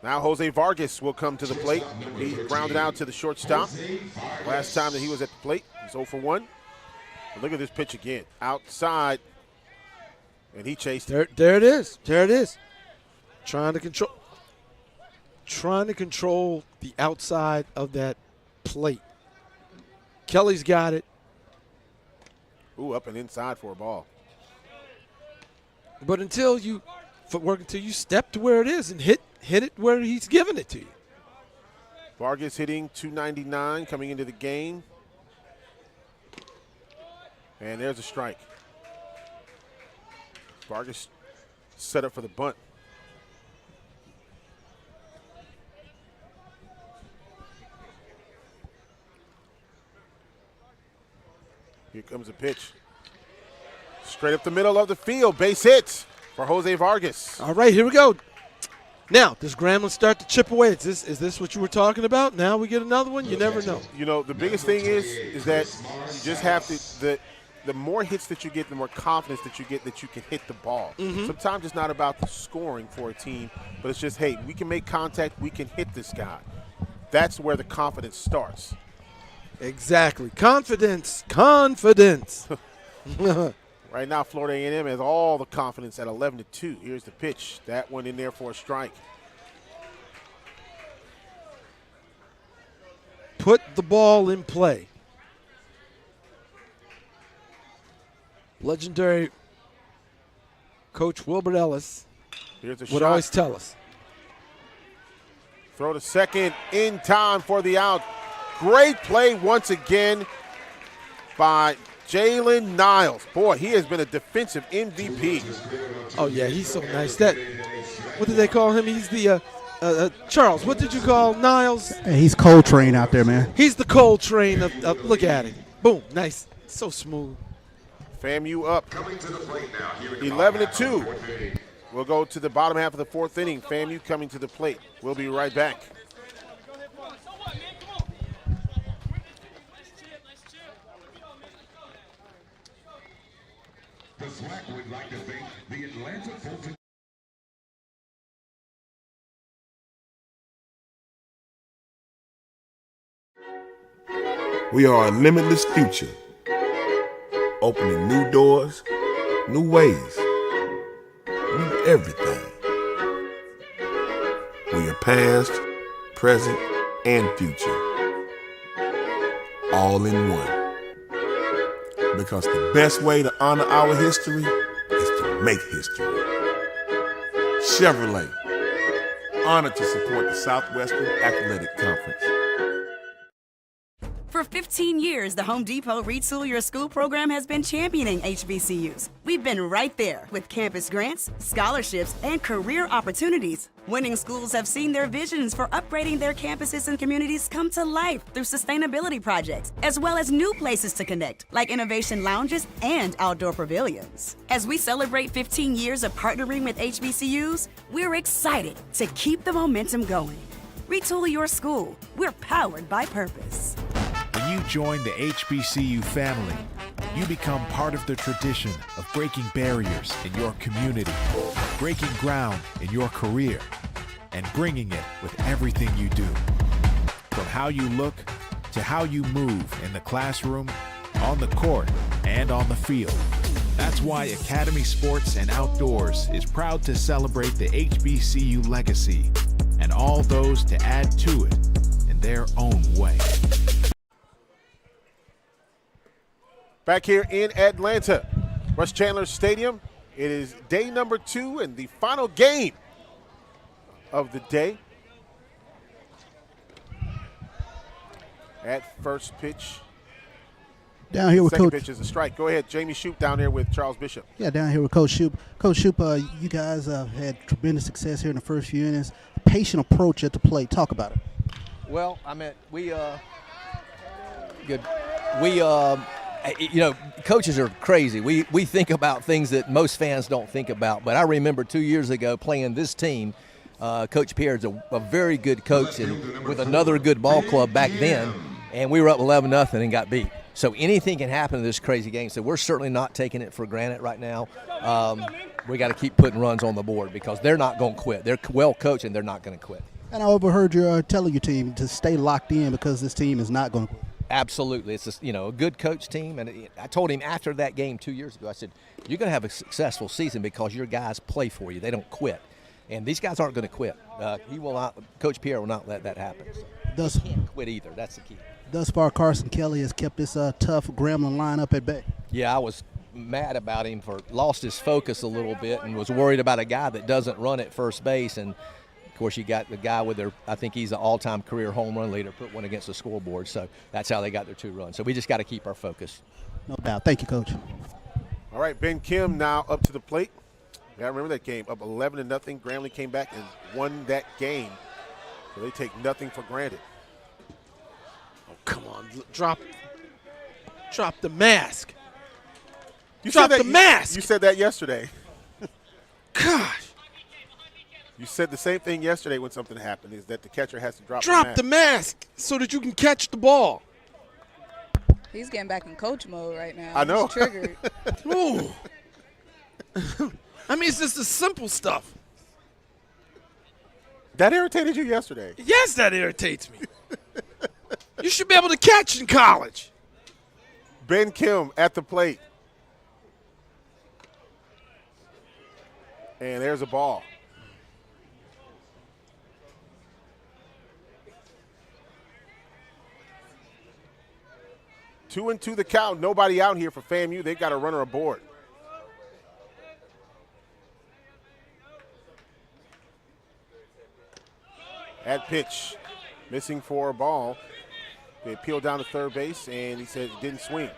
Now Jose Vargas will come to the plate. He grounded out to the shortstop. Last time that he was at the plate, he's 0 for 1. But look at this pitch again. Outside, and he chased it. There it is. There it is. Trying to control the outside of that plate. Kelly's got it. Ooh, up and inside for a ball. But until you step to where it is and hit it where he's giving it to you. Vargas hitting .299 coming into the game. And there's a strike. Vargas set up for the bunt. Here comes a pitch. Straight up the middle of the field. Base hit for Jose Vargas. All right, here we go. Now, does Grambling start to chip away? Is this what you were talking about? Now we get another one? You never know. You know, the biggest thing is that you just have to the more hits that you get, the more confidence that you get that you can hit the ball. Sometimes it's not about the scoring for a team, but it's just, hey, we can make contact, we can hit this guy. That's where the confidence starts. Exactly. Confidence. Right now, Florida A&M has all the confidence at 11-2. Here's the pitch. That one in there for a strike. Put the ball in play. Legendary Coach Wilbert Ellis Here's a would shot. always tell us. Throw to second in time for the out. Great play once again by Jalen Niles. Boy, he has been a defensive MVP. Oh, yeah, he's so nice. What did they call him? He's the Charles, what did you call Niles? Hey, he's Coltrane out there, man. He's the Coltrane of look at it. Boom, nice. So smooth. FAMU up 11-2. We'll go to the bottom half of the fourth inning. FAMU coming to the plate. We'll be right back. The SWAC would like to thank the Atlanta Fulton. We are a limitless future, opening new doors, new ways, new everything. We are past, present, and future, all in one. Because the best way to honor our history is to make history. Chevrolet, honored to support the Southwestern Athletic Conference. For 15 years, the Home Depot Retool Your School program has been championing HBCUs. We've been right there with campus grants, scholarships, and career opportunities. Winning schools have seen their visions for upgrading their campuses and communities come to life through sustainability projects, as well as new places to connect, like innovation lounges and outdoor pavilions. As we celebrate 15 years of partnering with HBCUs, we're excited to keep the momentum going. Retool your school. We're powered by purpose. When you join the HBCU family, you become part of the tradition of breaking barriers in your community, breaking ground in your career, and bringing it with everything you do. From how you look to how you move in the classroom, on the court, and on the field. That's why Academy Sports and Outdoors is proud to celebrate the HBCU legacy and all those to add to it in their own way. Back here in Atlanta, Rush Chandler Stadium. It is day number 2 and the final game of the day. At first pitch. Down here with Second Coach. pitch is a strike. Go ahead, Jamie Shoup down there with Charles Bishop. Yeah, down here with Coach Shoup. Coach Shoup, you guys had tremendous success here in the first few innings. Patient approach at the plate. Talk about it. Well, I mean, coaches are crazy. We think about things that most fans don't think about. But I remember 2 years ago playing this team. Coach Pierre is a very good coach and with another good ball club back then, and we were up 11-0 and got beat. So anything can happen in this crazy game. So we're certainly not taking it for granted right now. We got to keep putting runs on the board because they're not going to quit. They're well coached and they're not going to quit. And I overheard you telling your team to stay locked in because this team is not going to quit. Absolutely. It's a good coach team. And I told him after that game 2 years ago, I said, you're going to have a successful season because your guys play for you. They don't quit. And these guys aren't going to quit. Coach Pierre will not let that happen. So they can't quit either. That's the key. Thus far, Carson Kelly has kept this tough Grambling lineup at bay. Yeah, I was mad about him for lost his focus a little bit and was worried about a guy that doesn't run at first base. And, of course, you got the guy with I think he's an all-time career home run leader, put one against the scoreboard. So that's how they got their 2 runs. So we just got to keep our focus. No doubt. Thank you, Coach. All right, Ben Kim now up to the plate. I remember that game, up 11-0. Grambling came back and won that game. So they take nothing for granted. Oh, come on. Drop the mask. Drop the mask. You said that yesterday. Gosh. You said the same thing yesterday when something happened, is that the catcher has to drop the mask so that you can catch the ball. He's getting back in coach mode right now. I know. He's triggered. Ooh. I mean, it's just the simple stuff. That irritated you yesterday? Yes, that irritates me. You should be able to catch in college. Ben Kim at the plate. And there's a ball. Two and two the count. Nobody out here for FAMU. They've got a runner aboard. at pitch. Missing for a ball. They peeled down to third base, and he said it didn't swing.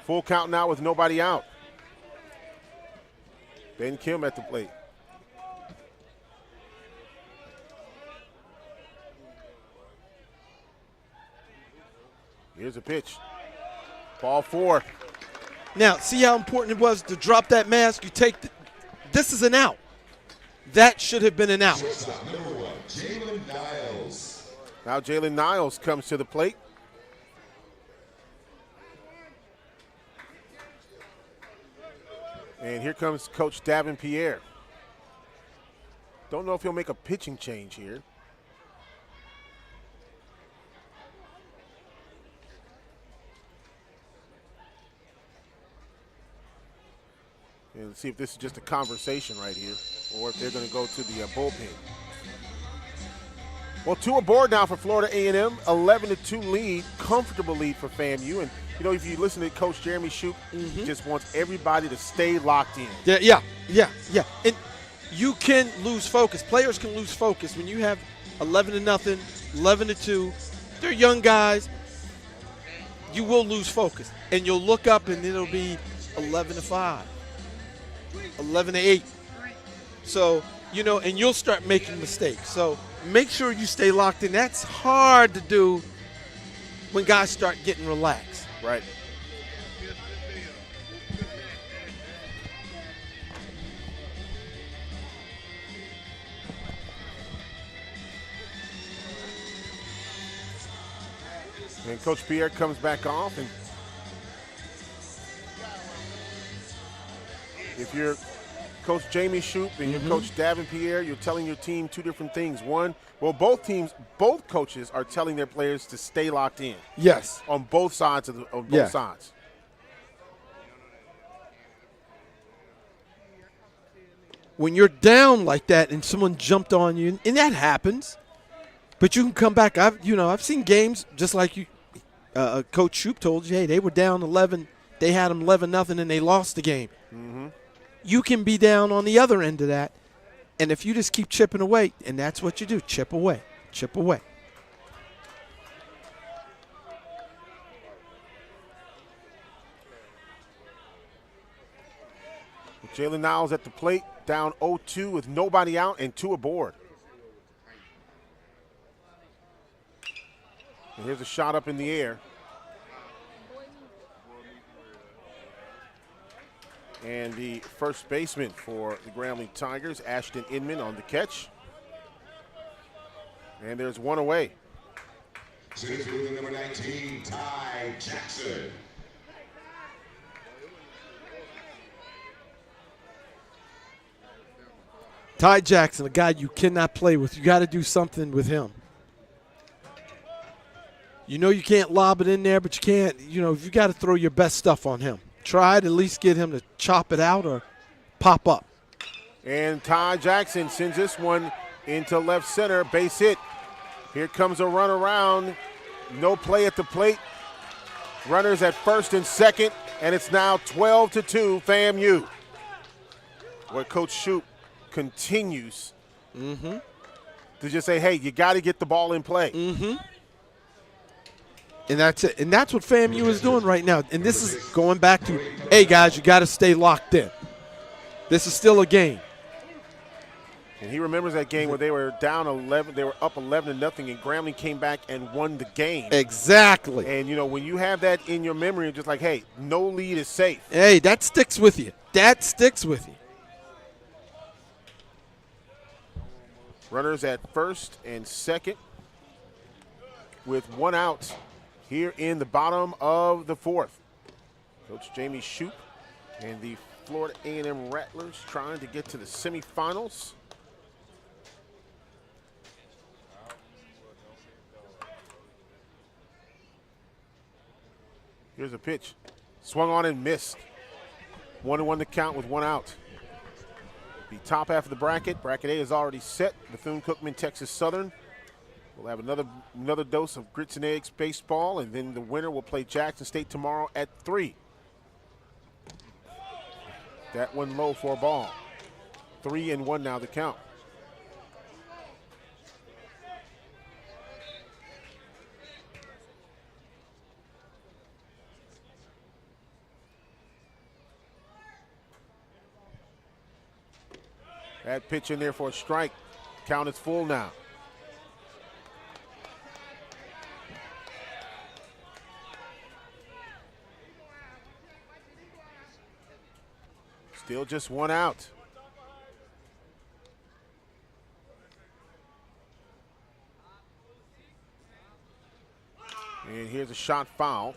Full count now with nobody out. Ben Kim at the plate. Here's a pitch. Ball 4. Now, see how important it was to drop that mask? You take this is an out. That should have been an out. Now Jalen Niles comes to the plate. And here comes Coach Davin Pierre. Don't know if he'll make a pitching change here. And see if this is just a conversation right here, or if they're going to go to the bullpen. Well, 2 aboard now for Florida A&M, 11-2 lead, comfortable lead for FAMU. And, you know, if you listen to Coach Jeremy Shoup, he just wants everybody to stay locked in. Yeah. And you can lose focus. Players can lose focus when you have 11-0, 11-2. They're young guys. You will lose focus. And you'll look up and it'll be 11-5, 11-8. So, you know, and you'll start making mistakes. So make sure you stay locked in. That's hard to do when guys start getting relaxed. Right. And Coach Pierre comes back off, and if you're Coach Jamie Shoup and you're Coach Davin Pierre, you're telling your team 2 different things. One, well, both coaches are telling their players to stay locked in. Yes. On both sides of both sides. When you're down like that and someone jumped on you, and that happens, but you can come back. I've seen games just like you. Coach Shoup told you, hey, they were down 11. They had them 11-0, and they lost the game. You can be down on the other end of that, and if you just keep chipping away, and that's what you do, chip away, chip away. Jalen Niles at the plate, down 0-2 with nobody out and 2 aboard. And here's a shot up in the air. And the first baseman for the Grambling Tigers, Ashton Inman, on the catch. And there's 1 away. Number 19, Ty Jackson. Ty Jackson, a guy you cannot play with. You got to do something with him. You know you can't lob it in there, but you can't, you got to throw your best stuff on him. Try to at least get him to chop it out or pop up. And Ty Jackson sends this one into left center, base hit. Here comes a run around. No play at the plate. Runners at first and second, and it's now 12-2 FAMU. Where Coach Shoup continues to just say, hey, you got to get the ball in play. And that's it. And that's what FAMU is doing right now. And this is going back to, hey, guys, you got to stay locked in. This is still a game. And he remembers that game where they were down 11, they were up 11-0, and Grambling came back and won the game. Exactly. And, when you have that in your memory, you're just like, hey, no lead is safe. Hey, that sticks with you. That sticks with you. Runners at first and second with 1 out here in the bottom of the 4th. Coach Jamie Shoup and the Florida A&M Rattlers trying to get to the semifinals. Here's a pitch. Swung on and missed. 1-1 to count with 1 out. The top half of the bracket. Bracket A is already set. Bethune-Cookman, Texas Southern. We'll have another dose of Grits and Eggs baseball, and then the winner will play Jackson State tomorrow at 3. That one low for a ball. 3-1 now the count. That pitch in there for a strike. Count is full now. Still just one out. And here's a shot foul.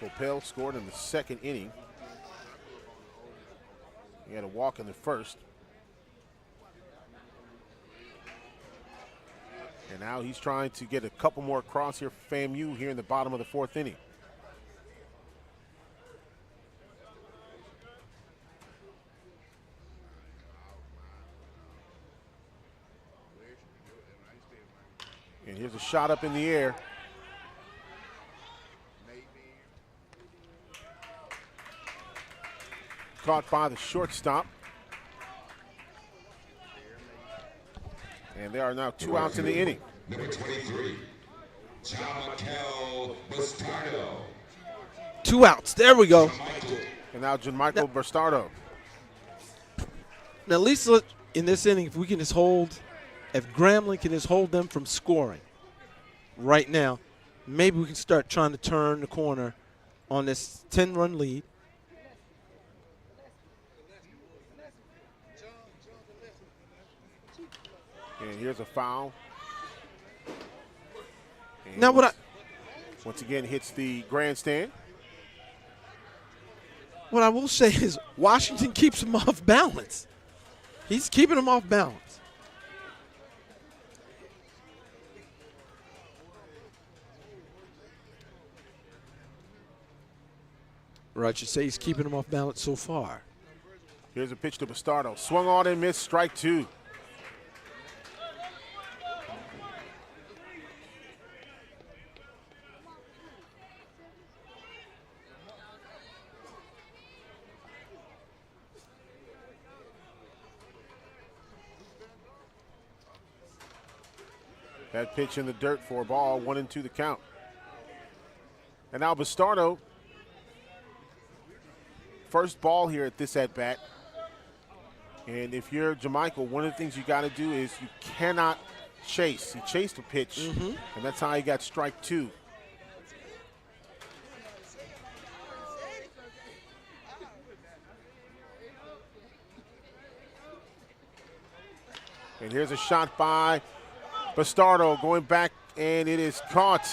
Poppell scored in the second inning. He had a walk in the first. And now he's trying to get a couple more across here for FAMU here in the bottom of the fourth inning. And here's a shot up in the air. Caught by the shortstop. And there are now 2 outs in the inning. Number 23, Michael Bastardo. 2 outs. There we go. And now Michael Bastardo. Now, at least in this inning, if we can just hold, if Grambling can just hold them from scoring right now, maybe we can start trying to turn the corner on this 10-run lead. And here's a foul. And Now, once again hits the grandstand. What I will say is Washington keeps him off balance. He's keeping him off balance. Or I should say he's keeping him off balance so far. Here's a pitch to Bastardo. Swung on and missed, strike 2. That pitch in the dirt for a ball, 1-2 the count. And now Bastardo, first ball here at this at-bat. And if you're Jamichael, one of the things you got to do is you cannot chase. He chased a pitch, and that's how he got strike 2. And here's a shot by Bastardo going back, and it is caught.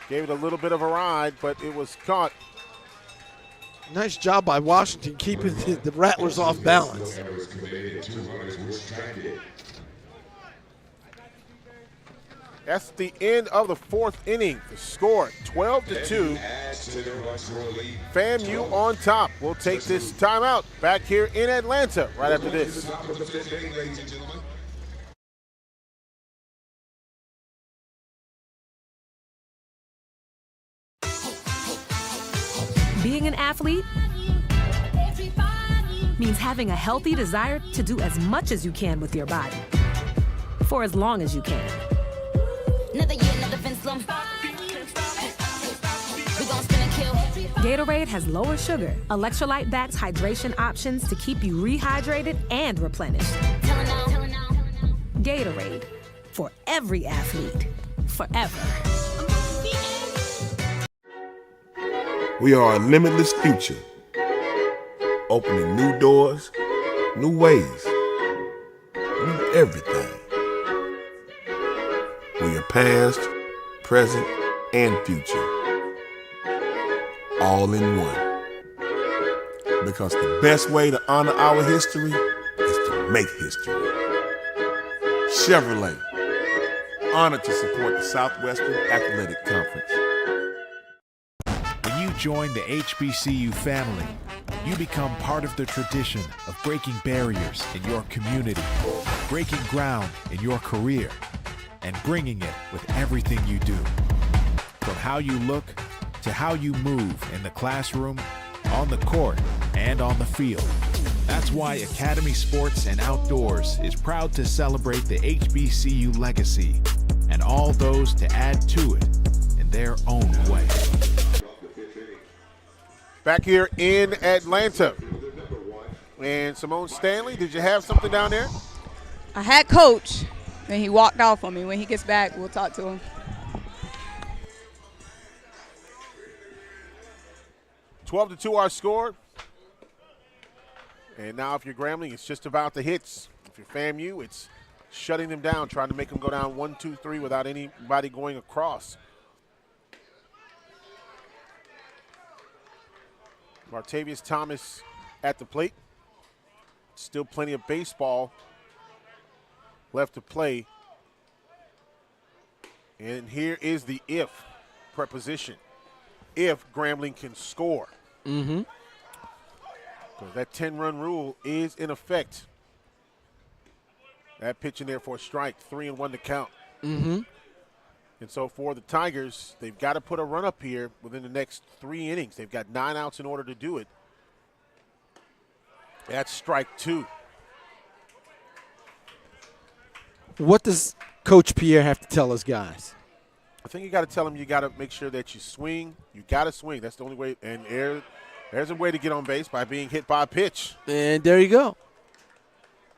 Gave it a little bit of a ride, but it was caught. Nice job by Washington keeping the Rattlers off balance. That's the end of the fourth inning. The score, 12-2. FAMU on top. We'll take this timeout back here in Atlanta right after this. Being an athlete means having a healthy desire to do as much as you can with your body for as long as you can. Another year, another fence lump. We gon' spin and kill. Gatorade has lower sugar, electrolyte-backed hydration options to keep you rehydrated and replenished. Tell her now. Gatorade, for every athlete, forever. We are a limitless future, opening new doors, new ways, new everything. We are past, present, and future, all in one. Because the best way to honor our history is to make history. Chevrolet, honored to support the Southwestern Athletic Conference. When you join the HBCU family, you become part of the tradition of breaking barriers in your community, breaking ground in your career, and bringing it with everything you do. From how you look to how you move in the classroom, on the court, and on the field. That's why Academy Sports and Outdoors is proud to celebrate the HBCU legacy and all those to add to it in their own way. Back here in Atlanta. And Simone Stanley, did you have something down there? I had Coach, and he walked off on me. When he gets back, we'll talk to him. (12-2) our score. And now if you're Grambling, it's just about the hits. If you're FAMU, it's shutting them down, trying to make them go down 1, 2, 3 without anybody going across. Martavius Thomas at the plate. Still plenty of baseball left to play. And here is the if preposition. If Grambling can score. Mm-hmm. Because that 10-run rule is in effect. That pitch in there for a strike, 3-1 to count. Mm-hmm. And so for the Tigers, they've got to put a run up here within the next 3 innings. They've got 9 outs in order to do it. That's strike 2. What does Coach Pierre have to tell us guys? I think you got to tell them you got to make sure that you swing. You got to swing. That's the only way. And there's a way to get on base by being hit by a pitch. And there you go.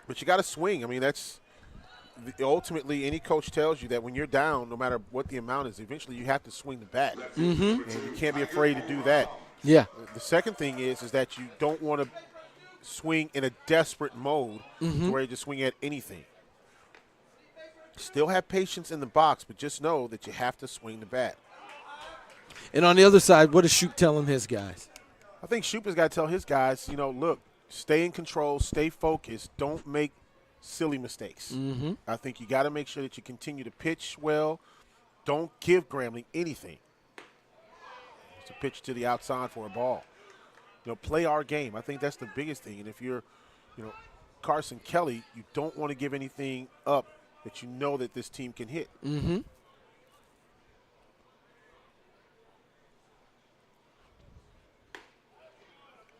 But you got to swing. I mean, that's ultimately any coach tells you that when you're down, no matter what the amount is, eventually you have to swing the bat. Mm-hmm. And you can't be afraid to do that. Yeah. The second thing is that you don't want to swing in a desperate mode where you just swing at anything. Still have patience in the box, but just know that you have to swing the bat. And on the other side, what is Shoop telling his guys? I think Shoop has got to tell his guys, look, stay in control, stay focused, don't make silly mistakes. Mm-hmm. I think you got to make sure that you continue to pitch well. Don't give Grambling anything. It's a pitch to the outside for a ball. Play our game. I think that's the biggest thing. And if you're, Carson Kelly, you don't want to give anything up that you know that this team can hit. Mm-hmm.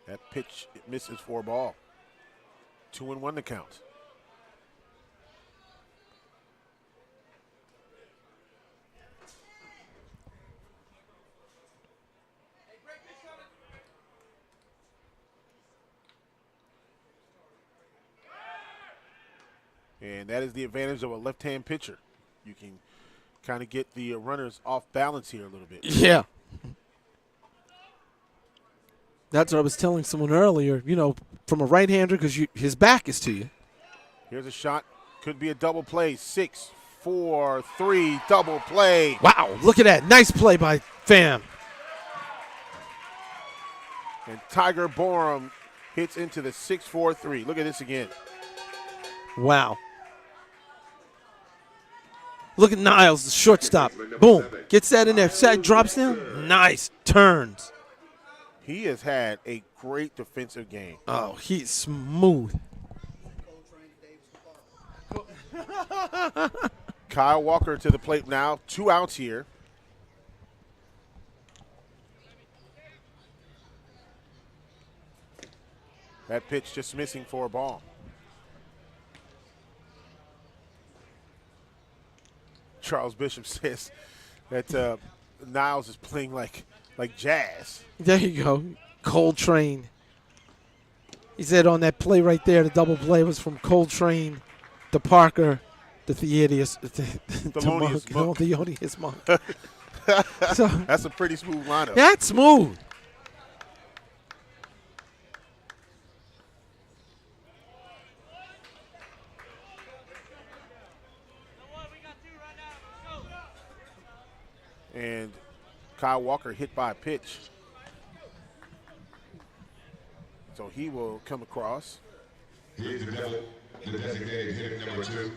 That pitch, it misses for a ball. 2-1 to count. And that is the advantage of a left-hand pitcher. You can kind of get the runners off balance here a little bit. Yeah. That's what I was telling someone earlier, from a right-hander, because his back is to you. Here's a shot. Could be a double play. 6, 4, 3, double play. Wow, look at that. Nice play by Fam. And Tiger Borum hits into the 6-4-3. Look at this again. Wow. Look at Niles, the shortstop. Boom. Gets that in there. Side drops down. Nice. Turns. He has had a great defensive game. Oh, he's smooth. Kyle Walker to the plate now. 2 outs here. That pitch just missing for a ball. Charles Bishop says that Niles is playing like jazz. There you go. Coltrane. He said on that play right there, the double play was from Coltrane to Parker, the Theodius, Theodius Monk. So, that's a pretty smooth lineup. That's smooth. And Kyle Walker hit by a pitch. So he will come across. Here's the devil, the designated hitter number 2.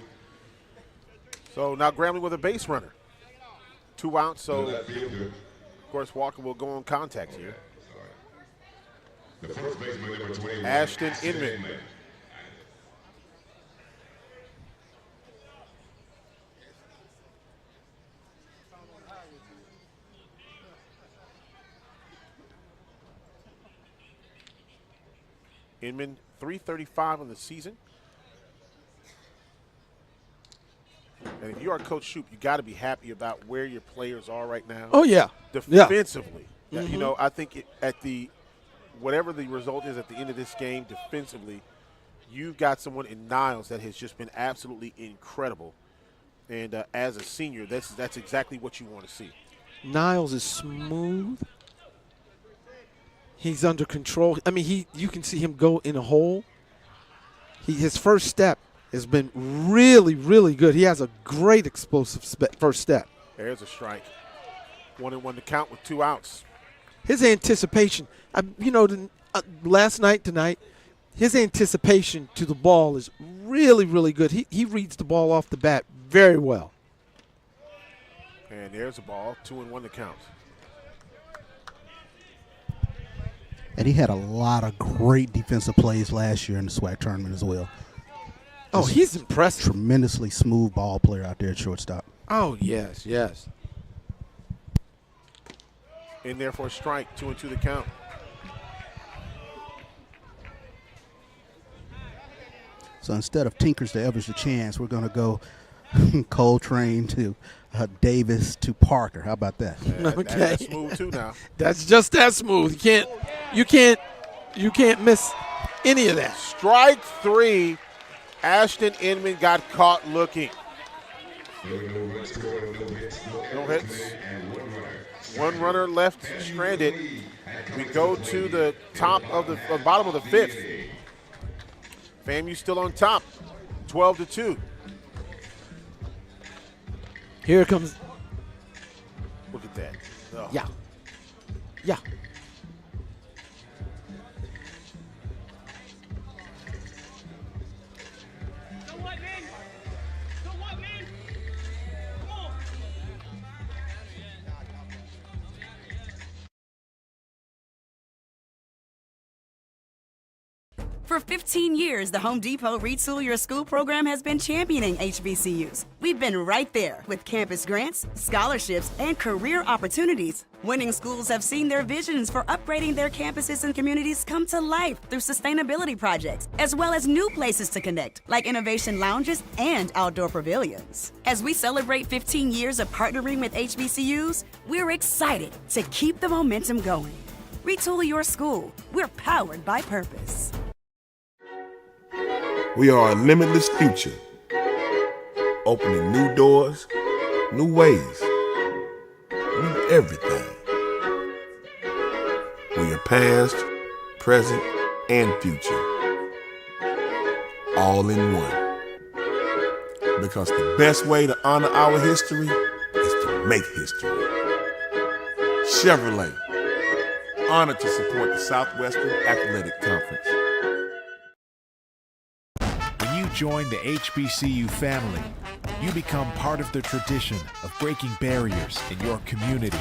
So now Grambling with a base runner. 2 outs, so of course Walker will go on contact here. The first baseman number 21, Ashton Inman. Inman, 335 on the season. And if you are Coach Shoop, you got to be happy about where your players are right now. Oh, yeah. Defensively. Yeah. You know, I think whatever the result is at the end of this game, defensively, you've got someone in Niles that has just been absolutely incredible. And as a senior, that's exactly what you want to see. Niles is smooth. He's under control. I mean, you can see him go in a hole. His first step has been really, really good. He has a great explosive first step. There's a strike. 1-1 to count with 2 outs. His anticipation, last night, tonight, his anticipation to the ball is really, really good. He reads the ball off the bat very well. And there's a ball, 2-1 to count. And he had a lot of great defensive plays last year in the SWAC tournament as well. Oh, he's impressive. Tremendously smooth ball player out there at shortstop. Oh, yes. In there for a strike, 2-2 the count. So instead of Tinkers to Evers the chance, we're going to go Coltrane to Davis to Parker. How about that? Okay. That's smooth too now. That's just that smooth. You can't miss any of that. Strike 3. Ashton Inman got caught looking. No hits. 1 runner left stranded. We go to the bottom of the 5th. FAMU still on top, 12-2. Here it comes. Look at that. Oh. Yeah. For 15 years, the Home Depot Retool Your School program has been championing HBCUs. We've been right there with campus grants, scholarships, and career opportunities. Winning schools have seen their visions for upgrading their campuses and communities come to life through sustainability projects, as well as new places to connect, like innovation lounges and outdoor pavilions. As we celebrate 15 years of partnering with HBCUs, we're excited to keep the momentum going. Retool Your School. We're powered by purpose. We are a limitless future, opening new doors, new ways, new everything. We are past, present, and future, all in one. Because the best way to honor our history is to make history. Chevrolet, honored to support the Southwestern Athletic Conference. Join the HBCU family. You become part of the tradition of breaking barriers in your community,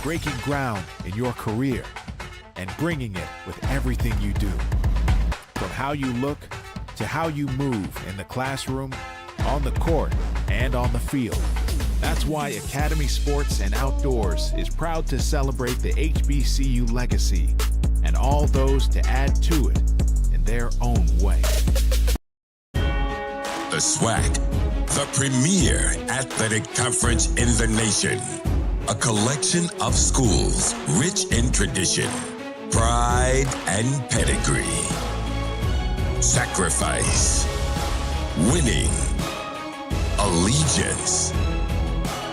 breaking ground in your career, and bringing it with everything you do. From how you look to how you move in the classroom, on the court, and on the field. That's why Academy Sports and Outdoors is proud to celebrate the HBCU legacy and all those to add to it in their own way. The SWAC, the premier athletic conference in the nation. A collection of schools rich in tradition, pride, and pedigree. Sacrifice, winning, allegiance,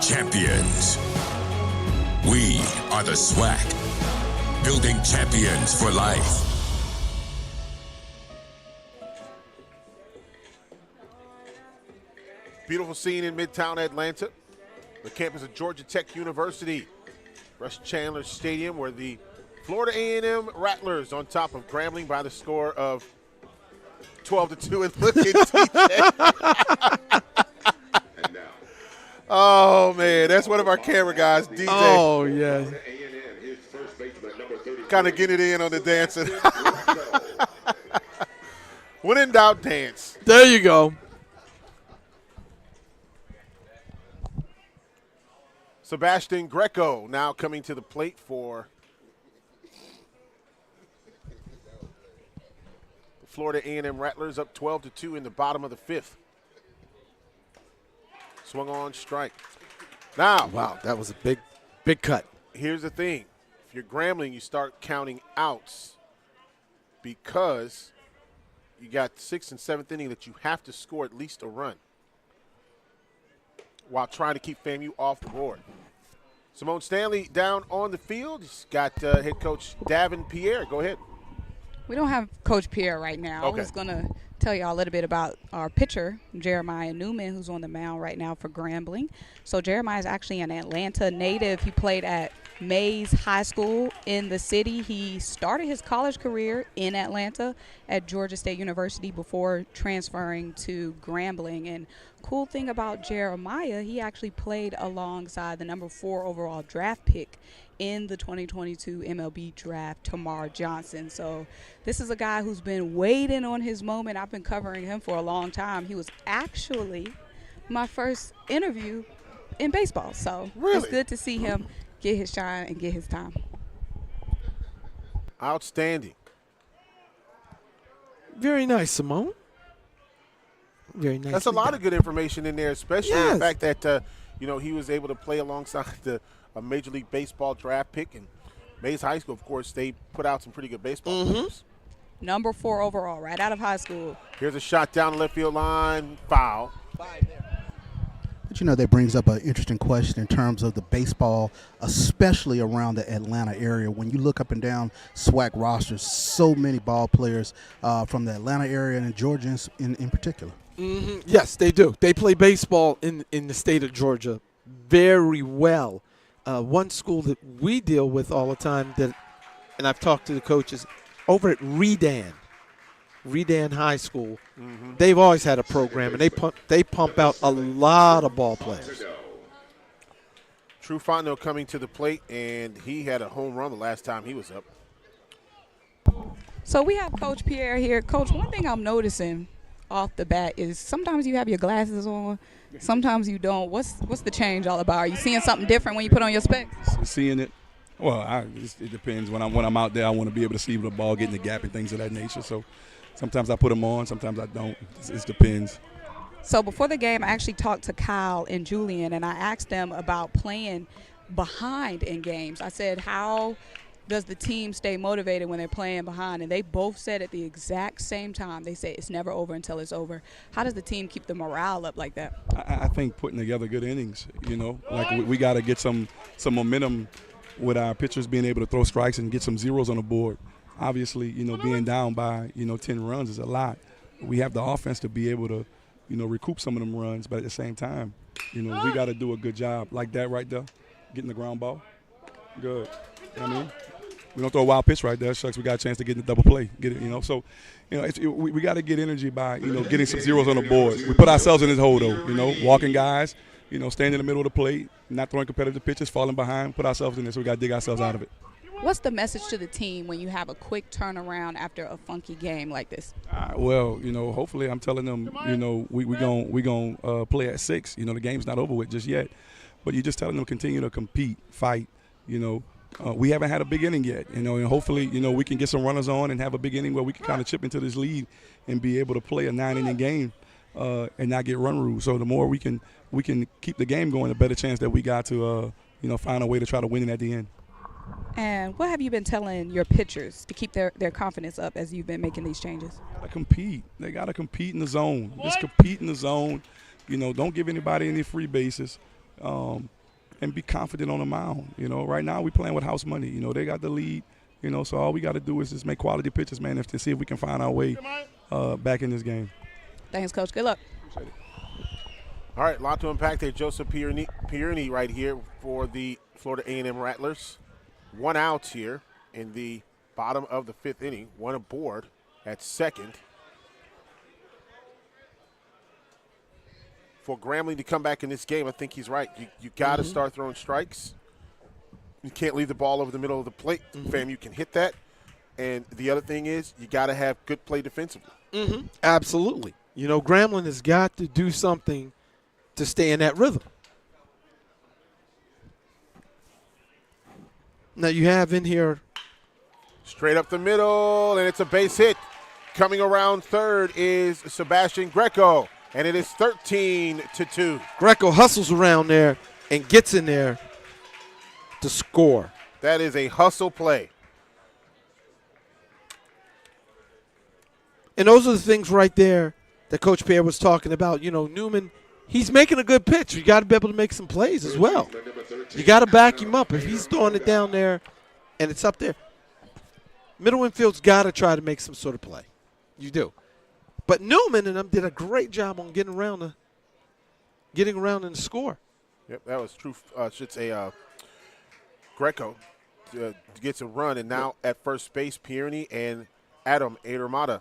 champions. We are the SWAC, building champions for life. Beautiful scene in Midtown Atlanta, the campus of Georgia Tech University. Rush Chandler Stadium, where the Florida A&M Rattlers on top of Grambling by the score of 12-2. And look at TJ. Oh, man, that's one of our camera guys, DJ. Oh, yes. Kind of get it in on the dancing. When in doubt, dance. There you go. Sebastian Greco now coming to the plate for Florida A&M Rattlers up 12-2 in the bottom of the fifth. Swung on strike. Now, Wow, that was a big cut. here's the thing. If you're Grambling, you start counting outs because you got 6th and 7th inning that you have to score at least a run while trying to keep FAMU off the board. Simone Stanley down on the field. He's got head coach Davin Pierre. Go ahead. We don't have Coach Pierre right now. Okay. I was going to tell y'all a little bit about our pitcher, Jeremiah Newman, who's on the mound right now for Grambling. So Jeremiah is actually an Atlanta native. He played at Mays High School in the city. He started his college career in Atlanta at Georgia State University before transferring to Grambling. And cool thing about Jeremiah, he actually played alongside the number 4 overall draft pick in the 2022 MLB draft, Tamar Johnson. So this is a guy who's been waiting on his moment. I've been covering him for a long time. He was actually my first interview in baseball. So It's good to see him get his shine and get his time. Outstanding. Very nice, Simone. Very nice. That's a lot of good information in there, especially the fact that he was able to play alongside a Major League Baseball draft pick. And Mays High School, of course, they put out some pretty good baseball players. Number 4 overall, right out of high school. Here's a shot down the left field line, foul. But that brings up an interesting question in terms of the baseball, especially around the Atlanta area. When you look up and down SWAC rosters, so many ball players from the Atlanta area and Georgia in particular. Mm-hmm. Yes, they do. They play baseball in the state of Georgia very well. One school that we deal with all the time, and I've talked to the coaches over at Redan High School. Mm-hmm. They've always had a program, and they pump out a lot of ball players. True Fontenot coming to the plate, and he had a home run the last time he was up. So we have Coach Pierre here. Coach, one thing I'm noticing off the bat is sometimes you have your glasses on, sometimes you don't. What's the change all about? Are you seeing something different when you put on your specs? Seeing it. Well, it depends. When I'm out there, I want to be able to see the ball, get in the gap and things of that nature. So sometimes I put them on, sometimes I don't. It depends. So before the game, I actually talked to Kyle and Julian, and I asked them about playing behind in games. I said, how does the team stay motivated when they're playing behind? And they both said at the exact same time, they say it's never over until it's over. How does the team keep the morale up like that? I think putting together good innings, like we got to get some momentum with our pitchers being able to throw strikes and get some zeros on the board. Obviously, being down by, 10 runs is a lot. We have the offense to be able to, recoup some of them runs, but at the same time, we got to do a good job like that right there, getting the ground ball. Good. We don't throw a wild pitch right there. Shucks, we got a chance to get in the double play. Get it, So, we got to get energy by, getting some zeros on the board. We put ourselves in this hole, though, walking guys, staying in the middle of the plate, not throwing competitive pitches, falling behind, put ourselves in there, so we got to dig ourselves out of it. What's the message to the team when you have a quick turnaround after a funky game like this? Well, hopefully I'm telling them, we gonna play at 6. The game's not over with just yet. But you're just telling them continue to compete, fight, we haven't had a big inning yet, and hopefully, we can get some runners on and have a big inning where we can kind of chip into this lead and be able to play a 9-inning game and not get run ruled. So the more we can keep the game going, the better chance that we got to, find a way to try to win it at the end. And what have you been telling your pitchers to keep their confidence up as you've been making these changes? They got to compete in the zone. Just compete in the zone. Don't give anybody any free bases. And be confident on the mound. Right now we're playing with house money. They got the lead. So all we got to do is just make quality pitches, man, to see if we can find our way back in this game. Thanks, Coach. Good luck. Appreciate it. All right, a lot to unpack there. Joseph Pierny right here for the Florida A&M Rattlers. 1 out here in the bottom of the 5th inning. 1 aboard at second. For Grambling to come back in this game, I think he's right. You got to start throwing strikes. You can't leave the ball over the middle of the plate. FAMU can hit that. And the other thing is you got to have good play defensively. Absolutely. Grambling has got to do something to stay in that rhythm. Now you have in here. Straight up the middle, and it's a base hit. Coming around third is Sebastian Greco, and it is 13-2. Greco hustles around there and gets in there to score. That is a hustle play. And those are the things right there that Coach Pierre was talking about. You know, Newman, he's making a good pitch. You got to be able to make some plays as well. You got to back him up. If he's throwing it down there and it's up there, middle infield's got to try to make some sort of play. You do. But Newman and them did a great job on getting around in the score. Yep, that was true. I should say Greco gets a run, and now at first base, Pierny and Adam Adermata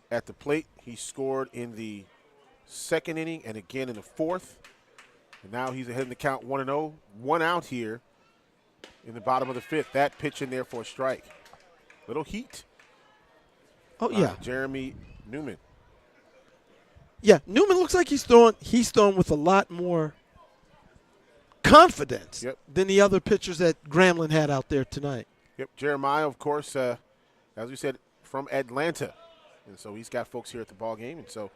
at the plate. He scored in the second inning and again in the fourth. And now he's ahead in the count 1-0. 1 out here in the bottom of the fifth. That pitch in there for a strike. Little heat. Oh, yeah. Jeremy Newman. Yeah, Newman looks like he's throwing with a lot more confidence than the other pitchers that Grambling had out there tonight. Yep, Jeremiah, of course, as we said, from Atlanta. And so he's got folks here at the ball game. And so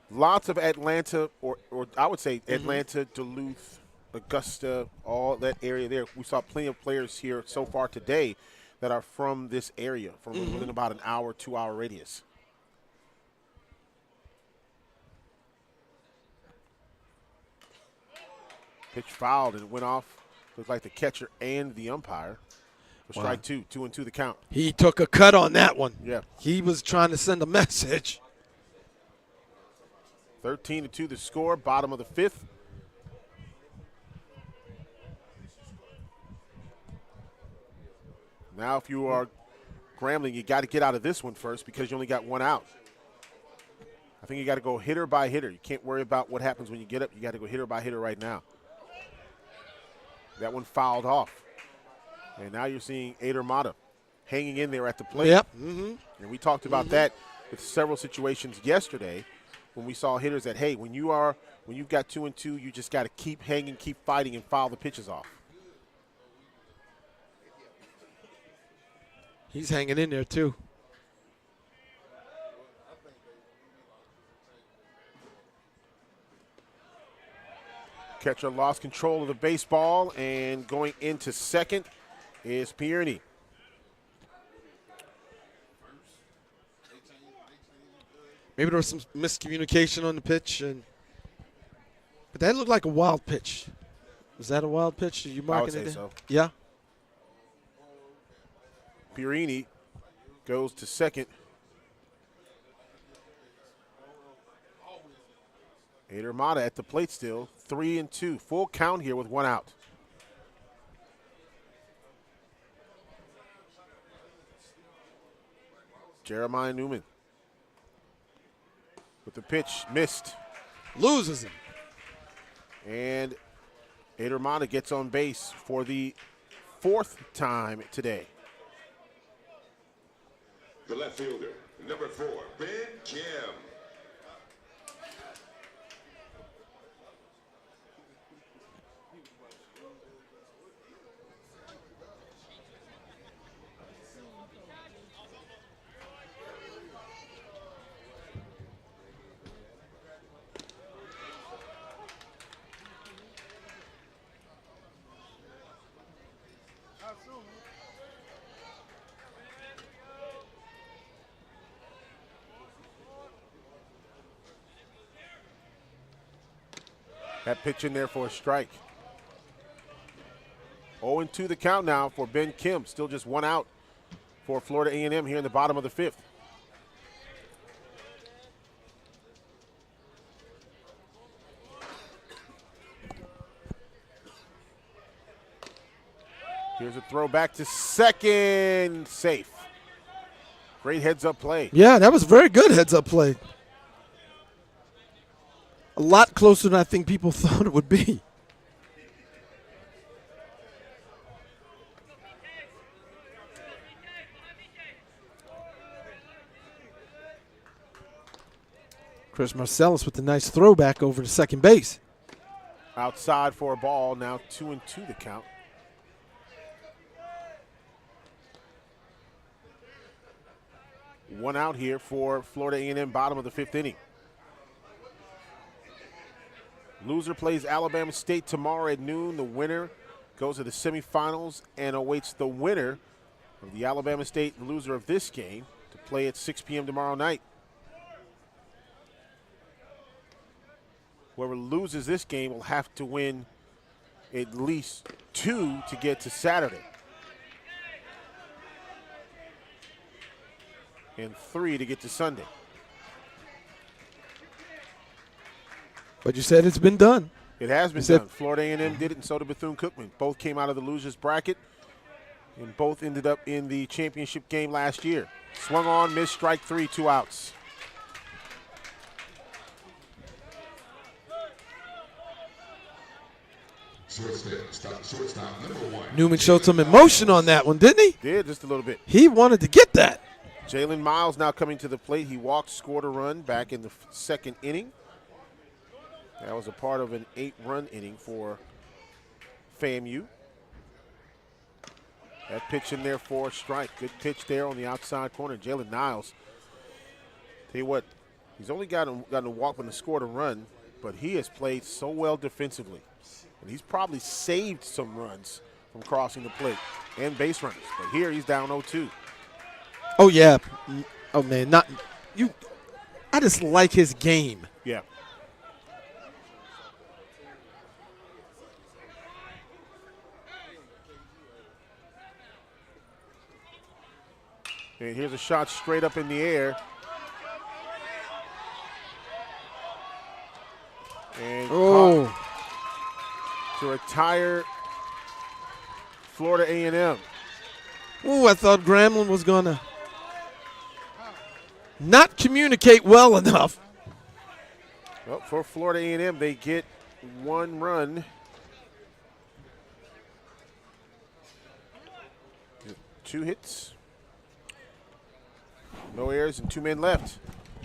lots of Atlanta, or I would say Atlanta, Duluth, Augusta, all that area there. We saw plenty of players here so far today that are from this area, from within about an hour, 2-hour radius. Pitch fouled, and it went off. Looked like the catcher and the umpire. For strike 2, 2-2 the count. He took a cut on that one. Yeah. He was trying to send a message. 13-2 the score, bottom of the fifth. Now if you are Grambling, you got to get out of this one first because you only got 1 out. I think you got to go hitter by hitter. You can't worry about what happens when you get up. You got to go hitter by hitter right now. That one fouled off. And now you're seeing Adermata hanging in there at the plate. Yep. And we talked about that with several situations yesterday when we saw hitters that, hey, when you've got 2-2, you just got to keep hanging, keep fighting, and foul the pitches off. He's hanging in there, too. Catcher lost control of the baseball, and going into second is Pierny. Maybe there was some miscommunication on the pitch, but that looked like a wild pitch. Was that a wild pitch? Are you marking I would say so. Yeah. Pierini goes to second. Adermata at the plate still, 3-2. Full count here with 1 out. Jeremiah Newman with the pitch, missed. Loses him. And Adermata gets on base for the 4th time today. The left fielder, number 4, Ben Kim. That pitch in there for a strike. 0-2 the count now for Ben Kim. Still just 1 out for Florida A&M here in the bottom of the 5th. Here's a throw back to second, safe. Great heads-up play. Yeah, that was very good heads-up play. A lot closer than I think people thought it would be. Chris Marcellus with a nice throwback over to second base. Outside for a ball, now 2-2 the count. One out here for Florida A&M, bottom of the 5th inning. Loser plays Alabama State tomorrow at noon. The winner goes to the semifinals and awaits the winner of the Alabama State loser of this game to play at 6 p.m. tomorrow night. Whoever loses this game will have to win at least 2 to get to Saturday. And 3 to get to Sunday. But you said it's been done. It has been done. Florida A&M did it, and so did Bethune-Cookman. Both came out of the losers bracket, and both ended up in the championship game last year. Swung on, missed, strike 3, 2 outs. Shortstop number 1. Newman showed some emotion on that one, didn't he? Did, just a little bit. He wanted to get that. Jalen Miles now coming to the plate. He walked, scored a run back in the 2nd inning. That was a part of an 8-run inning for FAMU. That pitch in there for a strike. Good pitch there on the outside corner. Jalen Niles. Tell you what, he's only gotten a walk when he scored a run, but he has played so well defensively. And he's probably saved some runs from crossing the plate and base runners. But here he's down 0-2. Oh, yeah. Oh, man. Not you. I just like his game. Yeah. And here's a shot straight up in the air. And to retire Florida A&M. Ooh, I thought Grambling was going to not communicate well enough. Well, for Florida A&M, they get 1 run. 2 hits. No errors and 2 men left.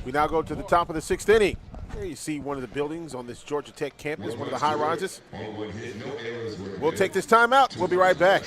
We now go to the top of the 6th inning. There you see one of the buildings on this Georgia Tech campus, one of the high rises. We'll take this time out. We'll be right back.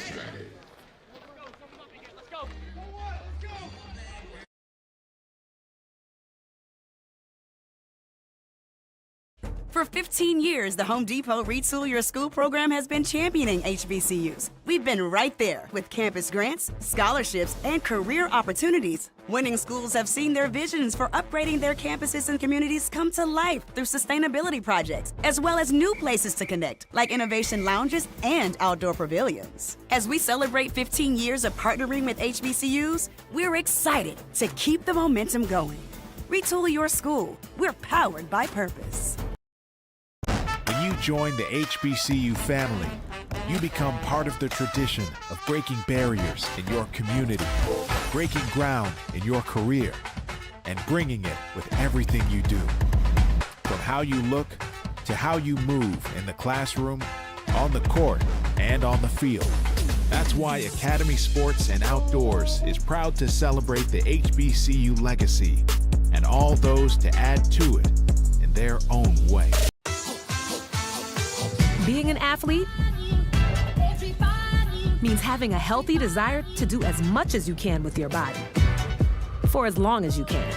For 15 years, the Home Depot Retool Your School program has been championing HBCUs. We've been right there with campus grants, scholarships, and career opportunities. Winning schools have seen their visions for upgrading their campuses and communities come to life through sustainability projects, as well as new places to connect, like innovation lounges and outdoor pavilions. As we celebrate 15 years of partnering with HBCUs, we're excited to keep the momentum going. Retool Your School. We're powered by purpose. When you join the HBCU family, you become part of the tradition of breaking barriers in your community, breaking ground in your career, and bringing it with everything you do. From how you look to how you move in the classroom, on the court, and on the field. That's why Academy Sports and Outdoors is proud to celebrate the HBCU legacy and all those to add to it in their own way. Being an athlete means having a healthy desire to do as much as you can with your body for as long as you can.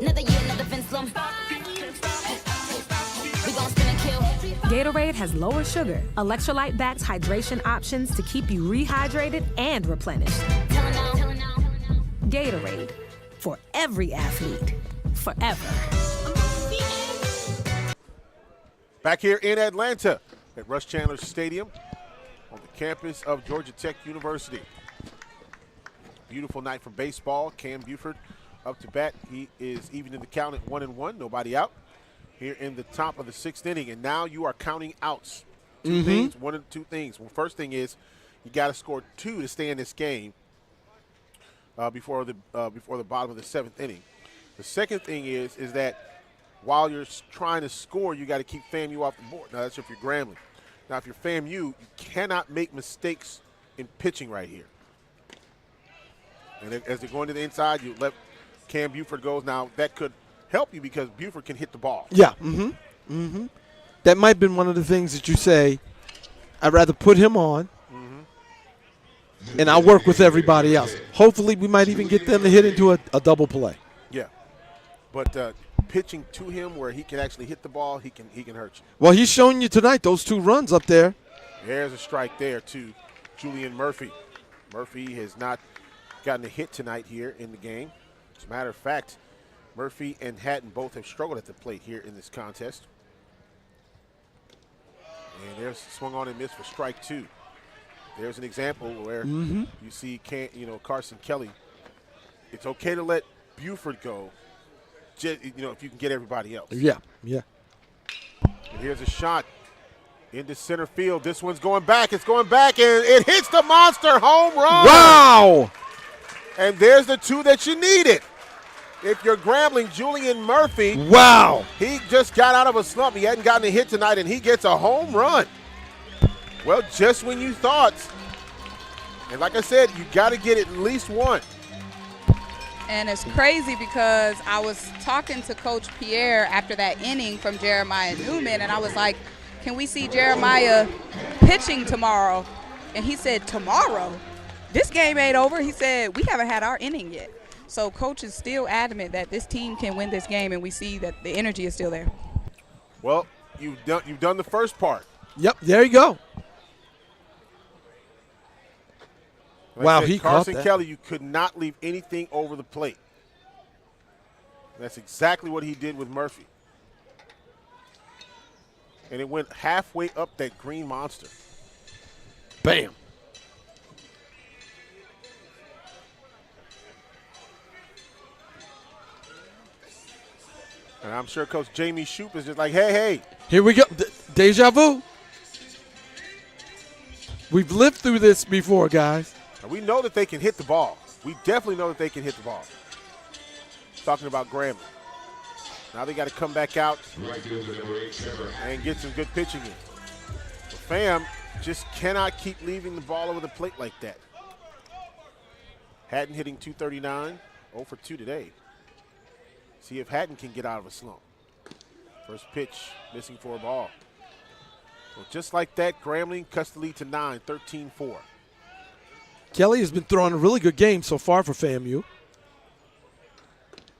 Another year, another fence slum. We gon' spin and kill. Gatorade has lower sugar, electrolyte-backed hydration options to keep you rehydrated and replenished. Gatorade, for every athlete, forever. Back here in Atlanta at Rush Chandler Stadium on the campus of Georgia Tech University. Beautiful night for baseball. Cam Buford up to bat. He is even in the count at 1-1, nobody out. Here in the top of the 6th inning, and now you are counting outs. Two things, one of the 2 things. Well, first thing is you got to score 2 to stay in this game before the bottom of the 7th inning. The second thing is that while you're trying to score, you got to keep FAMU off the board. Now, that's if you're Grambling. Now, if you're FAMU, you cannot make mistakes in pitching right here. And as they're going to the inside, you let Cam Buford go. Now, that could help you because Buford can hit the ball. Yeah. That might have been one of the things that you say, I'd rather put him on and I'll work with everybody else. Hopefully, we might even get them to hit into a double play. Yeah. But pitching to him where he can actually hit the ball, he can hurt you. Well, he's showing you tonight those 2 runs up there. There's a strike there to Julian Murphy. Murphy has not gotten a hit tonight here in the game. As a matter of fact, Murphy and Hatton both have struggled at the plate here in this contest. And there's swung on and missed for strike 2. There's an example where you see Carson Kelly. It's okay to let Buford go, if you can get everybody else. Yeah, yeah. And here's a shot into center field. This one's going back. It's going back, and it hits the monster home run. Wow! And there's the 2 that you needed. If you're Grambling, Julian Murphy. Wow! He just got out of a slump. He hadn't gotten a hit tonight, and he gets a home run. Well, just when you thought. And like I said, you got to get at least one. And it's crazy because I was talking to Coach Pierre after that inning from Jeremiah Newman, and I was like, can we see Jeremiah pitching tomorrow? And he said, tomorrow? This game ain't over. He said, we haven't had our inning yet. So Coach is still adamant that this team can win this game, and we see that the energy is still there. Well, you've done the first part. Yep, there you go. Wow, he caught Carson that. Kelly, you could not leave anything over the plate. That's exactly what he did with Murphy. And it went halfway up that green monster. Bam. And I'm sure Coach Jamie Shoup is just like, hey. Here we go. Deja vu. We've lived through this before, guys. And we know that they can hit the ball. We definitely know that they can hit the ball. Talking about Grambling. Now they got to come back out and get some good pitching in. The FAM just cannot keep leaving the ball over the plate like that. Hatton hitting .239, 0 for 2 today. See if Hatton can get out of a slump. First pitch, missing for a ball. Well, just like that, Grambling cuts the lead to 9, 13-4. Kelly has been throwing a really good game so far for FAMU.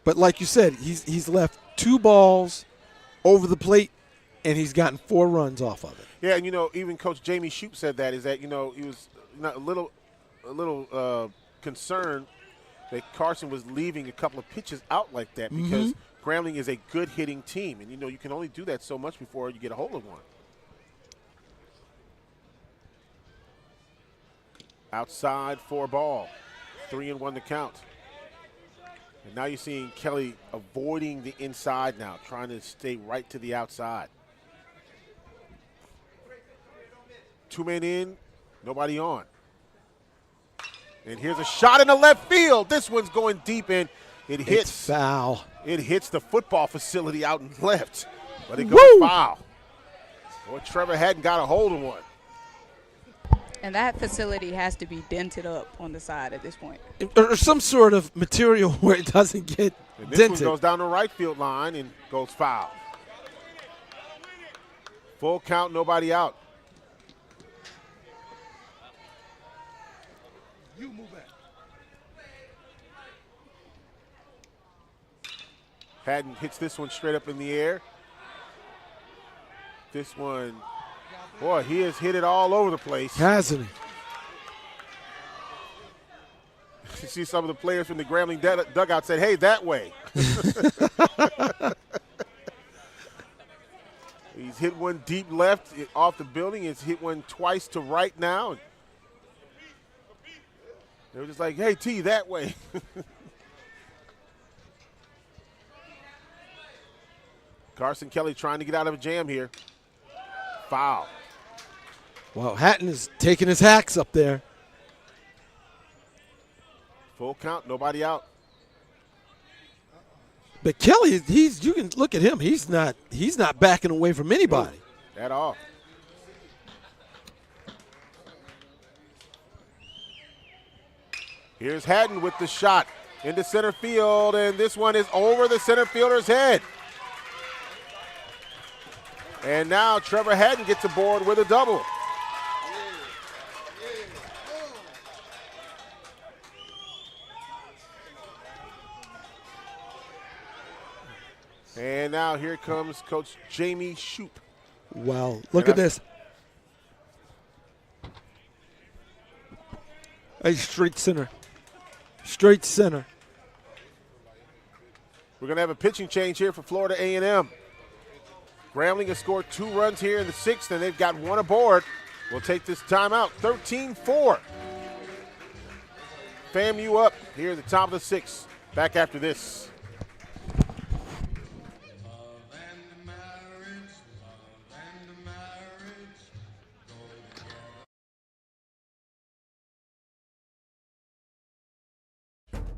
But like you said, he's left 2 balls over the plate, and he's gotten 4 runs off of it. Yeah, and even Coach Jamie Shoup said that, is that he was not a little concerned that Carson was leaving a couple of pitches out like that because Grambling is a good hitting team, and you can only do that so much before you get a hold of one. Outside for a ball, 3-1 to count. And now you're seeing Kelly avoiding the inside now, trying to stay right to the outside. 2 men in, nobody on. And here's a shot in the left field. This one's going deep, and it hits. It's foul. It hits the football facility out in left, but it goes foul. Boy, Trevor hadn't got a hold of one. And that facility has to be dented up on the side at this point. Or some sort of material where it doesn't get and this dented. one goes down the right field line and goes foul. Full count, nobody out. You move back. Hatton hits this one straight up in the air. This one, boy, he has hit it all over the place. Hasn't he? You see some of the players from the Grambling dugout said, hey, that way. He's hit one deep left off the building. He's hit one twice to right now. They were just like, hey, T, that way. Carson Kelly trying to get out of a jam here. Foul. Well, Hatton is taking his hacks up there. Full count, nobody out. But Kelly, you can look at him. He's not backing away from anybody. At all. Here's Hatton with the shot into center field, and this one is over the center fielder's head. And now Trevor Hatton gets aboard with a double. And now here comes Coach Jamie Shoup. Wow, look at this. Hey, straight center. Straight center. We're going to have a pitching change here for Florida A&M. Grambling has scored 2 runs here in the 6th, and they've got 1 aboard. We'll take this timeout, 13-4. FAMU up here at the top of the 6th. Back after this.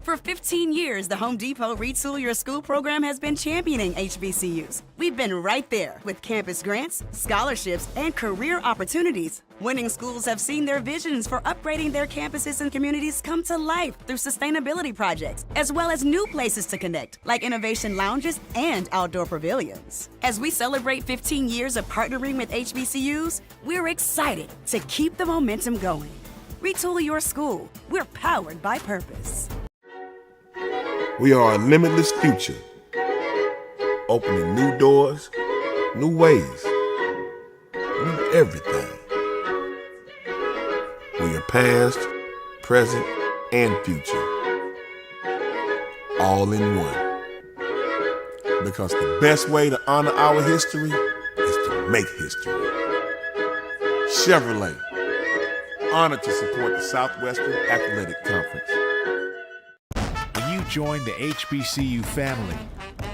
For 15 years, the Home Depot Retool Your School program has been championing HBCUs. We've been right there with campus grants, scholarships, and career opportunities. Winning schools have seen their visions for upgrading their campuses and communities come to life through sustainability projects, as well as new places to connect, like innovation lounges and outdoor pavilions. As we celebrate 15 years of partnering with HBCUs, we're excited to keep the momentum going. Retool your school. We're powered by purpose. We are a limitless future, opening new doors, new ways, new everything. We are past, present, and future, all in one. Because the best way to honor our history is to make history. Chevrolet, honored to support the Southwestern Athletic Conference. Join the HBCU family.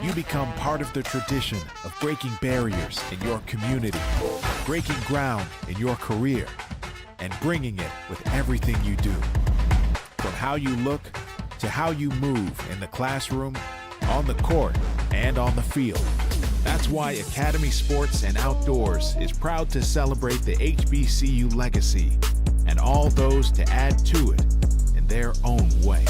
You become part of the tradition of breaking barriers in your community, breaking ground in your career, and bringing it with everything you do. From how you look to how you move in the classroom, on the court, and on the field. That's why Academy Sports and Outdoors is proud to celebrate the HBCU legacy and all those to add to it in their own way.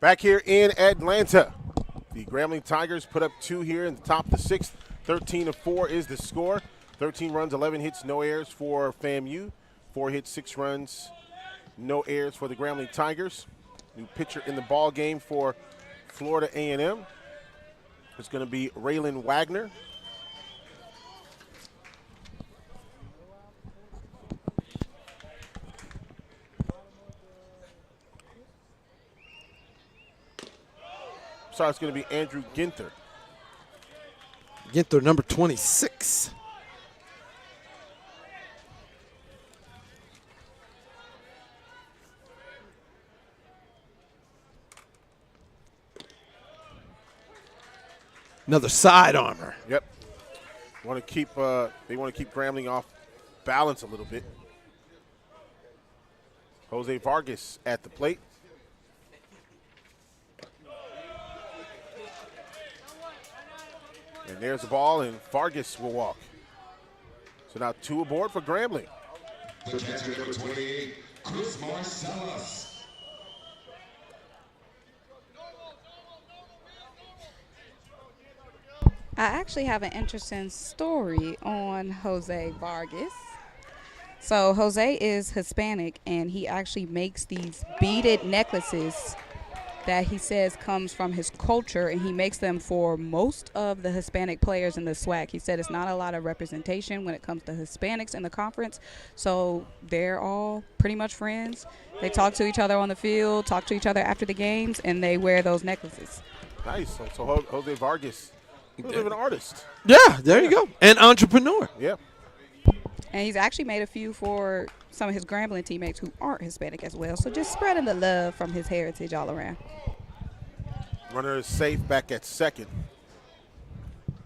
Back here in Atlanta, the Grambling Tigers put up 2 here in the top of the 6th. 13-4 is the score. 13 runs, 11 hits, no errors for FAMU. 4 hits, 6 runs, no errors for the Grambling Tigers. New pitcher in the ball game for Florida A&M. It's going to be Raylan Wagner. Sorry, it's going to be Andrew Ginther. Ginther, number 26. Another side armor. Yep. They want to keep Grambling off balance a little bit. Jose Vargas at the plate. And there's the ball, and Vargas will walk. So now 2 aboard for Grambling. The catcher number 28, Chris Marcellus. I actually have an interesting story on Jose Vargas. So Jose is Hispanic, and he actually makes these beaded necklaces that he says comes from his culture, and he makes them for most of the Hispanic players in the SWAC. He said it's not a lot of representation when it comes to Hispanics in the conference, so they're all pretty much friends. They talk to each other on the field, talk to each other after the games, and they wear those necklaces. Nice. So Jose Vargas, he's an artist. Yeah, there you go. And entrepreneur. Yeah. And he's actually made a few for some of his Grambling teammates who aren't Hispanic as well. So just spreading the love from his heritage all around. Runner is safe back at second.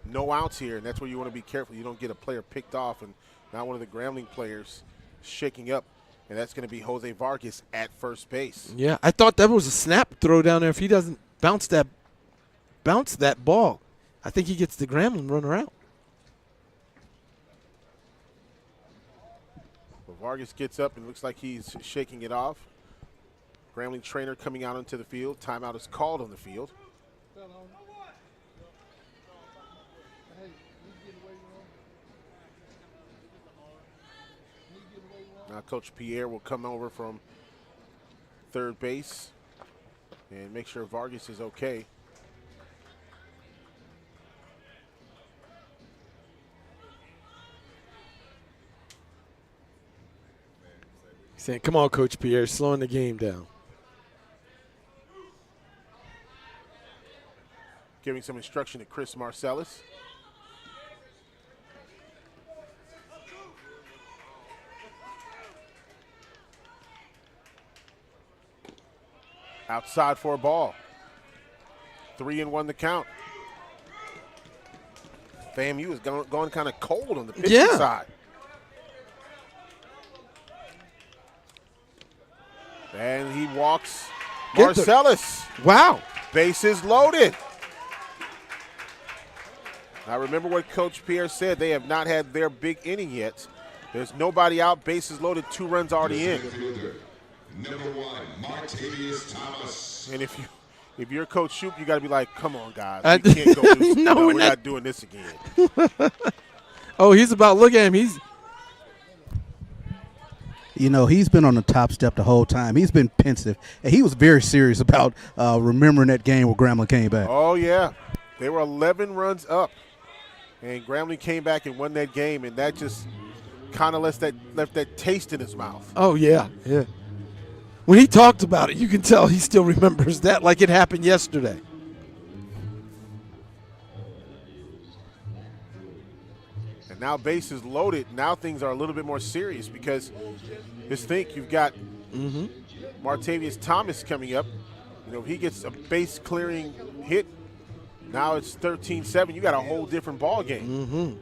No outs here, and that's where you want to be careful. You don't get a player picked off and not one of the Grambling players shaking up, and that's going to be Jose Vargas at first base. Yeah, I thought that was a snap throw down there. If he doesn't bounce that ball, I think he gets the Grambling runner out. Well, Vargas gets up and looks like he's shaking it off. Grambling trainer coming out onto the field. Timeout is called on the field. Now Coach Pierre will come over from third base and make sure Vargas is okay. He's saying, come on, Coach Pierre, slowing the game down. Giving some instruction to Chris Marcellus. Outside for a ball. 3-1 the count. FAMU is going kind of cold on the pitching side. And he walks Marcellus. Wow. Bases loaded. Now remember what Coach Pierre said. They have not had their big inning yet. There's nobody out. Bases loaded. 2 runs already in. Number 1, Martavius Thomas. And if you're Coach Shoop, you got to be like, come on, guys. We can't go do this. No, we're not doing this again. Oh, he's about to look at him. He's been on the top step the whole time. He's been pensive. And he was very serious about remembering that game where Grambling came back. Oh, yeah. They were 11 runs up. And Grambling came back and won that game, and that just kind of left that taste in his mouth. Oh, yeah. Yeah. When he talked about it, you can tell he still remembers that like it happened yesterday. And now bases loaded. Now things are a little bit more serious because just think you've got Martavius Thomas coming up. If he gets a base clearing hit, now it's 13-7. You got a whole different ball game.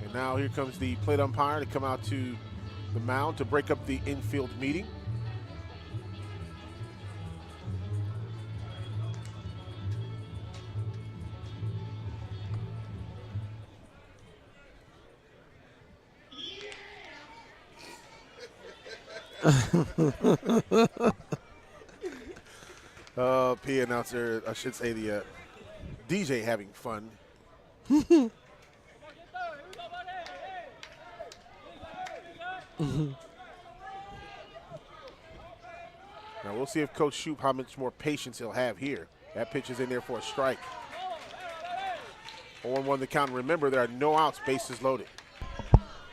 And now here comes the plate umpire to come out to the mound to break up the infield meeting. P announcer, I should say the DJ having fun. Now we'll see if Coach Shoop how much more patience he'll have here. That pitch is in there for a strike. 0-1 the count. Remember, there are no outs, bases loaded.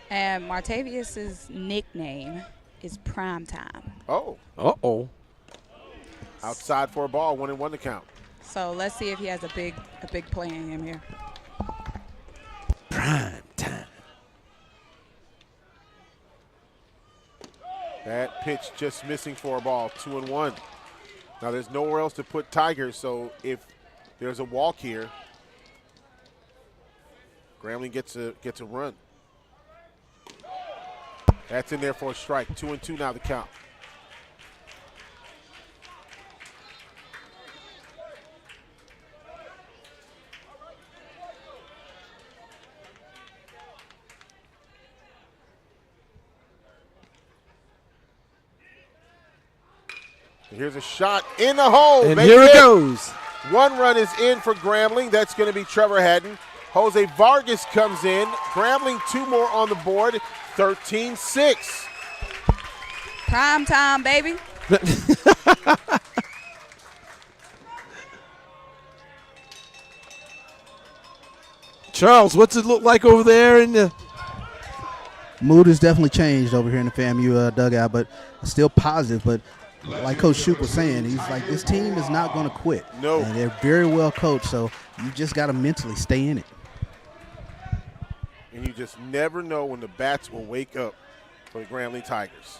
And Martavius's nickname is Prime Time. Oh. Uh-oh. Outside for a ball, 1-1 the count. So let's see if he has a big play in him here. Prime time. That pitch just missing for a ball, 2-1. Now there's nowhere else to put Tiger, so if there's a walk here, Grambling gets a run. That's in there for a strike. 2-2 now the count. And here's a shot in the hole. And here it goes. 1 run is in for Grambling. That's going to be Trevor Haddon. Jose Vargas comes in. Grambling 2 more on the board, 13-6. Prime time, baby. Charles, what's it look like over there in the Mood has definitely changed over here in the FAMU dugout, but still positive. But like Coach Shoup was saying, he's like, this team is not going to quit. No. And they're very well coached, so you just got to mentally stay in it. And you just never know when the bats will wake up for the Grambling Tigers.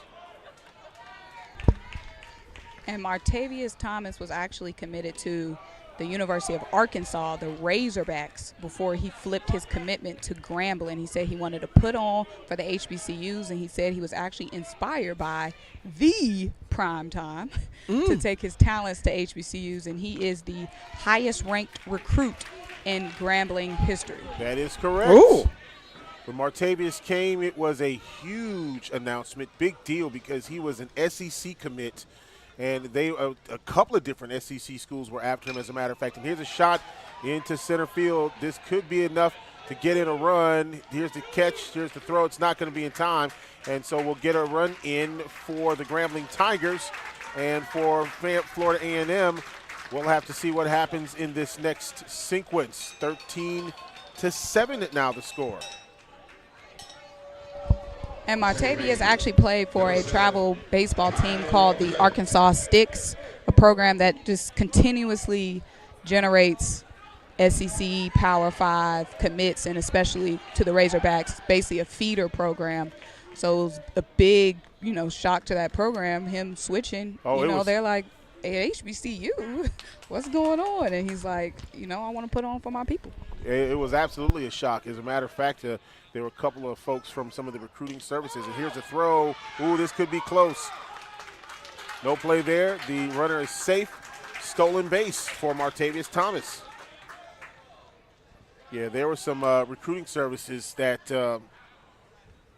And Martavius Thomas was actually committed to the University of Arkansas, the Razorbacks, before he flipped his commitment to Grambling. He said he wanted to put on for the HBCUs, and he said he was actually inspired by the prime time to take his talents to HBCUs, and he is the highest ranked recruit in Grambling history. That is correct. Ooh. When Martavius came, it was a huge announcement, big deal, because he was an SEC commit. And they a couple of different SEC schools were after him, as a matter of fact. And here's a shot into center field. This could be enough to get in a run. Here's the catch. Here's the throw. It's not going to be in time. And so we'll get a run in for the Grambling Tigers. And for Florida A&M, we'll have to see what happens in this next sequence. 13-7 now the score. And Martavius actually played for a travel baseball team called the Arkansas Sticks, a program that just continuously generates SEC Power 5 commits, and especially to the Razorbacks, basically a feeder program. So it was a big, shock to that program, him switching. They're like, hey, HBCU, what's going on? And he's like, I want to put on for my people. It was absolutely a shock. As a matter of fact, there were a couple of folks from some of the recruiting services. And here's a throw. Ooh, this could be close. No play there. The runner is safe. Stolen base for Martavius Thomas. Yeah, there were some recruiting services that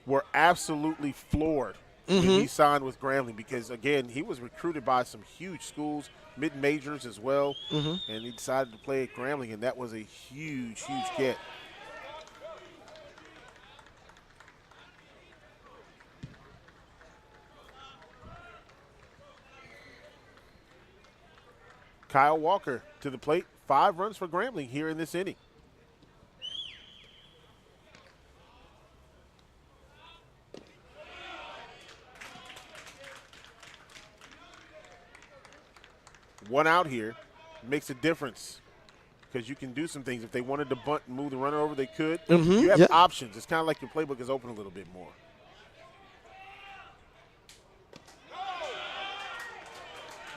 were absolutely floored when he signed with Grambling, because, again, he was recruited by some huge schools, mid-majors as well, and he decided to play at Grambling, and that was a huge, huge get. Kyle Walker to the plate. 5 runs for Grambling here in this inning. One out here makes a difference, because you can do some things. If they wanted to bunt and move the runner over, they could. You have options. It's kind of like your playbook is open a little bit more.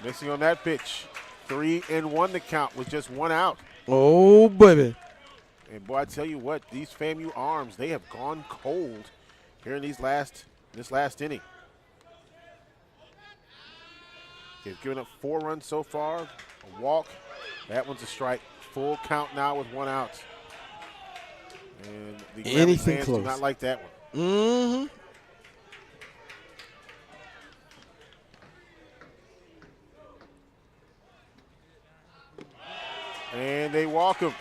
Missing on that pitch. 3-1 the count with just 1 out. Oh, baby. And, boy, I tell you what, these FAMU arms, they have gone cold here in this last inning. They've given up 4 runs so far, a walk. That one's a strike. Full count now with 1 out. And the Grambling fans do not like that one. And they walk him.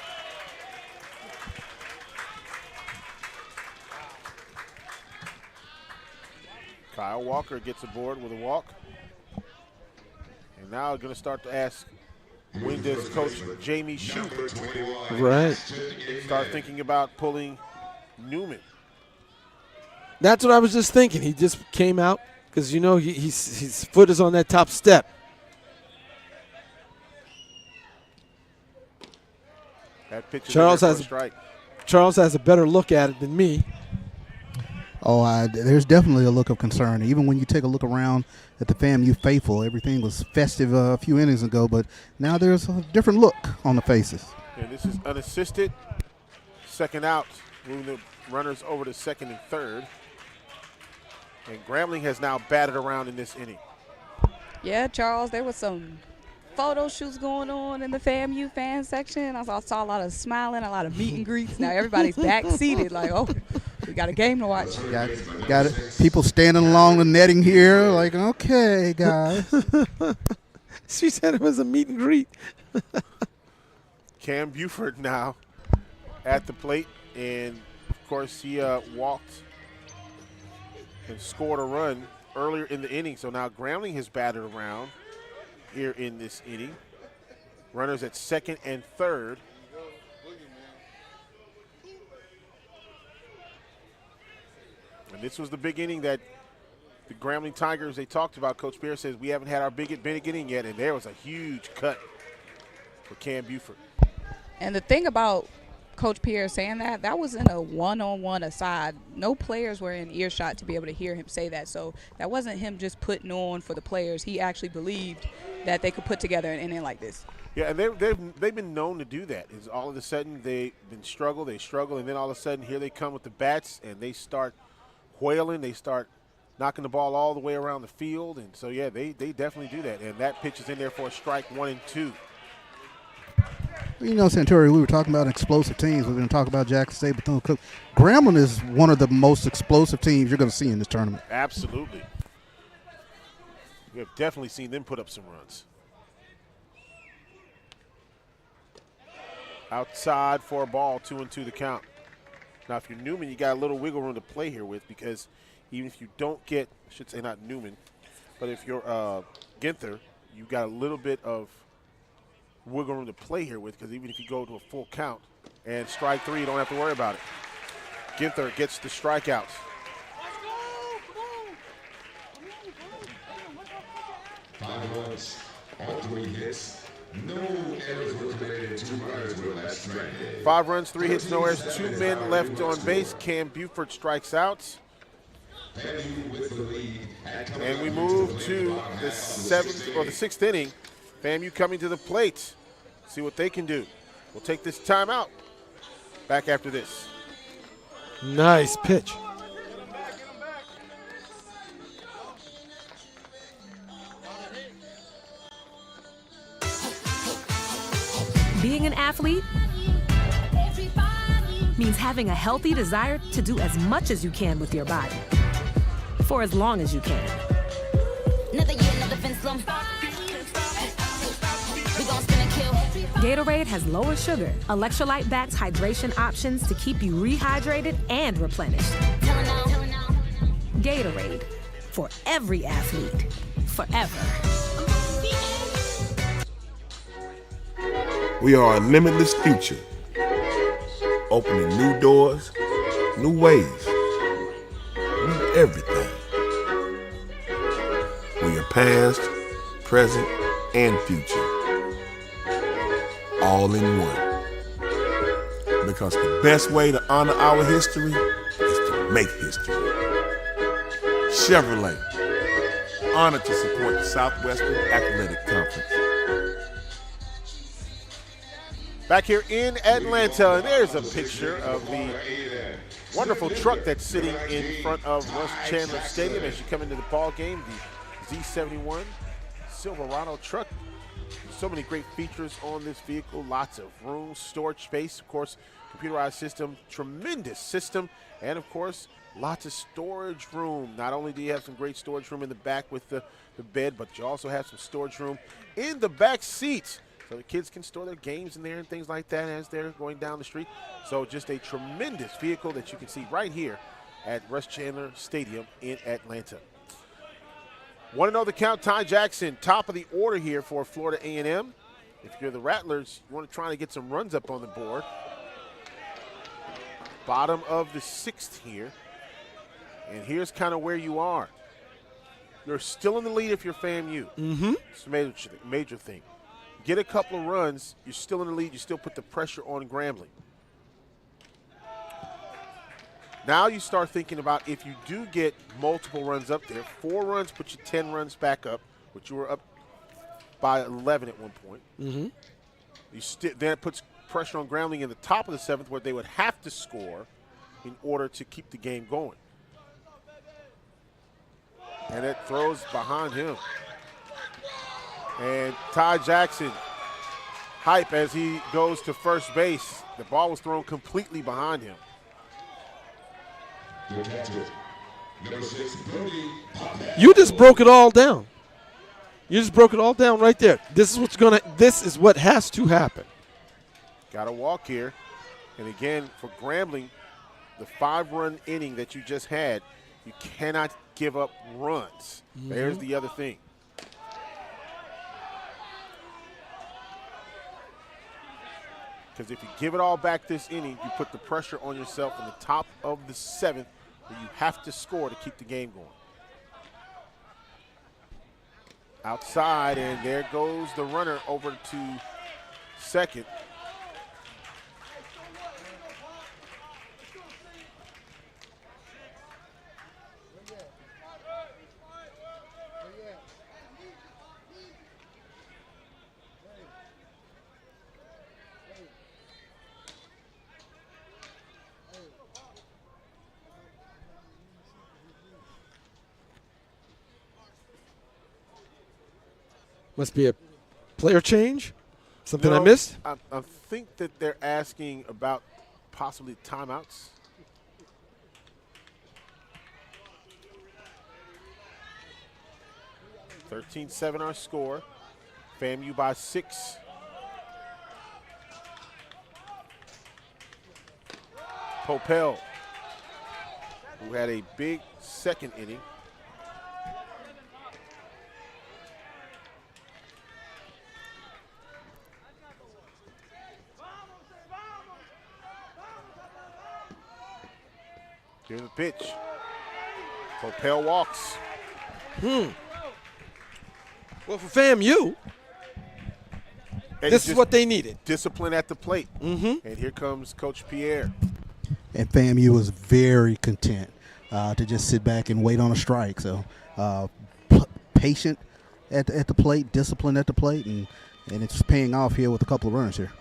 Kyle Walker gets aboard with a walk. And now going to start to ask, when does Coach Jamie Shoup start thinking about pulling Newman? That's what I was just thinking. He just came out because, his foot is on that top step. That pitch is Charles has a better look at it than me. Oh, there's definitely a look of concern. Even when you take a look around at the FAMU faithful, everything was festive a few innings ago, but now there's a different look on the faces. And this is unassisted. Second out, moving the runners over to second and third. And Grambling has now batted around in this inning. Yeah, Charles, there was some photo shoots going on in the FAMU fan section. I saw a lot of smiling, a lot of meet and greets. Now everybody's back seated like, oh, we got a game to watch. Got it. People standing along the netting here like, okay, guys. She said it was a meet and greet. Cam Buford now at the plate, and of course he walked and scored a run earlier in the inning. So now Grambling has batted around here in this inning. Runners at second and third. And this was the big inning that the Grambling Tigers, they talked about. Coach Pierre says we haven't had our big inning yet, and there was a huge cut for Cam Buford. And the thing about Coach Pierre saying that wasn't a one-on-one aside. No players were in earshot to be able to hear him say that. So that wasn't him just putting on for the players. He actually believed that they could put together an inning like this. Yeah, and they've been known to do that. Is all of a sudden they've been struggle, and then all of a sudden here they come with the bats and they start whaling. They start knocking the ball all the way around the field, and so yeah, they definitely do that. And that pitch is in there for a strike, 1-2. You know, Santori, we were talking about explosive teams. We're going to talk about Jackson State, Bethune-Cookman. Grambling is one of the most explosive teams you're going to see in this tournament. Absolutely. We have definitely seen them put up some runs. Outside for a ball, 2-2 the count. Now, if you're Newman, you got a little wiggle room to play here with, because even if you don't get, I should say not Newman, but if you're Ginther, you've got a little bit of wiggle room to play here with, because even if you go to a full count and strike three, you don't have to worry about it. Ginther gets the strikeouts. Five runs, all 3 hits. No errors were committed. 2 runners were left stranded. 5 runs, 3 hits, no errors, 2 men left on base. Cam Buford strikes out. And we move to the 7th or the 6th inning. FAMU coming to the plate. See what they can do. We'll take this timeout. Back after this. Nice pitch. Being an athlete means having a healthy desire to do as much as you can with your body for as long as you can. Another year, another fence slump. We gon' spin and kill. Gatorade has lower sugar, electrolyte-backed hydration options to keep you rehydrated and replenished. Gatorade, for every athlete, forever. We are a limitless future, opening new doors, new ways, new everything. We are past, present, and future, all in one. Because the best way to honor our history is to make history. Chevrolet, honored to support the Southwestern Athletic Conference. Back here in Atlanta, and there's a picture of the wonderful truck that's sitting in front of Russ Chandler Stadium as you come into the ball game, the Z71 Silverado truck. So many great features on this vehicle, lots of room, storage space, of course, computerized system, tremendous system, and of course, lots of storage room. Not only do you have some great storage room in the back with the bed, but you also have some storage room in the back seats. So the kids can store their games in there and things like that as they're going down the street. So just a tremendous vehicle that you can see right here at Russ Chandler Stadium in Atlanta. 1-0 the count. Ty Jackson, top of the order here for Florida A&M. If you're the Rattlers, you want to try to get some runs up on the board. Bottom of the 6th here. And here's kind of where you are. You're still in the lead if you're FAMU. Mm-hmm. It's a major thing. Get a couple of runs, you're still in the lead, you still put the pressure on Grambling. Now you start thinking about if you do get multiple runs up there, 4 runs put you 10 runs back up, which you were up by 11 at one point. Mm-hmm. Then it puts pressure on Grambling in the top of the 7th where they would have to score in order to keep the game going. And it throws behind him. And Ty Jackson, hype as he goes to first base. The ball was thrown completely behind him. You just broke it all down. You just broke it all down right there. This is what has to happen. Got a walk here. And again, for Grambling, the 5-run inning that you just had, you cannot give up runs. There's the other thing. Because if you give it all back this inning, you put the pressure on yourself in the top of the 7th, where you have to score to keep the game going. Outside, and there goes the runner over to second. Must be a player change? Something No, I missed? I think that they're asking about possibly timeouts. (13-7) our score. FAMU by 6. Poppell, who had a big second inning. Here's the pitch. Poppell walks. Well, for FAMU, this is what they needed. Discipline at the plate. And here comes Coach Pierre. And FAMU was very content to just sit back and wait on a strike. So patient at the plate, discipline at the plate, and it's paying off here with a couple of runs here.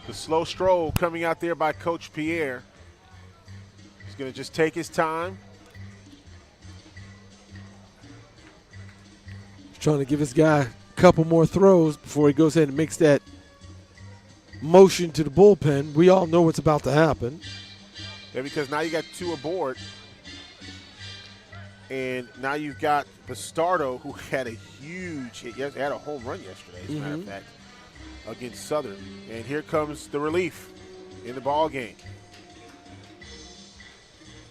The slow stroll coming out there by Coach Pierre. He's going to just take his time. Trying to give his guy a couple more throws before he goes ahead and makes that motion to the bullpen. We all know what's about to happen. Yeah, because now you got 2 aboard. And now you've got Bastardo, who had a huge hit. He had a home run yesterday, as a matter of fact, against Southern. And here comes the relief in the ball game.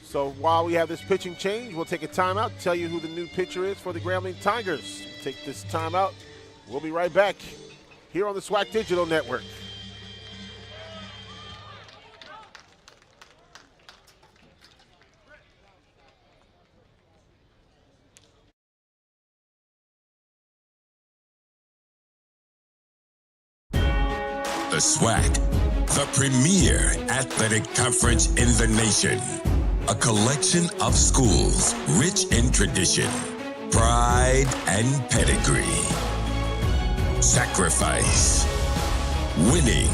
So while we have this pitching change, we'll take a timeout, tell you who the new pitcher is for the Grambling Tigers. Take this timeout. We'll be right back here on the SWAC Digital Network. The SWAC, the premier athletic conference in the nation. A collection of schools rich in tradition, pride, and pedigree. Sacrifice, winning,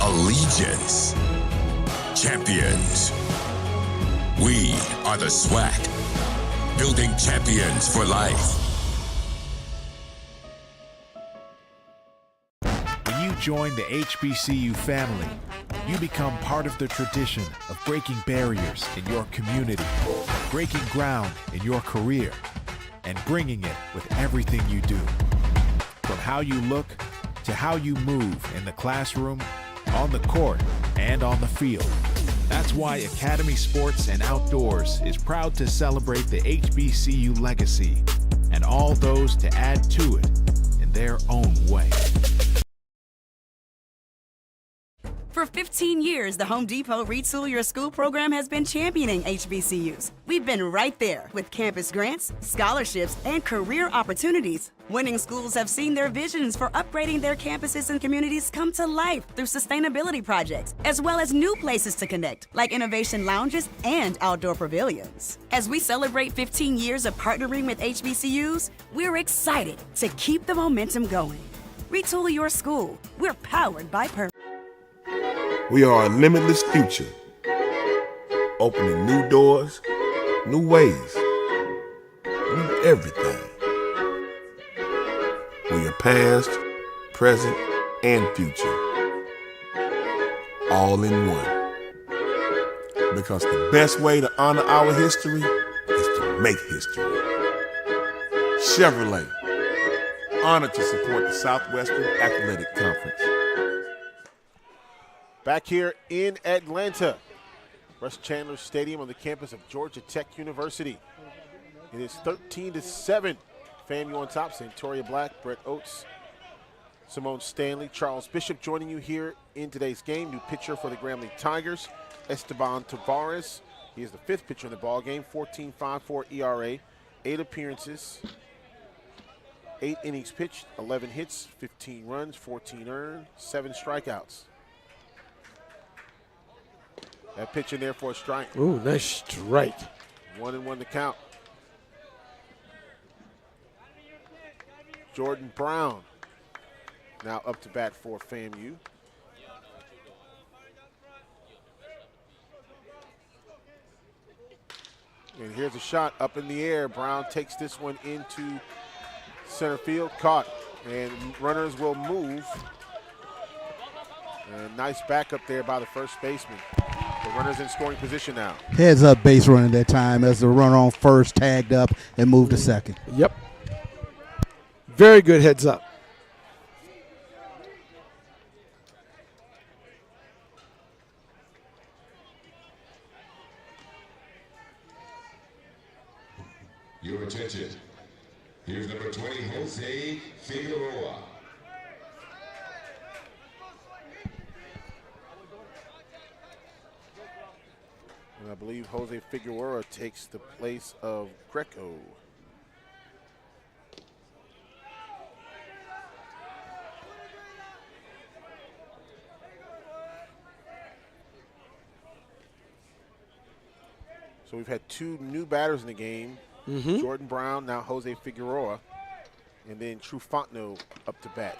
allegiance, champions. We are the SWAC, building champions for life. When you join the HBCU family, you become part of the tradition of breaking barriers in your community, breaking ground in your career, and bringing it with everything you do. From how you look to how you move in the classroom, on the court, and on the field. That's why Academy Sports and Outdoors is proud to celebrate the HBCU legacy and all those to add to it in their own way. For 15 years, the Home Depot Retool Your School program has been championing HBCUs. We've been right there with campus grants, scholarships, and career opportunities. Winning schools have seen their visions for upgrading their campuses and communities come to life through sustainability projects, as well as new places to connect, like innovation lounges and outdoor pavilions. As we celebrate 15 years of partnering with HBCUs, we're excited to keep the momentum going. Retool Your School. We're powered by purpose. We are a limitless future, opening new doors, new ways, new everything. We are past, present, and future, all in one. Because the best way to honor our history is to make history. Chevrolet, honored to support the Southwestern Athletic Conference. Back here in Atlanta, Russ Chandler Stadium on the campus of Georgia Tech University. It is 13-7. FAMU on top. Santoria Black, Brett Oates, Simone Stanley, Charles Bishop joining you here in today's game. New pitcher for the Grambling Tigers, Esteban Tavares. He is the 5th pitcher in the ball game. 14.54 ERA, 8 appearances, 8 innings pitched, 11 hits, 15 runs, 14 earned, 7 strikeouts. That pitch in there for a strike. Ooh, nice strike. 1-1 to count. Jordan Brown now up to bat for FAMU. And here's a shot up in the air. Brown takes this one into center field, caught, and runners will move. And nice backup there by the first baseman. The runner's in scoring position now. Heads up base running that time as the runner on first tagged up and moved to second. Yep. Very good heads up. Your attention. Here's number 20, Jose Figueroa. And I believe Jose Figueroa takes the place of Greco. So we've had 2 new batters in the game. Jordan Brown, now Jose Figueroa, and then Trufantno up to bat.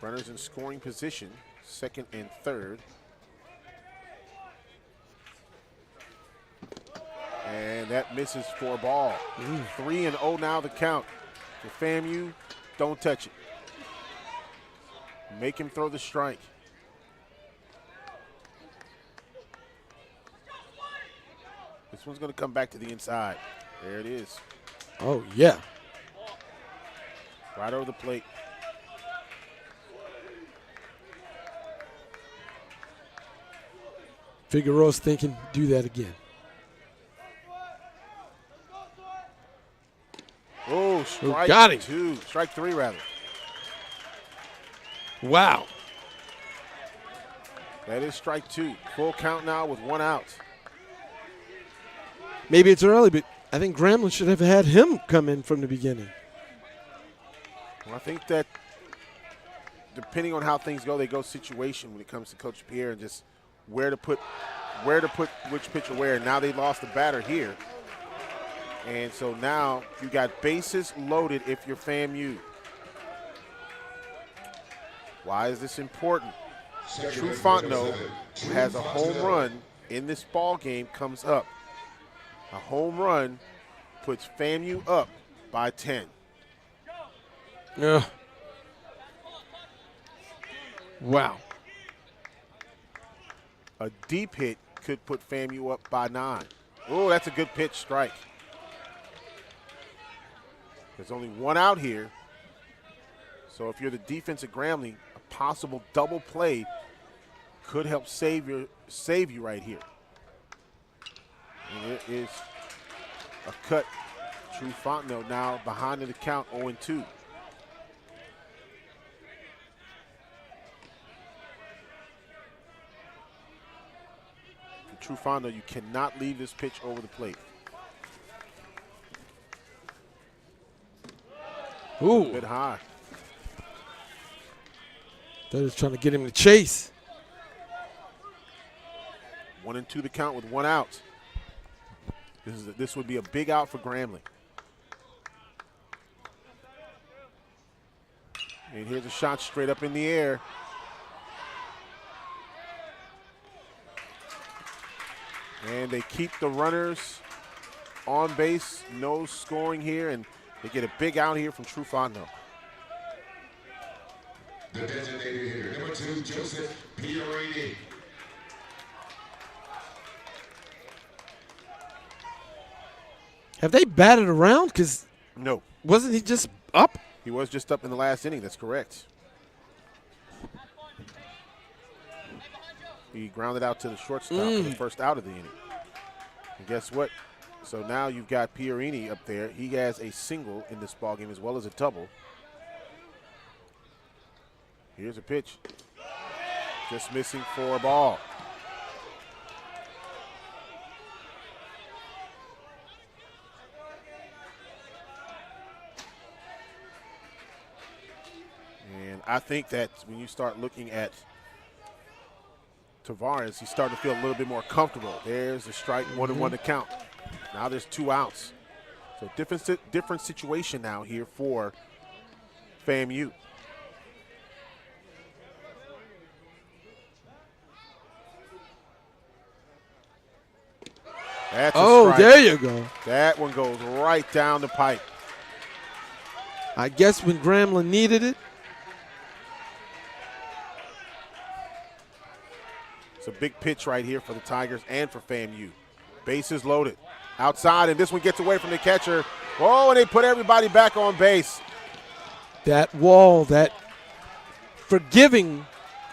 Runners in scoring position, 2nd and 3rd. And that misses for a ball. 3-0 now the count. For FAMU, don't touch it. Make him throw the strike. This one's going to come back to the inside. There it is. Oh, yeah. Right over the plate. Figueroa's thinking, do that again. Oh, strike got him. 2. Strike 3, rather. Wow. That is strike 2. Full count now with 1 out. Maybe it's early, but I think Grambling should have had him come in from the beginning. Well, I think that depending on how things go, they go situation when it comes to Coach Pierre and just where to put which pitcher where. Now they lost the batter here. And so now you got bases loaded if you're FAMU. Why is this important? Trufantno, who has a home run in this ball game, comes up. A home run puts FAMU up by 10. Yeah. Wow. A deep hit could put FAMU up by 9. Oh, that's a good pitch, strike. There's only 1 out here. So if you're the defense at Grambling, a possible double play could help save you right here. And it is a cut. Trufantno now behind in the count, 0-2. Trufantno, you cannot leave this pitch over the plate. Ooh. A bit high. That is trying to get him to chase. 1-2 the count with 1 out. This would be a big out for Grambling. And here's a shot straight up in the air. And they keep the runners on base. No scoring here, and they get a big out here from Trufantno. The designated hitter, number 2, Joseph Pierini. Have they batted around? Because no. Wasn't he just up? He was just up in the last inning. That's correct. He grounded out to the shortstop for the first out of the inning. And guess what? So now you've got Pierini up there. He has a single in this ballgame as well as a double. Here's a pitch. Just missing for a ball. And I think that when you start looking at Tavares, he's starting to feel a little bit more comfortable. There's the strike, 1-1 to count. Now there's 2 outs. So different situation now here for FAMU. That's a strike. There you go. That one goes right down the pipe. I guess when Grambling needed it. It's a big pitch right here for the Tigers and for FAMU. Bases loaded. Outside, and this one gets away from the catcher. Oh, and they put everybody back on base. That wall, that forgiving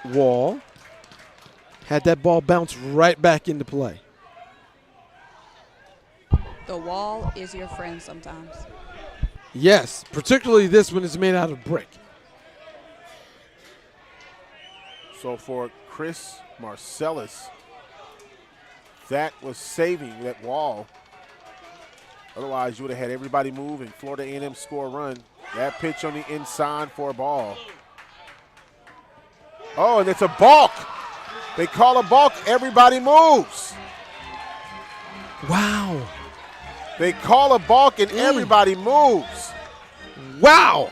wall, had that ball bounce right back into play. The wall is your friend sometimes. Yes, particularly this one is made out of brick. So for Chris Marcellus, that was saving that wall. Otherwise, you would have had everybody move and Florida A&M score a run. That pitch on the inside for a ball. Oh, and it's a balk. They call a balk. Everybody moves. Wow. They call a balk and everybody moves. Wow.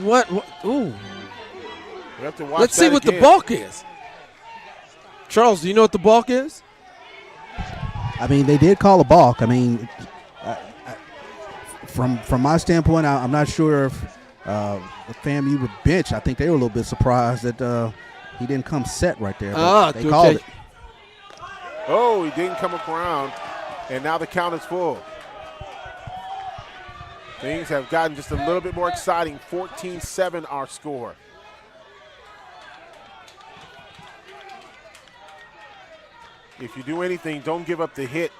What? Ooh. We have to watch Let's see what the balk is. Charles, do you know what the balk is? I mean, they did call a balk. I mean, from my standpoint, I'm not sure if the FAMU would bench. I think they were a little bit surprised that he didn't come set right there. They called it. Oh, he didn't come around, and now the count is full. Things have gotten just a little bit more exciting. 14-7 our score. If you do anything, don't give up the hit.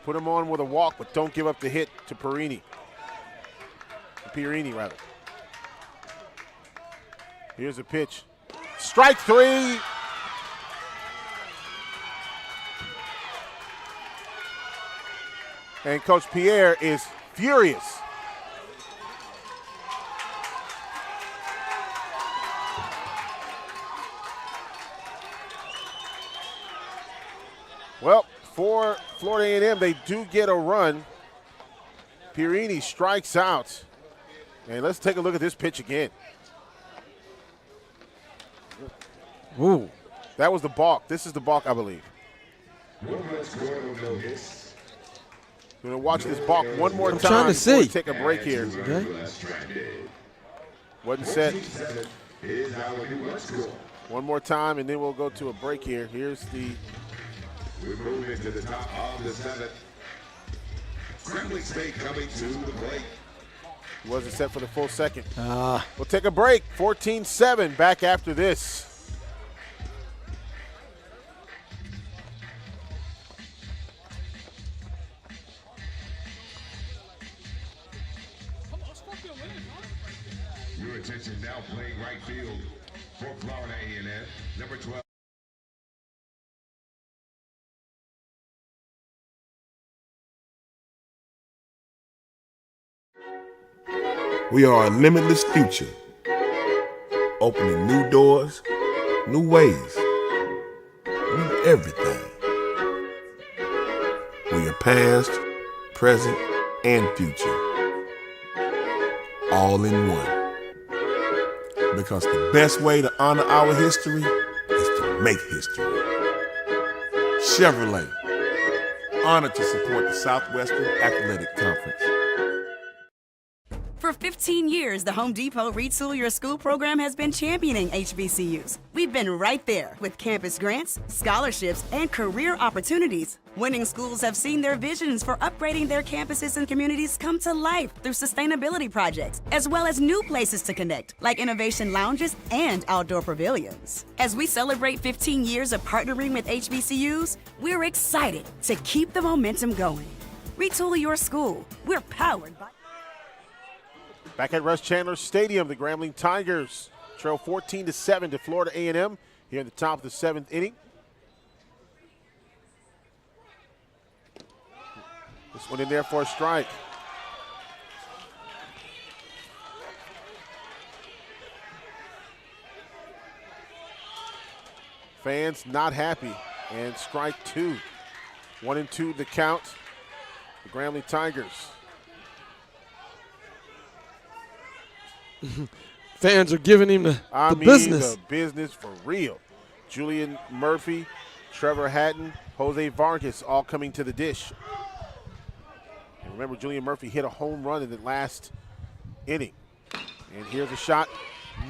Put him on with a walk, but don't give up the hit to Pierini, rather. Here's a pitch. Strike 3. And Coach Pierre is furious. Well, for Florida A&M, they do get a run. Pierini strikes out. And let's take a look at this pitch again. Ooh. That was the balk. This is the balk, I believe. We're going to watch this balk one more time. I'm trying to see. We take a break here. Okay. Wasn't set. One more time, and then we'll go to a break here. Here's the... We're moving to the top of the 7th. Grambling State coming to the plate. He wasn't set for the full second. We'll take a break. 14-7. Back after this. Your attention now, playing right field for Florida A&M, number 12. We are a limitless future, opening new doors, new ways, new everything. We are past, present, and future, all in one. Because the best way to honor our history is to make history. Chevrolet, honored to support the Southwestern Athletic Conference. For 15 15 years, the Home Depot Retool Your School program has been championing HBCUs. We've been right there with campus grants, scholarships, and career opportunities. Winning schools have seen their visions for upgrading their campuses and communities come to life through sustainability projects, as well as new places to connect, like innovation lounges and outdoor pavilions. As we celebrate 15 years of partnering with HBCUs, we're excited to keep the momentum going. Retool your school. We're powered by... Back at Russ Chandler Stadium, the Grambling Tigers trail 14-7 to Florida A&M here in the top of the 7th inning. This one in there for a strike. Fans not happy, and strike 2. 1-2 the count. The Grambling Tigers. Fans are giving him the business. The business for real. Julian Murphy, Trevor Hatton, Jose Vargas all coming to the dish. And remember, Julian Murphy hit a home run in the last inning. And here's a shot.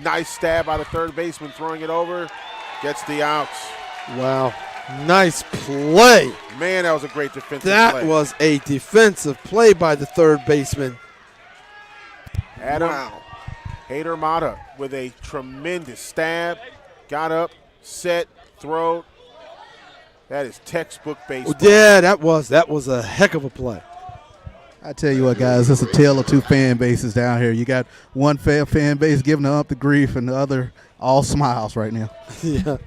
Nice stab by the third baseman, throwing it over. Gets the outs. Wow. Nice play. Man, that was a great defensive play. That was a defensive play by the third baseman. Adam Hader Mata with a tremendous stab. Got up, set, throw. That is textbook baseball. Yeah, that was a heck of a play. I tell you what, guys, it's a tale of two fan bases down here. You got one fan base giving up the grief and the other all smiles right now. Yeah.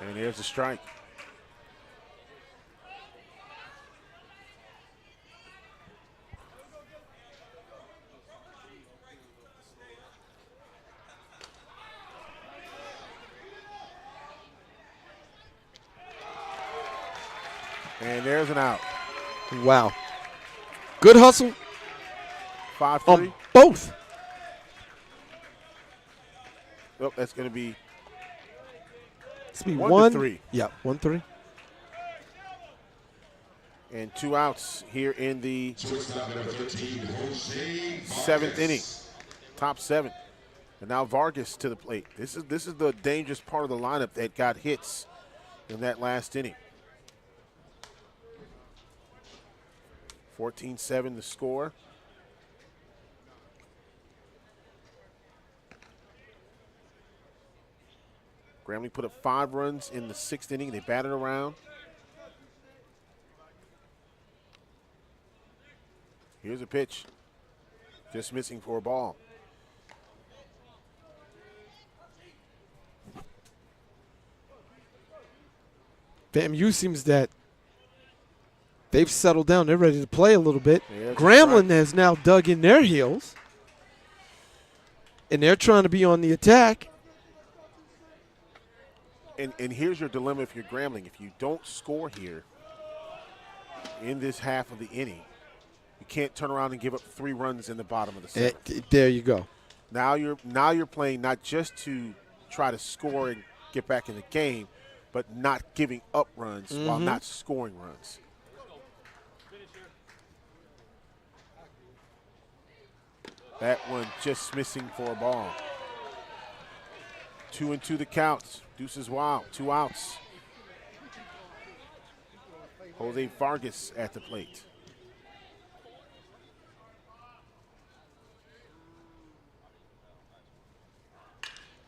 And here's the strike. And there's an out. Wow. Good hustle. 5-3. On both. Oh, that's going to be It's be 1-3. Yeah, 1-3. And 2 outs here in the 7th inning. Top 7. And now Vargas to the plate. This is the dangerous part of the lineup that got hits in that last inning. 14-7 the score. Grambling put up 5 runs in the 6th inning. They batted around. Here's a pitch. Just missing for a ball. FAMU seems that they've settled down. They're ready to play a little bit. Yeah, Grambling has now dug in their heels, and they're trying to be on the attack. And here's your dilemma if you're Grambling. If you don't score here in this half of the inning, you can't turn around and give up 3 runs in the bottom of the 7th. There you go. Now you're playing not just to try to score and get back in the game, but not giving up runs while not scoring runs. That one just missing for a ball. 2-2 the counts. Deuces wild. 2 outs. Jose Vargas at the plate.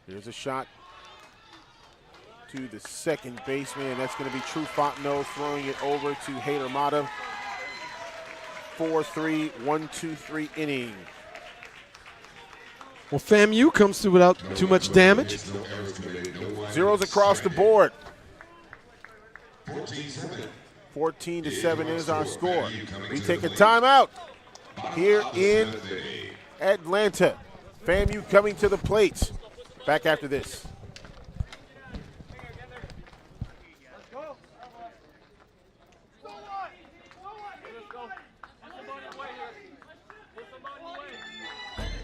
Here's a shot to the second baseman. That's going to be True Fontenot throwing it over to Hader Mata. 4-3, 1-2-3 inning. Well, FAMU comes through without too much damage. Zeros across the board. 14-7 is our score. We take a timeout here in Atlanta. FAMU coming to the plate. Back after this.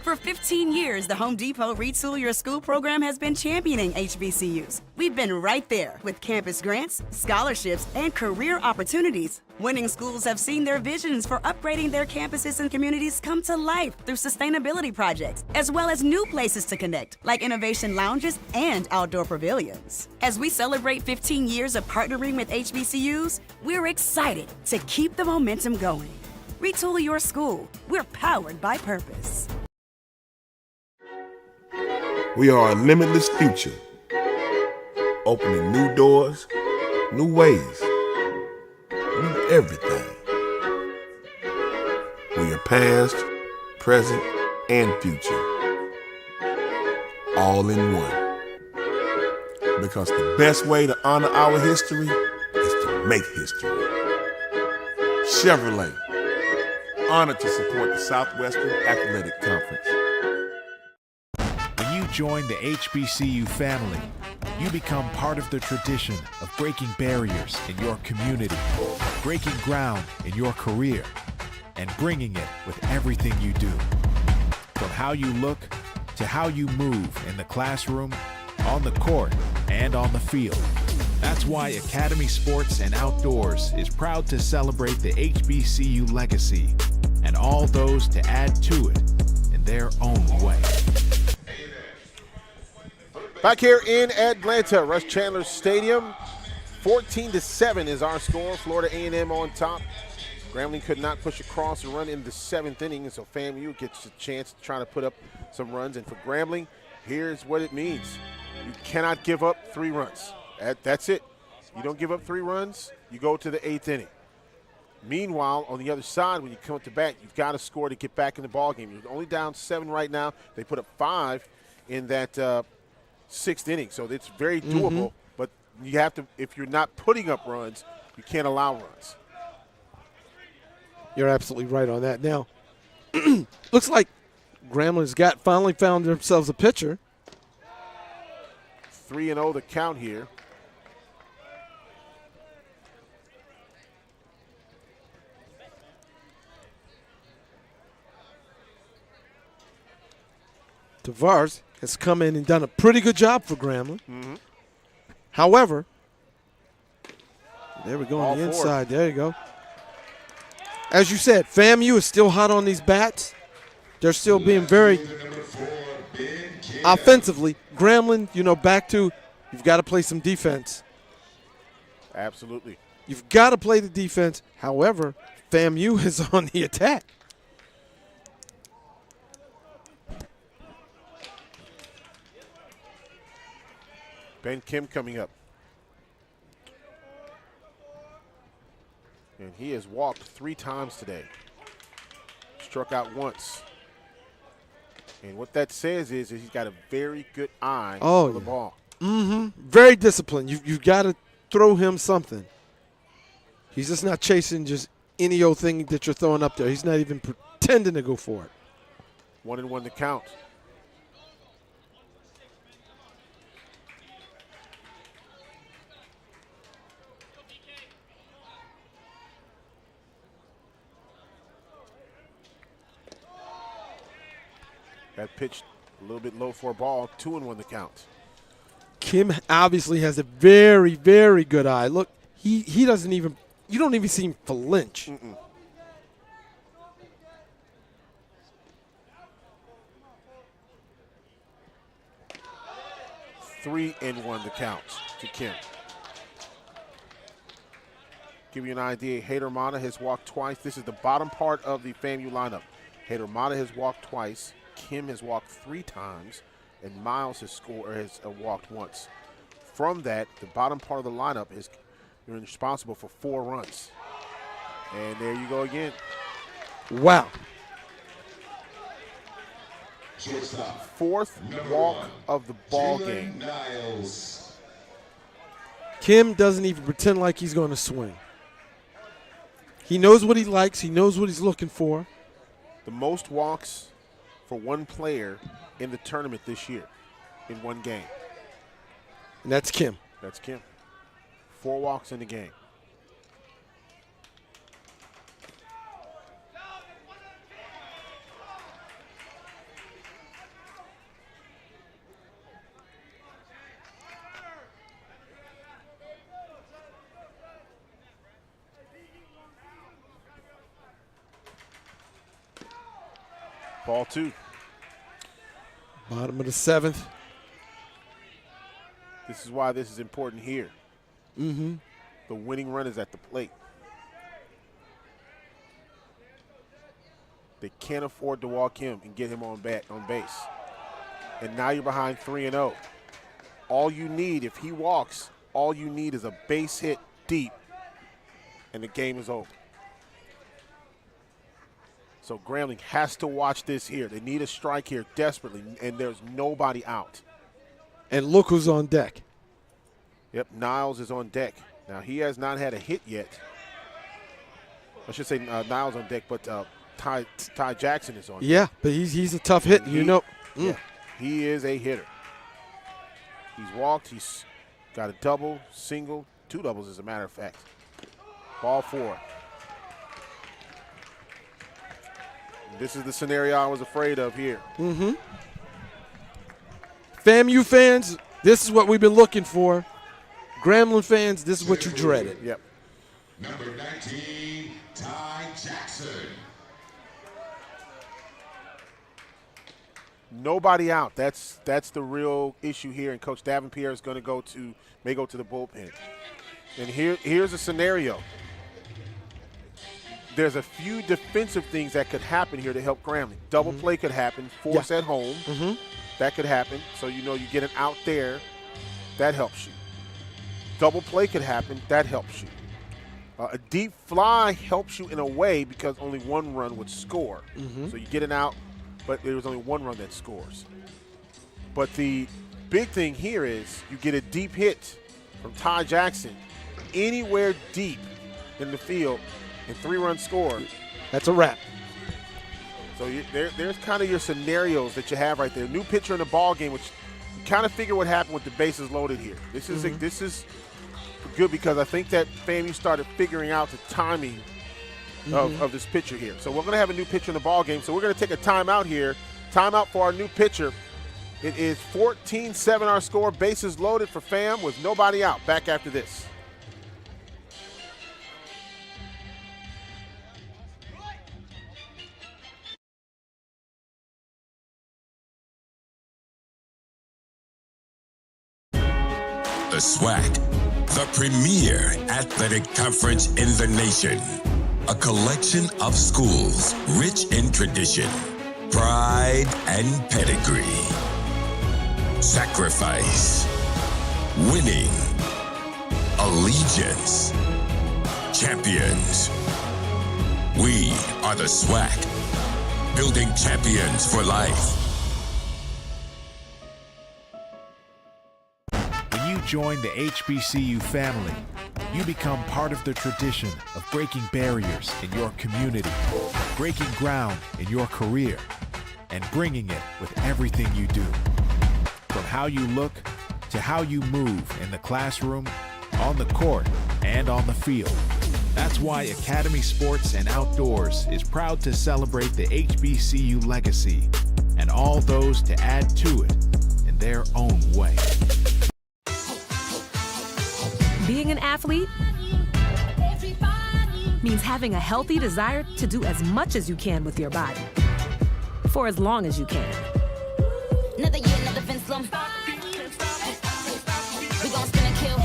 For 15 years, the Home Depot Retool Your School program has been championing HBCUs. We've been right there with campus grants, scholarships, and career opportunities. Winning schools have seen their visions for upgrading their campuses and communities come to life through sustainability projects, as well as new places to connect, like innovation lounges and outdoor pavilions. As we celebrate 15 years of partnering with HBCUs, we're excited to keep the momentum going. Retool your school. We're powered by purpose. We are a limitless future, opening new doors, new ways, new everything. We are past, present, and future, all in one. Because the best way to honor our history is to make history. Chevrolet, honored to support the Southwestern Athletic Conference. When you join the HBCU family, you become part of the tradition of breaking barriers in your community, breaking ground in your career, and bringing it with everything you do. From how you look to how you move in the classroom, on the court, and on the field. That's why Academy Sports and Outdoors is proud to celebrate the HBCU legacy and all those to add to it in their own way. Back here in Atlanta, Rush Chandler Stadium, 14-7 is our score. Florida A&M on top. Grambling could not push across and run in the 7th inning, and so FAMU gets a chance to try to put up some runs. And for Grambling, here's what it means. You cannot give up 3 runs. That's it. You don't give up 3 runs, you go to the 8th inning. Meanwhile, on the other side, when you come up to bat, you've got to score to get back in the ballgame. You're only down 7 right now. They put up 5 in that 6th inning, so it's very doable. But you have to, if you're not putting up runs, you can't allow runs. You're absolutely right on that. Now, looks like Grambling's finally found themselves a pitcher. 3-0 the count here. Tavares has come in and done a pretty good job for Grambling. However, there we go on the inside. There you go. As you said, FAMU is still hot on these bats. They're still being very offensively. Grambling, back to you've got to play some defense. Absolutely. You've got to play the defense. However, FAMU is on the attack. Ben Kim coming up. And he has walked 3 times today. Struck out once. And what that says is he's got a very good eye for the ball. Very disciplined. You've got to throw him something. He's just not chasing just any old thing that you're throwing up there. He's not even pretending to go for it. 1-1 to count. That pitch a little bit low for a ball. 2-1 the count. Kim obviously has a very, very good eye. Look, he doesn't even – you don't even see him flinch. 3-1 the count to Kim. Give you an idea, Hader Mata has walked twice. This is the bottom part of the FAMU lineup. Hader Mata has walked twice. Kim has walked 3 times, and Miles has walked once. From that, the bottom part of the lineup is responsible for 4 runs. And there you go again. Wow. 4th walk of the ball game. Kim doesn't even pretend like he's going to swing. He knows what he likes. He knows what he's looking for. The most walks for one player in the tournament this year in one game. And that's Kim. That's Kim. 4 walks in the game. Ball 2. Bottom of the 7th. This is why this is important here. Mm-hmm. The winning run is at the plate. They can't afford to walk him and get him on base. And now you're behind 3-0. All you need, if he walks, all you need is a base hit deep, and the game is over. So Grambling has to watch this here. They need a strike here desperately, and there's nobody out. And look who's on deck. Yep, Niles is on deck. Now, he has not had a hit yet. I should say Niles on deck, but Ty Jackson is on deck. Yeah, but he's a tough hit, you know. Yeah, he is a hitter. He's walked. He's got a double, single, 2 doubles, as a matter of fact. Ball 4. This is the scenario I was afraid of here. Mm-hmm. FAMU fans, this is what we've been looking for. Grambling fans, this is what you dreaded. Yep. Number 19, Ty Jackson. Nobody out. That's the real issue here, and Coach Davenpierre is going to may go to the bullpen. And here's a scenario. There's a few defensive things that could happen here to help Grambling. Double play could happen. Force at home. Mm-hmm. That could happen. So you get an out there. That helps you. Double play could happen. That helps you. A deep fly helps you in a way because only 1 run would score. Mm-hmm. So you get an out, but there was only 1 run that scores. But the big thing here is you get a deep hit from Ty Jackson anywhere deep in the field and 3-run score. That's a wrap. So there's kind of your scenarios that you have right there. New pitcher in the ball game, which you kind of figure what happened with the bases loaded here. This is this is good because I think that FAMU started figuring out the timing of this pitcher here. So we're going to have a new pitcher in the ball game. So we're going to take a timeout here. Timeout for our new pitcher. It is 14-7 our score. Bases loaded for FAM with nobody out. Back after this. The SWAC, the premier athletic conference in the nation. A collection of schools rich in tradition, pride, and pedigree. Sacrifice, winning, allegiance, champions. We are the SWAC, building champions for life. Join the HBCU family. You become part of the tradition of breaking barriers in your community, breaking ground in your career, and bringing it with everything you do. From how you look to how you move in the classroom, on the court, and on the field. That's why Academy Sports and Outdoors is proud to celebrate the HBCU legacy and all those to add to it in their own way. Being an athlete means having a healthy desire to do as much as you can with your body for as long as you can. Another year, another fence slump. We gon' spin and kill.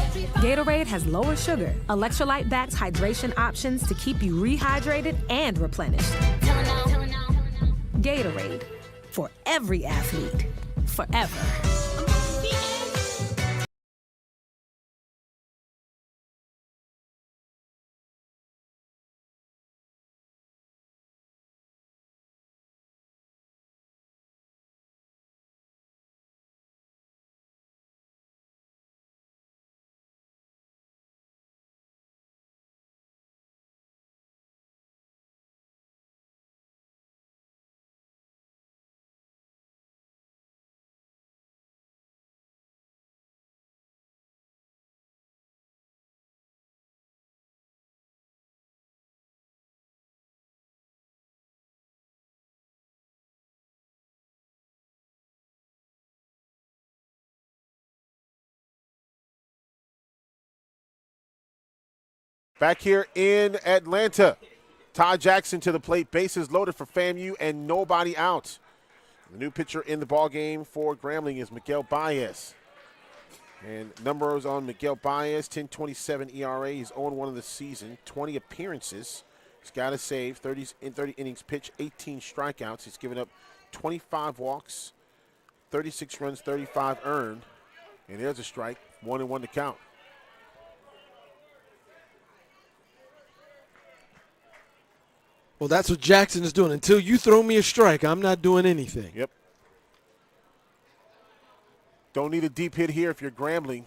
Gatorade has lower sugar, electrolyte-backed hydration options to keep you rehydrated and replenished. Gatorade, for every athlete, forever. Back here in Atlanta, Ty Jackson to the plate, bases loaded for FAMU and nobody out. The new pitcher in the ballgame for Grambling is Miguel Baez. And numbers on Miguel Baez, 10.27 ERA. He's 0-1 of the season, 20 appearances. He's got a save, 30 innings pitched, 18 strikeouts. He's given up 25 walks, 36 runs, 35 earned. And there's a strike, 1-1 to count. Well, that's what Jackson is doing. Until you throw me a strike, I'm not doing anything. Yep. Don't need a deep hit here if you're Grambling.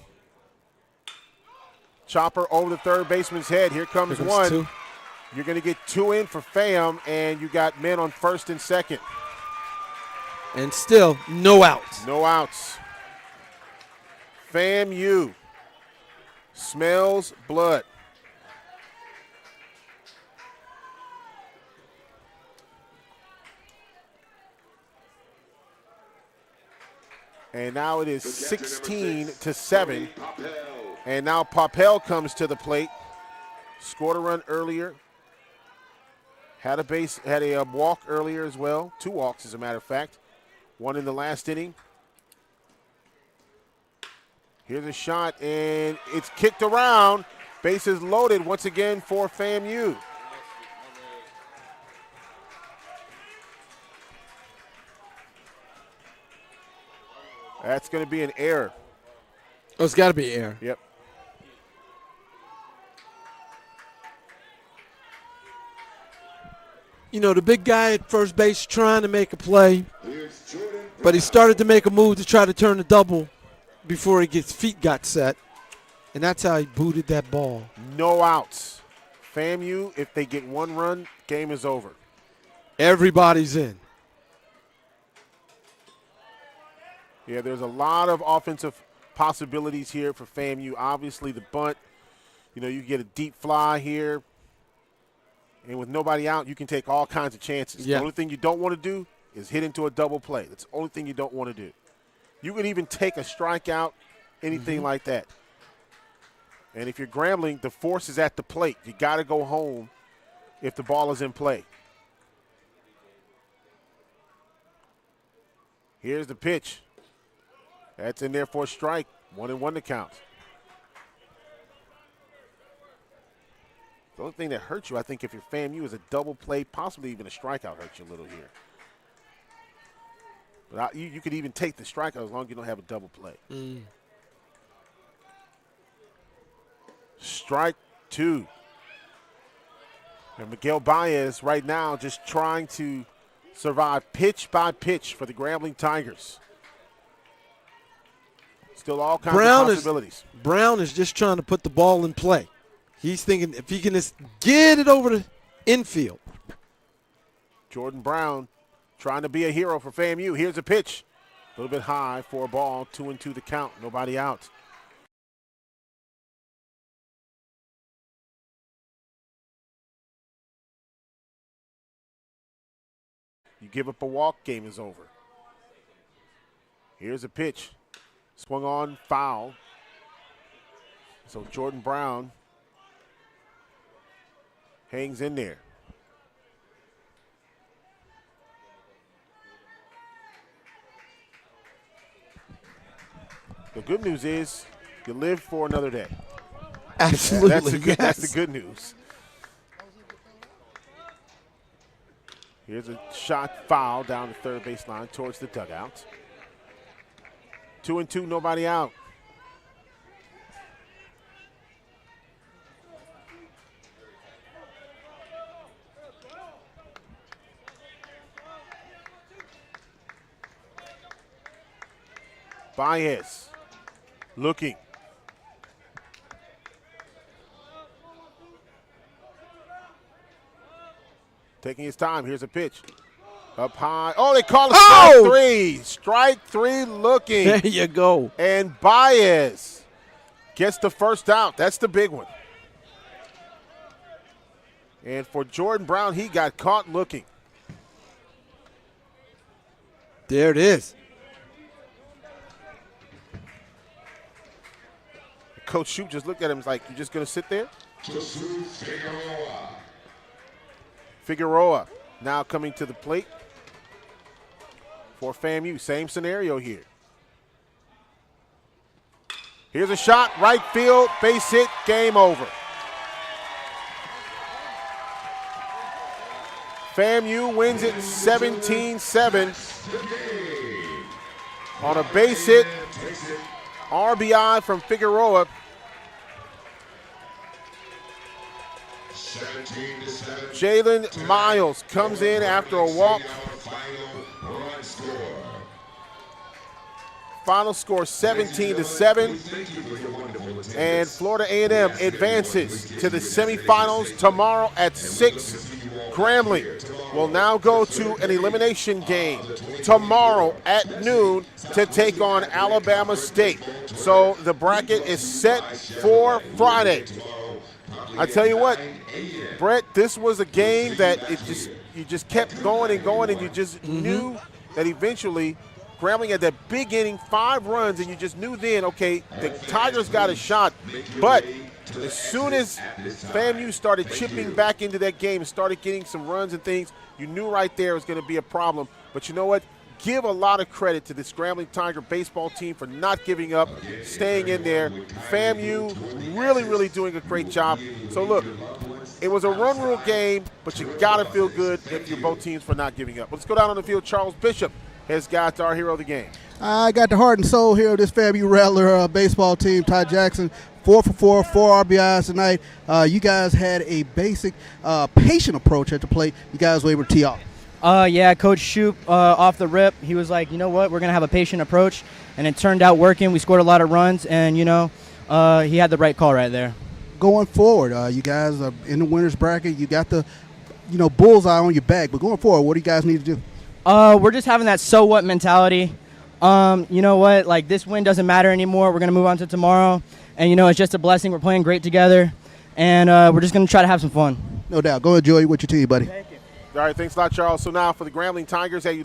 Chopper over the third baseman's head. Here comes one. Two. You're going to get 2 in for FAM, and you got men on first and second. And still, no outs. No outs. FAMU smells blood. And now it is 16-7. And now Poppell comes to the plate. Scored a run earlier. Had a walk earlier as well. 2 walks, as a matter of fact. 1 in the last inning. Here's a shot, and it's kicked around. Bases loaded once again for FAMU. That's going to be an error. Oh, it's got to be error. Yep. You know, the big guy at first base trying to make a play, but he started to make a move to try to turn the double before his feet got set, and that's how he booted that ball. No outs. FAMU, if they get 1 run, game is over. Everybody's in. Yeah, there's a lot of offensive possibilities here for FAMU. Obviously, the bunt, you get a deep fly here. And with nobody out, you can take all kinds of chances. Yeah. The only thing you don't want to do is hit into a double play. That's the only thing you don't want to do. You could even take a strikeout, anything like that. And if you're Grambling, the force is at the plate. You got to go home if the ball is in play. Here's the pitch. That's in there for a strike. 1-1 to count. The only thing that hurts you, I think, if you're FAMU, is a double play, possibly even a strikeout hurts you a little here. But you could even take the strikeout as long as you don't have a double play. Strike 2. And Miguel Baez right now just trying to survive pitch by pitch for the Grambling Tigers. Still all kinds of possibilities. Brown is just trying to put the ball in play. He's thinking if he can just get it over the infield. Jordan Brown trying to be a hero for FAMU. Here's a pitch. A little bit high for a ball. 2-2 the count. Nobody out. You give up a walk, game is over. Here's a pitch. Swung on, foul. So Jordan Brown hangs in there. The good news is you live for another day. Absolutely, That's the good news. Here's a shot foul down the third baseline towards the dugout. 2-2, nobody out. Baez looking. Taking his time. Here's a pitch. Up high. Oh, they call it strike 3. Strike 3 looking. There you go. And Baez gets the first out. That's the big one. And for Jordan Brown, he got caught looking. There it is. Coach Shoup just looked at him and was like, you just going to sit there? Figueroa now coming to the plate for FAMU. Same scenario here. Here's a shot, right field, base hit, game over. FAMU wins it 17-7 on a base hit, RBI from Figueroa. 17-7. Jalen Miles comes in after a walk. Final score 17-7. And Florida A&M advances to the semifinals tomorrow at 6. Grambling will now go to an elimination game tomorrow at noon to take on Alabama State. So the bracket is set for Friday. I tell you what, Brett, this was a game that you just kept going and going, and you just knew that eventually Grambling had that big inning, 5 runs, and you just knew then, okay, the Tigers got a shot. But as soon as FAMU started chipping back into that game and started getting some runs and things, you knew right there it was going to be a problem. But you know what? Give a lot of credit to this Grambling Tiger baseball team for not giving up, staying in there. FAMU really, really doing a great job. So look, it was a run rule game, but you got to feel good if you're both teams for not giving up. Let's go down on the field. Charles Bishop has got our hero of the game. I got the heart and soul here of this FAMU Rattler baseball team. Ty Jackson, 4 for 4, 4 RBIs tonight. You guys had a basic, patient approach at the plate. You guys were able to tee off. Yeah, Coach Shoup, off the rip, he was like, you know what, we're going to have a patient approach, and it turned out working. We scored a lot of runs, and, he had the right call right there. Going forward, you guys are in the winner's bracket. You got the, bullseye on your back, but going forward, what do you guys need to do? We're just having that so what mentality. You know what, like this win doesn't matter anymore. We're going to move on to tomorrow, and, it's just a blessing. We're playing great together, and we're just going to try to have some fun. No doubt. Go enjoy with your team, buddy. Thank you. All right, thanks a lot, Charles. So now for the Grambling Tigers, hey,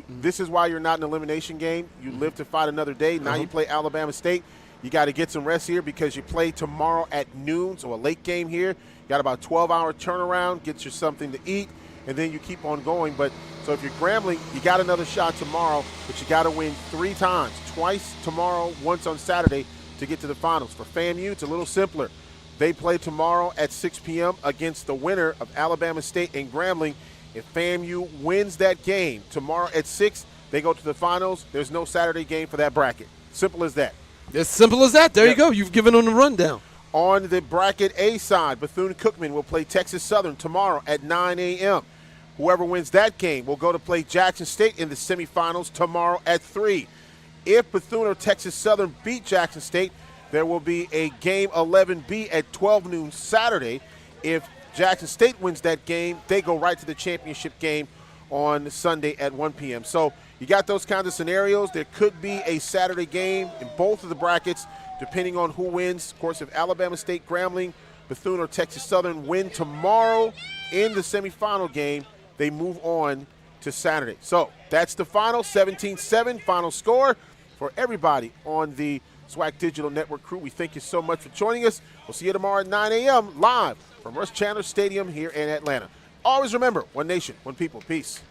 this is why you're not in an elimination game. You live to fight another day. Now you play Alabama State. You got to get some rest here because you play tomorrow at noon, so a late game here. You got about a 12-hour turnaround, get you something to eat, and then you keep on going. But so if you're Grambling, you got another shot tomorrow, but you got to win 3 times, twice tomorrow, once on Saturday to get to the finals. For FAMU, it's a little simpler. They play tomorrow at 6 p.m. against the winner of Alabama State and Grambling. If FAMU wins that game tomorrow at 6, they go to the finals. There's no Saturday game for that bracket. Simple as that. As simple as that. There you go. You've given them the rundown. On the bracket A side, Bethune-Cookman will play Texas Southern tomorrow at 9 a.m. Whoever wins that game will go to play Jackson State in the semifinals tomorrow at 3. If Bethune or Texas Southern beat Jackson State, there will be a game 11B at 12 noon Saturday. If Jackson State wins that game, they go right to the championship game on Sunday at 1 p.m. So you got those kinds of scenarios. There could be a Saturday game in both of the brackets, depending on who wins. Of course, if Alabama State, Grambling, Bethune, or Texas Southern win tomorrow in the semifinal game, they move on to Saturday. So that's the final, 17-7 final score for everybody on the SWAC Digital Network crew. We thank you so much for joining us. We'll see you tomorrow at 9 a.m. live from Rush Chandler Stadium here in Atlanta. Always remember, one nation, one people. Peace.